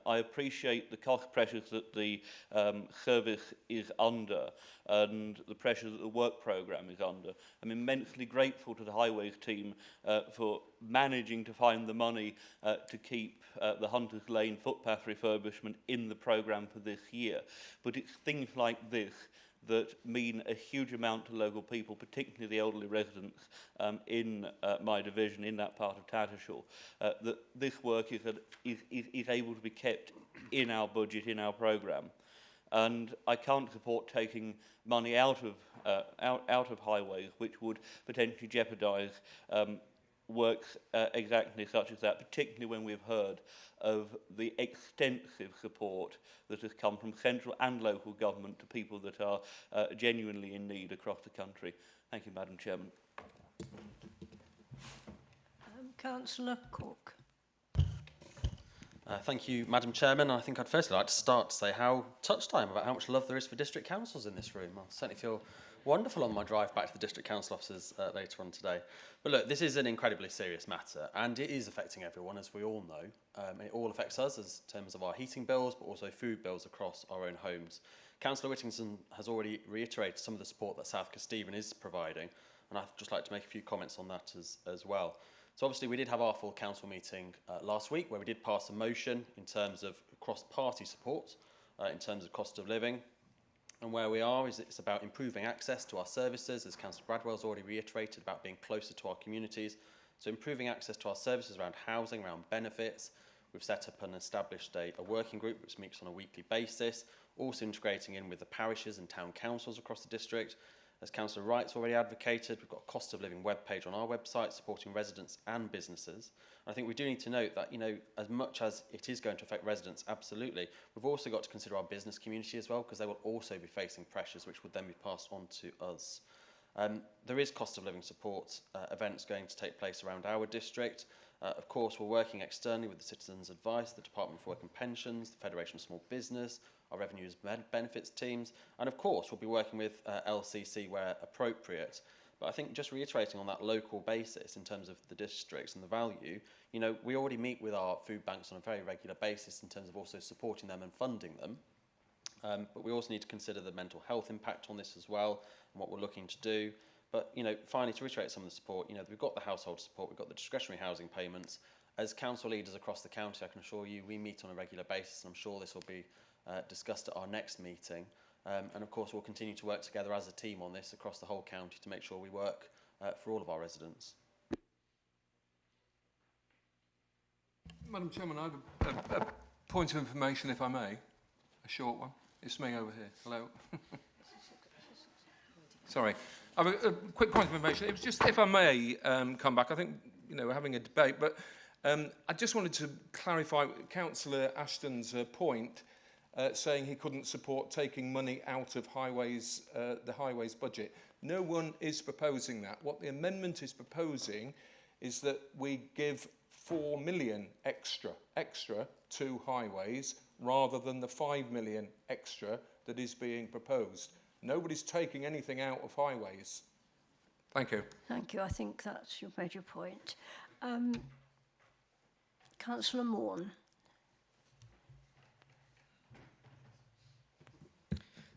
I appreciate the cost pressures that the service is under and the pressure that the work programme is under. I'm immensely grateful to the Highways team for managing to find the money to keep the Hunters Lane footpath refurbishment in the programme for this year. But it's things like this that mean a huge amount to local people, particularly the elderly residents in my division, in that part of Tattershall, that this work is able to be kept in our budget, in our programme. And I can't support taking money out of highways, which would potentially jeopardise works exactly such as that, particularly when we've heard of the extensive support that has come from central and local government to people that are genuinely in need across the country. Thank you, Madam Chairman. Councillor Cook. Thank you, Madam Chairman. I think I'd firstly like to start to say how touched I am about how much love there is for district councils in this room. I certainly feel wonderful on my drive back to the district council offices later on today. But look, this is an incredibly serious matter, and it is affecting everyone, as we all know. It all affects us as in terms of our heating bills, but also food bills across our own homes. Councillor Whittington has already reiterated some of the support that South Kesteven is providing, and I'd just like to make a few comments on that as well. So obviously we did have our full council meeting last week, where we did pass a motion in terms of cross-party support, in terms of cost of living. And where we are is it's about improving access to our services, as Councillor Bradwell's already reiterated, about being closer to our communities. So improving access to our services around housing, around benefits. We've set up and established a working group which meets on a weekly basis, also integrating in with the parishes and town councils across the district. As Councillor Wright's already advocated, we've got a cost of living webpage on our website supporting residents and businesses. I think we do need to note that, you know, as much as it is going to affect residents, absolutely, we've also got to consider our business community as well, because they will also be facing pressures which would then be passed on to us. There is cost of living support events going to take place around our district. Of course, we're working externally with the Citizens Advice, the Department for Work and Pensions, the Federation of Small Business, our revenues benefits teams, and of course we'll be working with LCC where appropriate. But I think just reiterating on that local basis in terms of the districts and the value, you know, we already meet with our food banks on a very regular basis in terms of also supporting them and funding them. But we also need to consider the mental health impact on this as well and what we're looking to do. But, you know, finally, to reiterate some of the support, you know, we've got the household support, we've got the discretionary housing payments. As council leaders across the county, I can assure you we meet on a regular basis, and I'm sure this will be discussed at our next meeting. And of course, we'll continue to work together as a team on this across the whole county to make sure we work for all of our residents. Madam Chairman, I have a point of information, if I may. A short one. It's me over here. Hello. Sorry. I have a quick point of information. It was just, if I may come back, I think, you know, we're having a debate, but I just wanted to clarify Councillor Ashton's point, saying he couldn't support taking money out of highways, the highways budget. No one is proposing that. What the amendment is proposing is that we give 4 million extra to highways rather than the 5 million extra that is being proposed. Nobody's taking anything out of highways. Thank you. Thank you. I think that's your major point. Councillor Morn.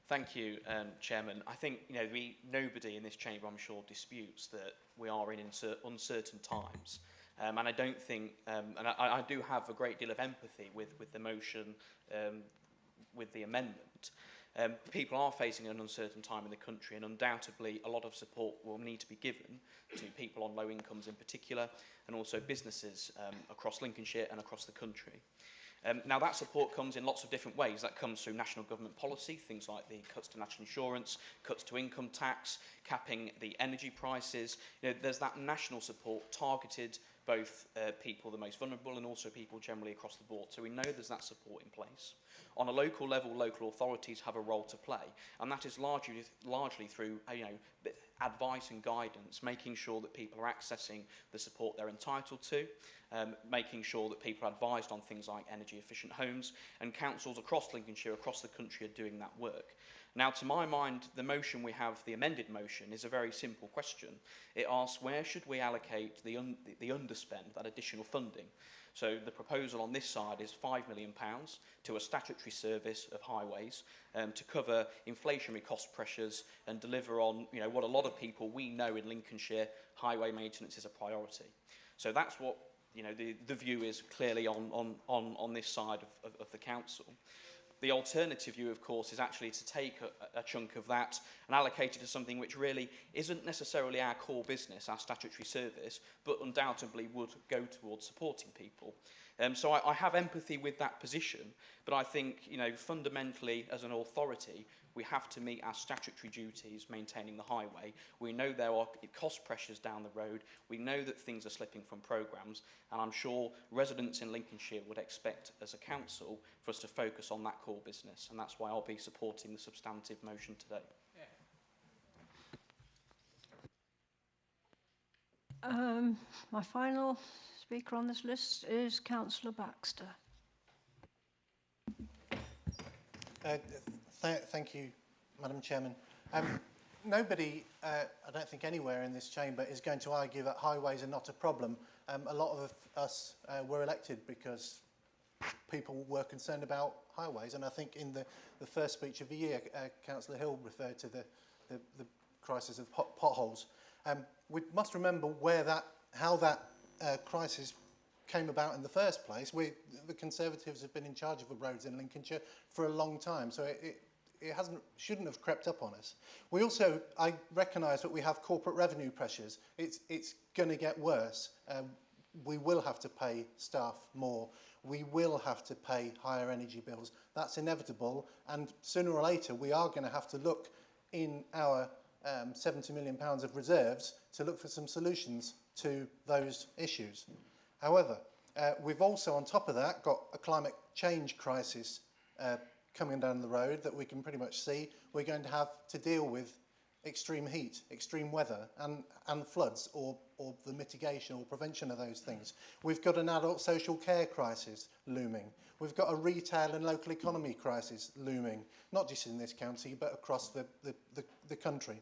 Thank you, Chairman. I think, you know, nobody in this chamber, I'm sure, disputes that we are in uncertain times. And I don't think, and I do have a great deal of empathy with the motion, with the amendment. People are facing an uncertain time in the country, and undoubtedly a lot of support will need to be given to people on low incomes in particular, and also businesses across Lincolnshire and across the country. Now that support comes in lots of different ways. That comes through national government policy, things like the cuts to national insurance, cuts to income tax, capping the energy prices. You know, there's that national support targeted both people the most vulnerable and also people generally across the board. So we know there's that support in place. On a local level, local authorities have a role to play, and that is largely through advice and guidance, making sure that people are accessing the support they're entitled to, making sure that people are advised on things like energy efficient homes, and councils across Lincolnshire, across the country, are doing that work. Now, to my mind, the motion we have, the amended motion, is a very simple question. It asks, where should we allocate the underspend, that additional funding? So the proposal on this side is £5 million to a statutory service of highways to cover inflationary cost pressures and deliver on, you know, what a lot of people we know in Lincolnshire, highway maintenance is a priority. So that's what, you know, the view is clearly on this side of the council. The alternative view, of course, is actually to take a chunk of that and allocate it to something which really isn't necessarily our core business, our statutory service, but undoubtedly would go towards supporting people. So I have empathy with that position, but I think, you know, fundamentally, as an authority, we have to meet our statutory duties maintaining the highway. We know there are cost pressures down the road. We know that things are slipping from programmes, and I'm sure residents in Lincolnshire would expect, as a council, for us to focus on that core business, and that's why I'll be supporting the substantive motion today. My final speaker on this list is Councilor Baxter. Thank you, Madam Chairman. Nobody, I don't think anywhere in this chamber, is going to argue that highways are not a problem. A lot of us were elected because people were concerned about highways, and I think in the first speech of the year, Councillor Hill referred to the crisis of potholes. We must remember how that crisis came about in the first place. The Conservatives have been in charge of the roads in Lincolnshire for a long time, so it shouldn't have crept up on us. I recognise that we have corporate revenue pressures. It's going to get worse. We will have to pay staff more. We will have to pay higher energy bills. That's inevitable, and sooner or later we are going to have to look in our £70 million of reserves to look for some solutions to those issues. However, we've also, on top of that, got a climate change crisis coming down the road that we can pretty much see. We're going to have to deal with extreme heat, extreme weather, and floods, or the mitigation or prevention of those things. We've got an adult social care crisis looming. We've got a retail and local economy crisis looming, not just in this county, but across the country.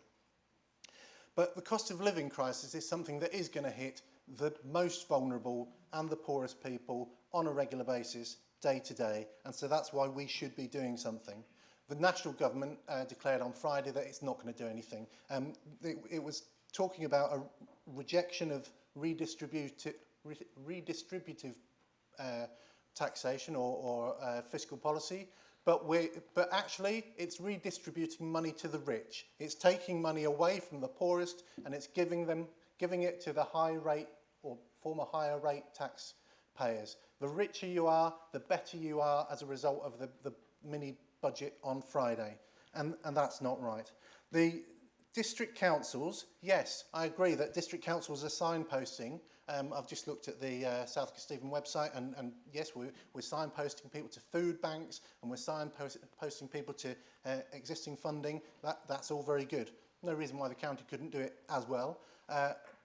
But the cost of living crisis is something that is going to hit the most vulnerable and the poorest people on a regular basis, day to day, and so that's why we should be doing something. The national government declared on Friday that it's not going to do anything. It was talking about a rejection of redistributive taxation or fiscal policy, but actually it's redistributing money to the rich. It's taking money away from the poorest and it's giving it to the high rate or former higher rate taxpayers. The richer you are, the better you are as a result of the mini budget on Friday, and that's not right. The district councils, yes, I agree that district councils are signposting. I've just looked at the South Kesteven website, and yes, we're signposting people to food banks, and we're signposting people to existing funding. That's all very good. No reason why the county couldn't do it as well.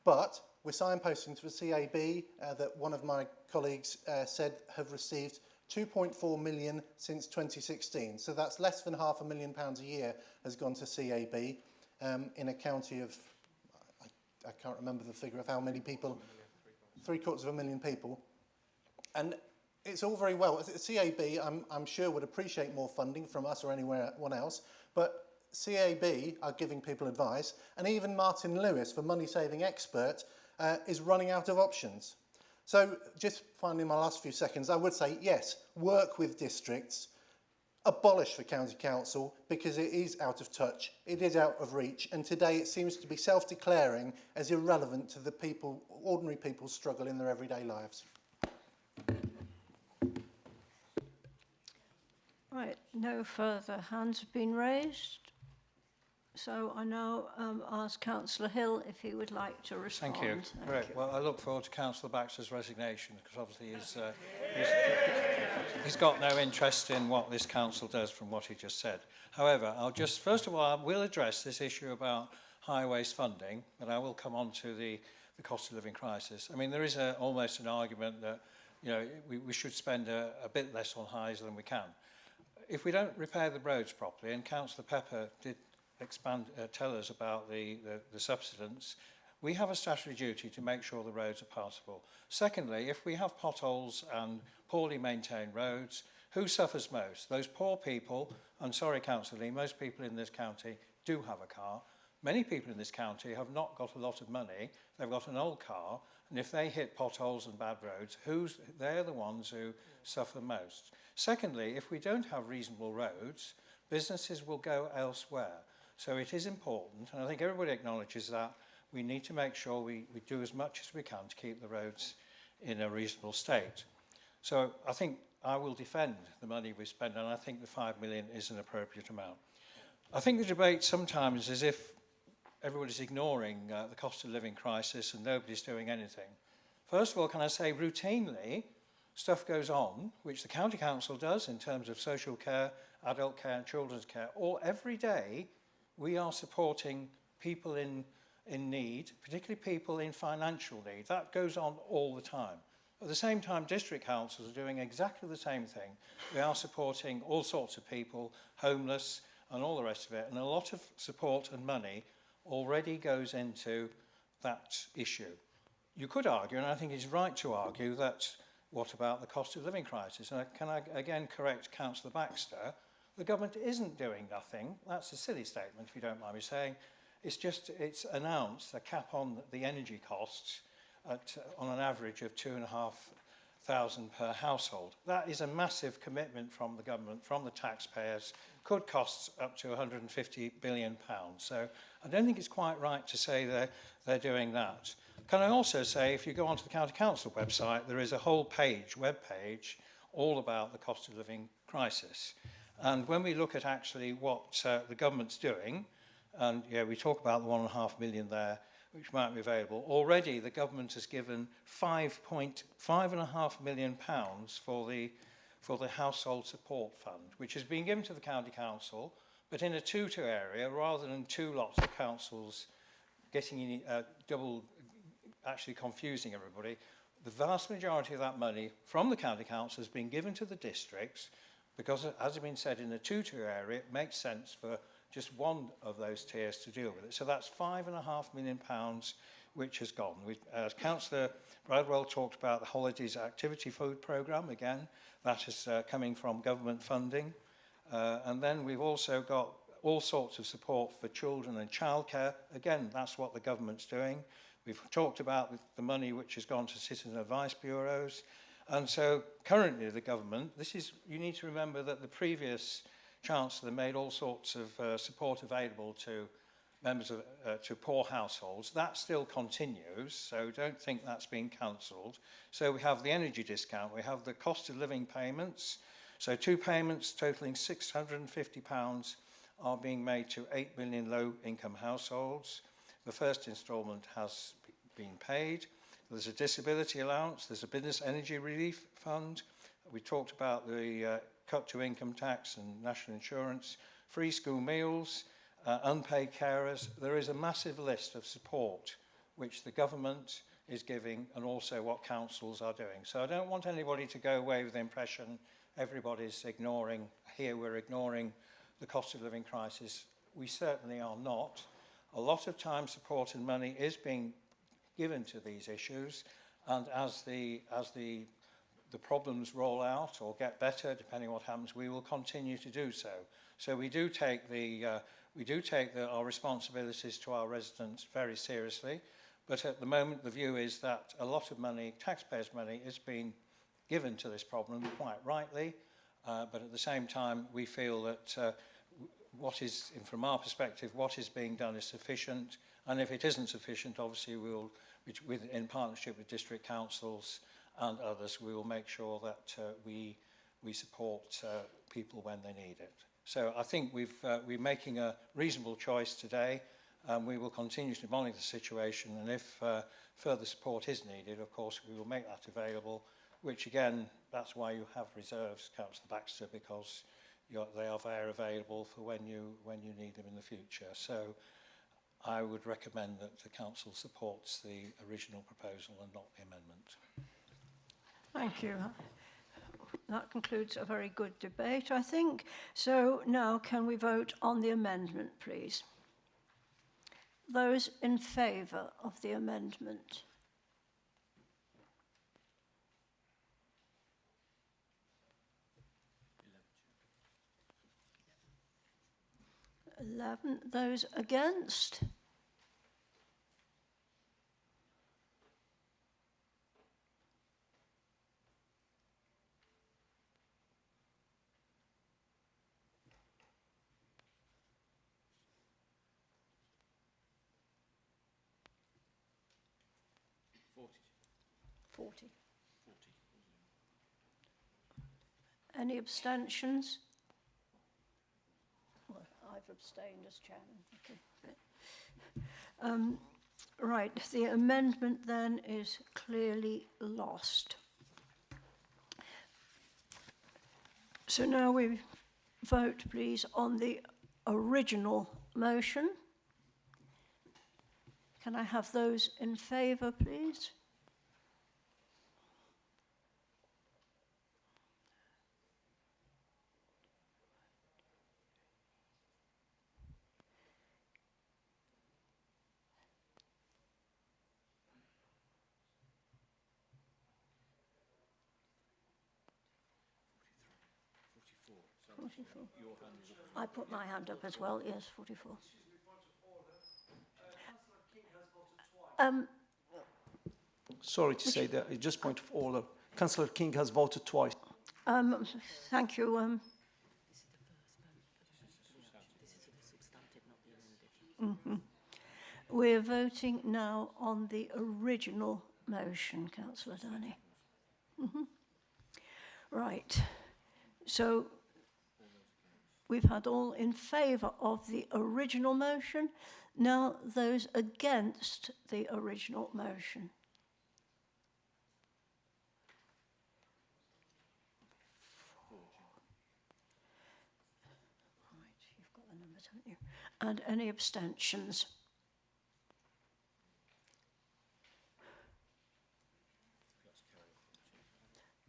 But we're signposting to the CAB that one of my colleagues said have received 2.4 million since 2016. So that's less than £500,000 a year has gone to CAB in a county of, I can't remember the figure of how many people, 750,000 people. And it's all very well. CAB, I'm sure, would appreciate more funding from us or anyone else, but CAB are giving people advice, and even Martin Lewis, the money-saving expert, is running out of options. So just finally, in my last few seconds, I would say, yes, work with districts, abolish the county council, because it is out of touch, it is out of reach, and today it seems to be self-declaring as irrelevant to the people, ordinary people's struggle in their everyday lives. Right, no further hands have been raised. So I now ask Councillor Hill if he would like to respond. Thank you. Right. Well, I look forward to Councillor Baxter's resignation, because obviously he's got no interest in what this council does from what he just said. However, first of all, I will address this issue about highways funding, but I will come on to the cost of living crisis. I mean, there is almost an argument that, you know, we should spend a bit less on highs than we can. if we don't repair the roads properly, and Councillor Pepper did tell us about the subsidence, we have a statutory duty to make sure the roads are passable. Secondly, if we have potholes and poorly maintained roads, who suffers most? Those poor people. I'm sorry, Councillor Lee, most people in this county do have a car. Many people in this county have not got a lot of money. They've got an old car, and if they hit potholes and bad roads, they're the ones who suffer most. Secondly, if we don't have reasonable roads, businesses will go elsewhere. So it is important, and I think everybody acknowledges that, we need to make sure we do as much as we can to keep the roads in a reasonable state. So I think I will defend the money we spend, and I think the 5 million is an appropriate amount. I think the debate sometimes is if everybody's ignoring the cost of living crisis and nobody's doing anything. First of all, can I say routinely stuff goes on, which the County Council does in terms of social care, adult care and children's care, or every day we are supporting people in need, particularly people in financial need. That goes on all the time. At the same time, district councils are doing exactly the same thing. They are supporting all sorts of people, homeless and all the rest of it, and a lot of support and money already goes into that issue. You could argue, and I think it's right to argue, that what about the cost of living crisis? And can I again correct Councillor Baxter? The government isn't doing nothing. That's a silly statement, if you don't mind me saying. It's announced a cap on the energy costs on an average of 2,500 per household. That is a massive commitment from the government, from the taxpayers, could cost up to £150 billion. So I don't think it's quite right to say they're doing that. Can I also say, if you go onto the County Council website, there is a whole page, web page, all about the cost of living crisis. And when we look at actually what the government's doing, and yeah, we talk about the £1.5 million there, which might be available. Already the government has given £5.5 million for the household support fund, which has been given to the County Council, but in a 2-2 area, rather than 2 lots of councils getting actually confusing everybody. The vast majority of that money from the County Council has been given to the districts because, as has been said, in a 2-2 area, it makes sense for just one of those tiers to deal with it. So that's £5.5 million which has gone. As Councillor Bradwell talked about the Holidays Activity Food Programme, again, that is coming from government funding. And then we've also got all sorts of support for children and childcare. Again, that's what the government's doing. We've talked about the money which has gone to citizen advice bureaus. And so currently the government, you need to remember that the previous Chancellor made all sorts of support available to members of, to poor households. That still continues, so don't think that's been cancelled. So we have the energy discount, we have the cost of living payments. So 2 payments totalling £650 are being made to 8 million low-income households. The first instalment has been paid. There's a disability allowance, there's a business energy relief fund. We talked about the cut to income tax and national insurance, free school meals, unpaid carers. There is a massive list of support which the government is giving and also what councils are doing. So I don't want anybody to go away with the impression everybody's ignoring, here we're ignoring the cost of living crisis. We certainly are not. A lot of time, support and money is being given to these issues, and as the problems roll out or get better, depending on what happens, we will continue to do so. So we do take our responsibilities to our residents very seriously, but at the moment the view is that a lot of money, taxpayers' money, is being given to this problem quite rightly, but at the same time we feel that from our perspective, what is being done is sufficient, and if it isn't sufficient, obviously we will, in partnership with district councils and others, we will make sure that we support people when they need it. So I think we're making a reasonable choice today, and we will continue to monitor the situation, and if further support is needed, of course, we will make that available, which again, that's why you have reserves, Councillor Baxter, because they are there available for when you need them in the future. So I would recommend that the Council supports the original proposal and not the amendment. Thank you. that concludes a very good debate, I think. So now can we vote on the amendment, please? Those in favour of the amendment? Those against? Forty. Any abstentions? Well, I've abstained as chairman. Okay. Right, the amendment then is clearly lost. So now we vote, please, on the original motion. Can I have those in favour, please? I put my hand up as well, yes, 44. Sorry to say that, just point of order. Councillor King has voted twice. Thank you. We're voting now on the original motion, Councillor Danny. Right. So we've had all in favour of the original motion. Now those against the original motion. Right, you've got the numbers, haven't you? And any abstentions?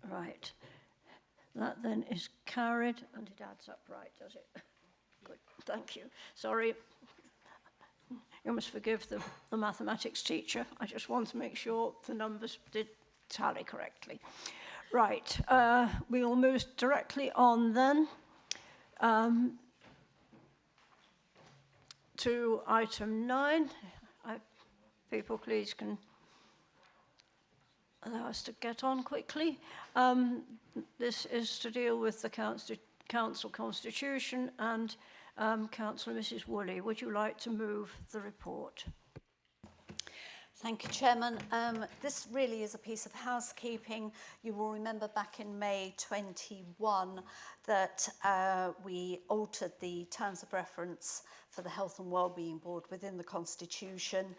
Right. That then is carried, and it adds up right, does it? Good, thank you. Sorry, you must forgive the mathematics teacher. I just want to make sure the numbers did tally correctly. Right, we will move directly on then to item 9. People, please can allow us to get on quickly. This is to deal with the council constitution, and Councillor Mrs. Woolley, would you like to move the report? Thank you, Chairman. This really is a piece of housekeeping. You will remember back in May 21 that we altered the terms of reference for the Health and Wellbeing Board within the Constitution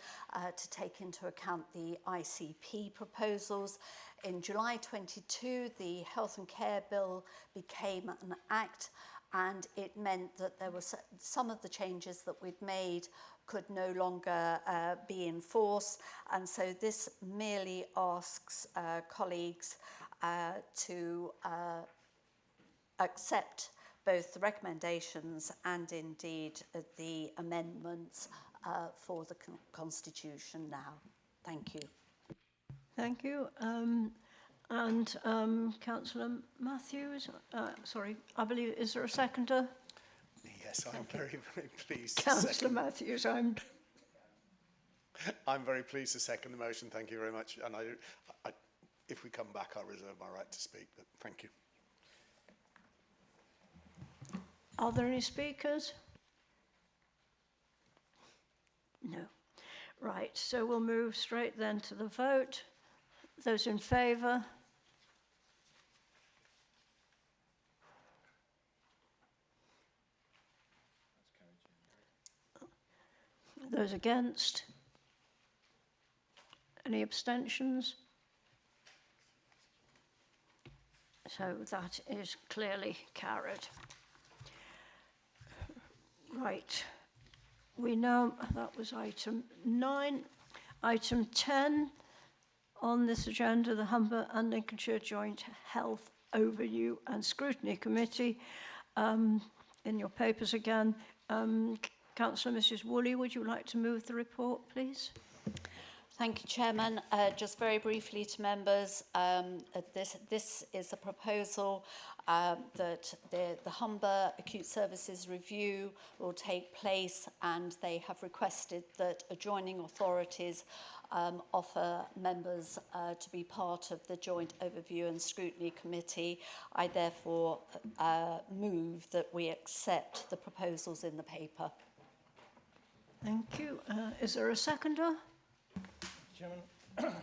to take into account the ICP proposals. In July 22, the Health and Care Bill became an act, and it meant that there were some of the changes that we'd made could no longer be in force, and so this merely asks colleagues to accept both the recommendations and indeed the amendments for the Constitution now. Thank you. Thank you. Councillor Matthews, sorry, I believe, is there a seconder? Yes, I'm very, very pleased. Councillor Matthews, I'm very pleased to second the motion. Thank you very much. And if we come back, I'll reserve my right to speak. But thank you. Are there any speakers? No. Right, so we'll move straight then to the vote. Those in favour? Those against? Any abstentions? So that is clearly carried. Right. We now, that was item 9. Item 10 on this agenda, the Humber and Lincolnshire Joint Health Overview and Scrutiny Committee. In your papers again, Councillor Mrs Woolley, would you like to move the report, please? Thank you, Chairman. Just very briefly to members, this is a proposal that the Humber Acute Services Review will take place, and they have requested that adjoining authorities offer members to be part of the Joint Overview and Scrutiny Committee. I therefore move that we accept the proposals in the paper. Thank you. Is there a seconder? Chairman,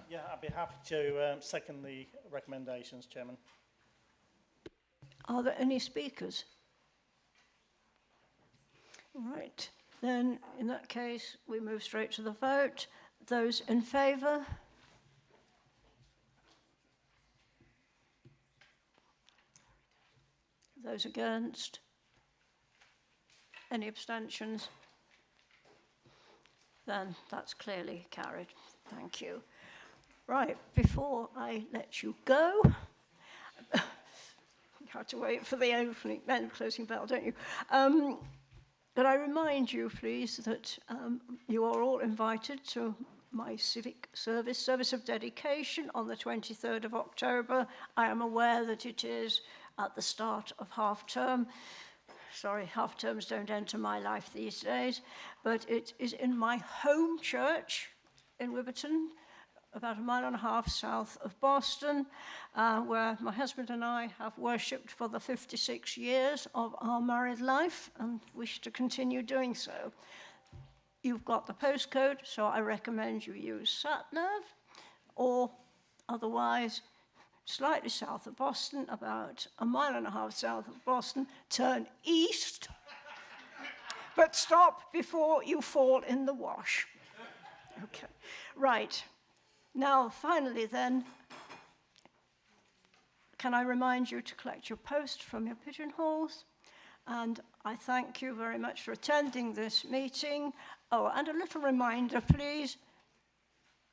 yeah, I'd be happy to second the recommendations, Chairman. Are there any speakers? Right, then in that case, we move straight to the vote. Those in favour? Those against? Any abstentions? Then that's clearly carried. Thank you. Right, before I let you go, you have to wait for the opening and closing bell, don't you? But I remind you, please, that you are all invited to my civic service of dedication on the 23rd of October. I am aware that it is at the start of half term. Sorry, half terms don't enter my life these days, but it is in my home church in Wibberton, about 1.5 miles south of Boston, where my husband and I have worshipped for the 56 years of our married life and wish to continue doing so. You've got the postcode, so I recommend you use SatNav, or otherwise, slightly south of Boston, about 1.5 miles south of Boston, turn east, but stop before you fall in the wash. Okay, right. Now, finally then, can I remind you to collect your post from your pigeonholes? And I thank you very much for attending this meeting. Oh, and a little reminder, please,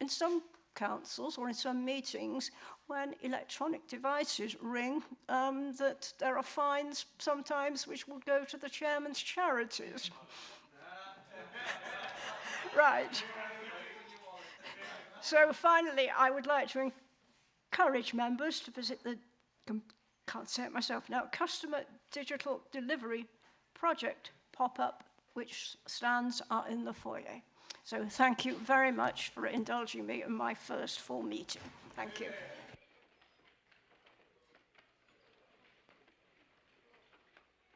in some councils or in some meetings, when electronic devices ring, that there are fines sometimes which will go to the chairman's charities. Right. So finally, I would like to encourage members to visit the, can't say it myself now, Customer Digital Delivery Project pop-up, which stands are in the foyer. So thank you very much for indulging me in my first full meeting. Thank you.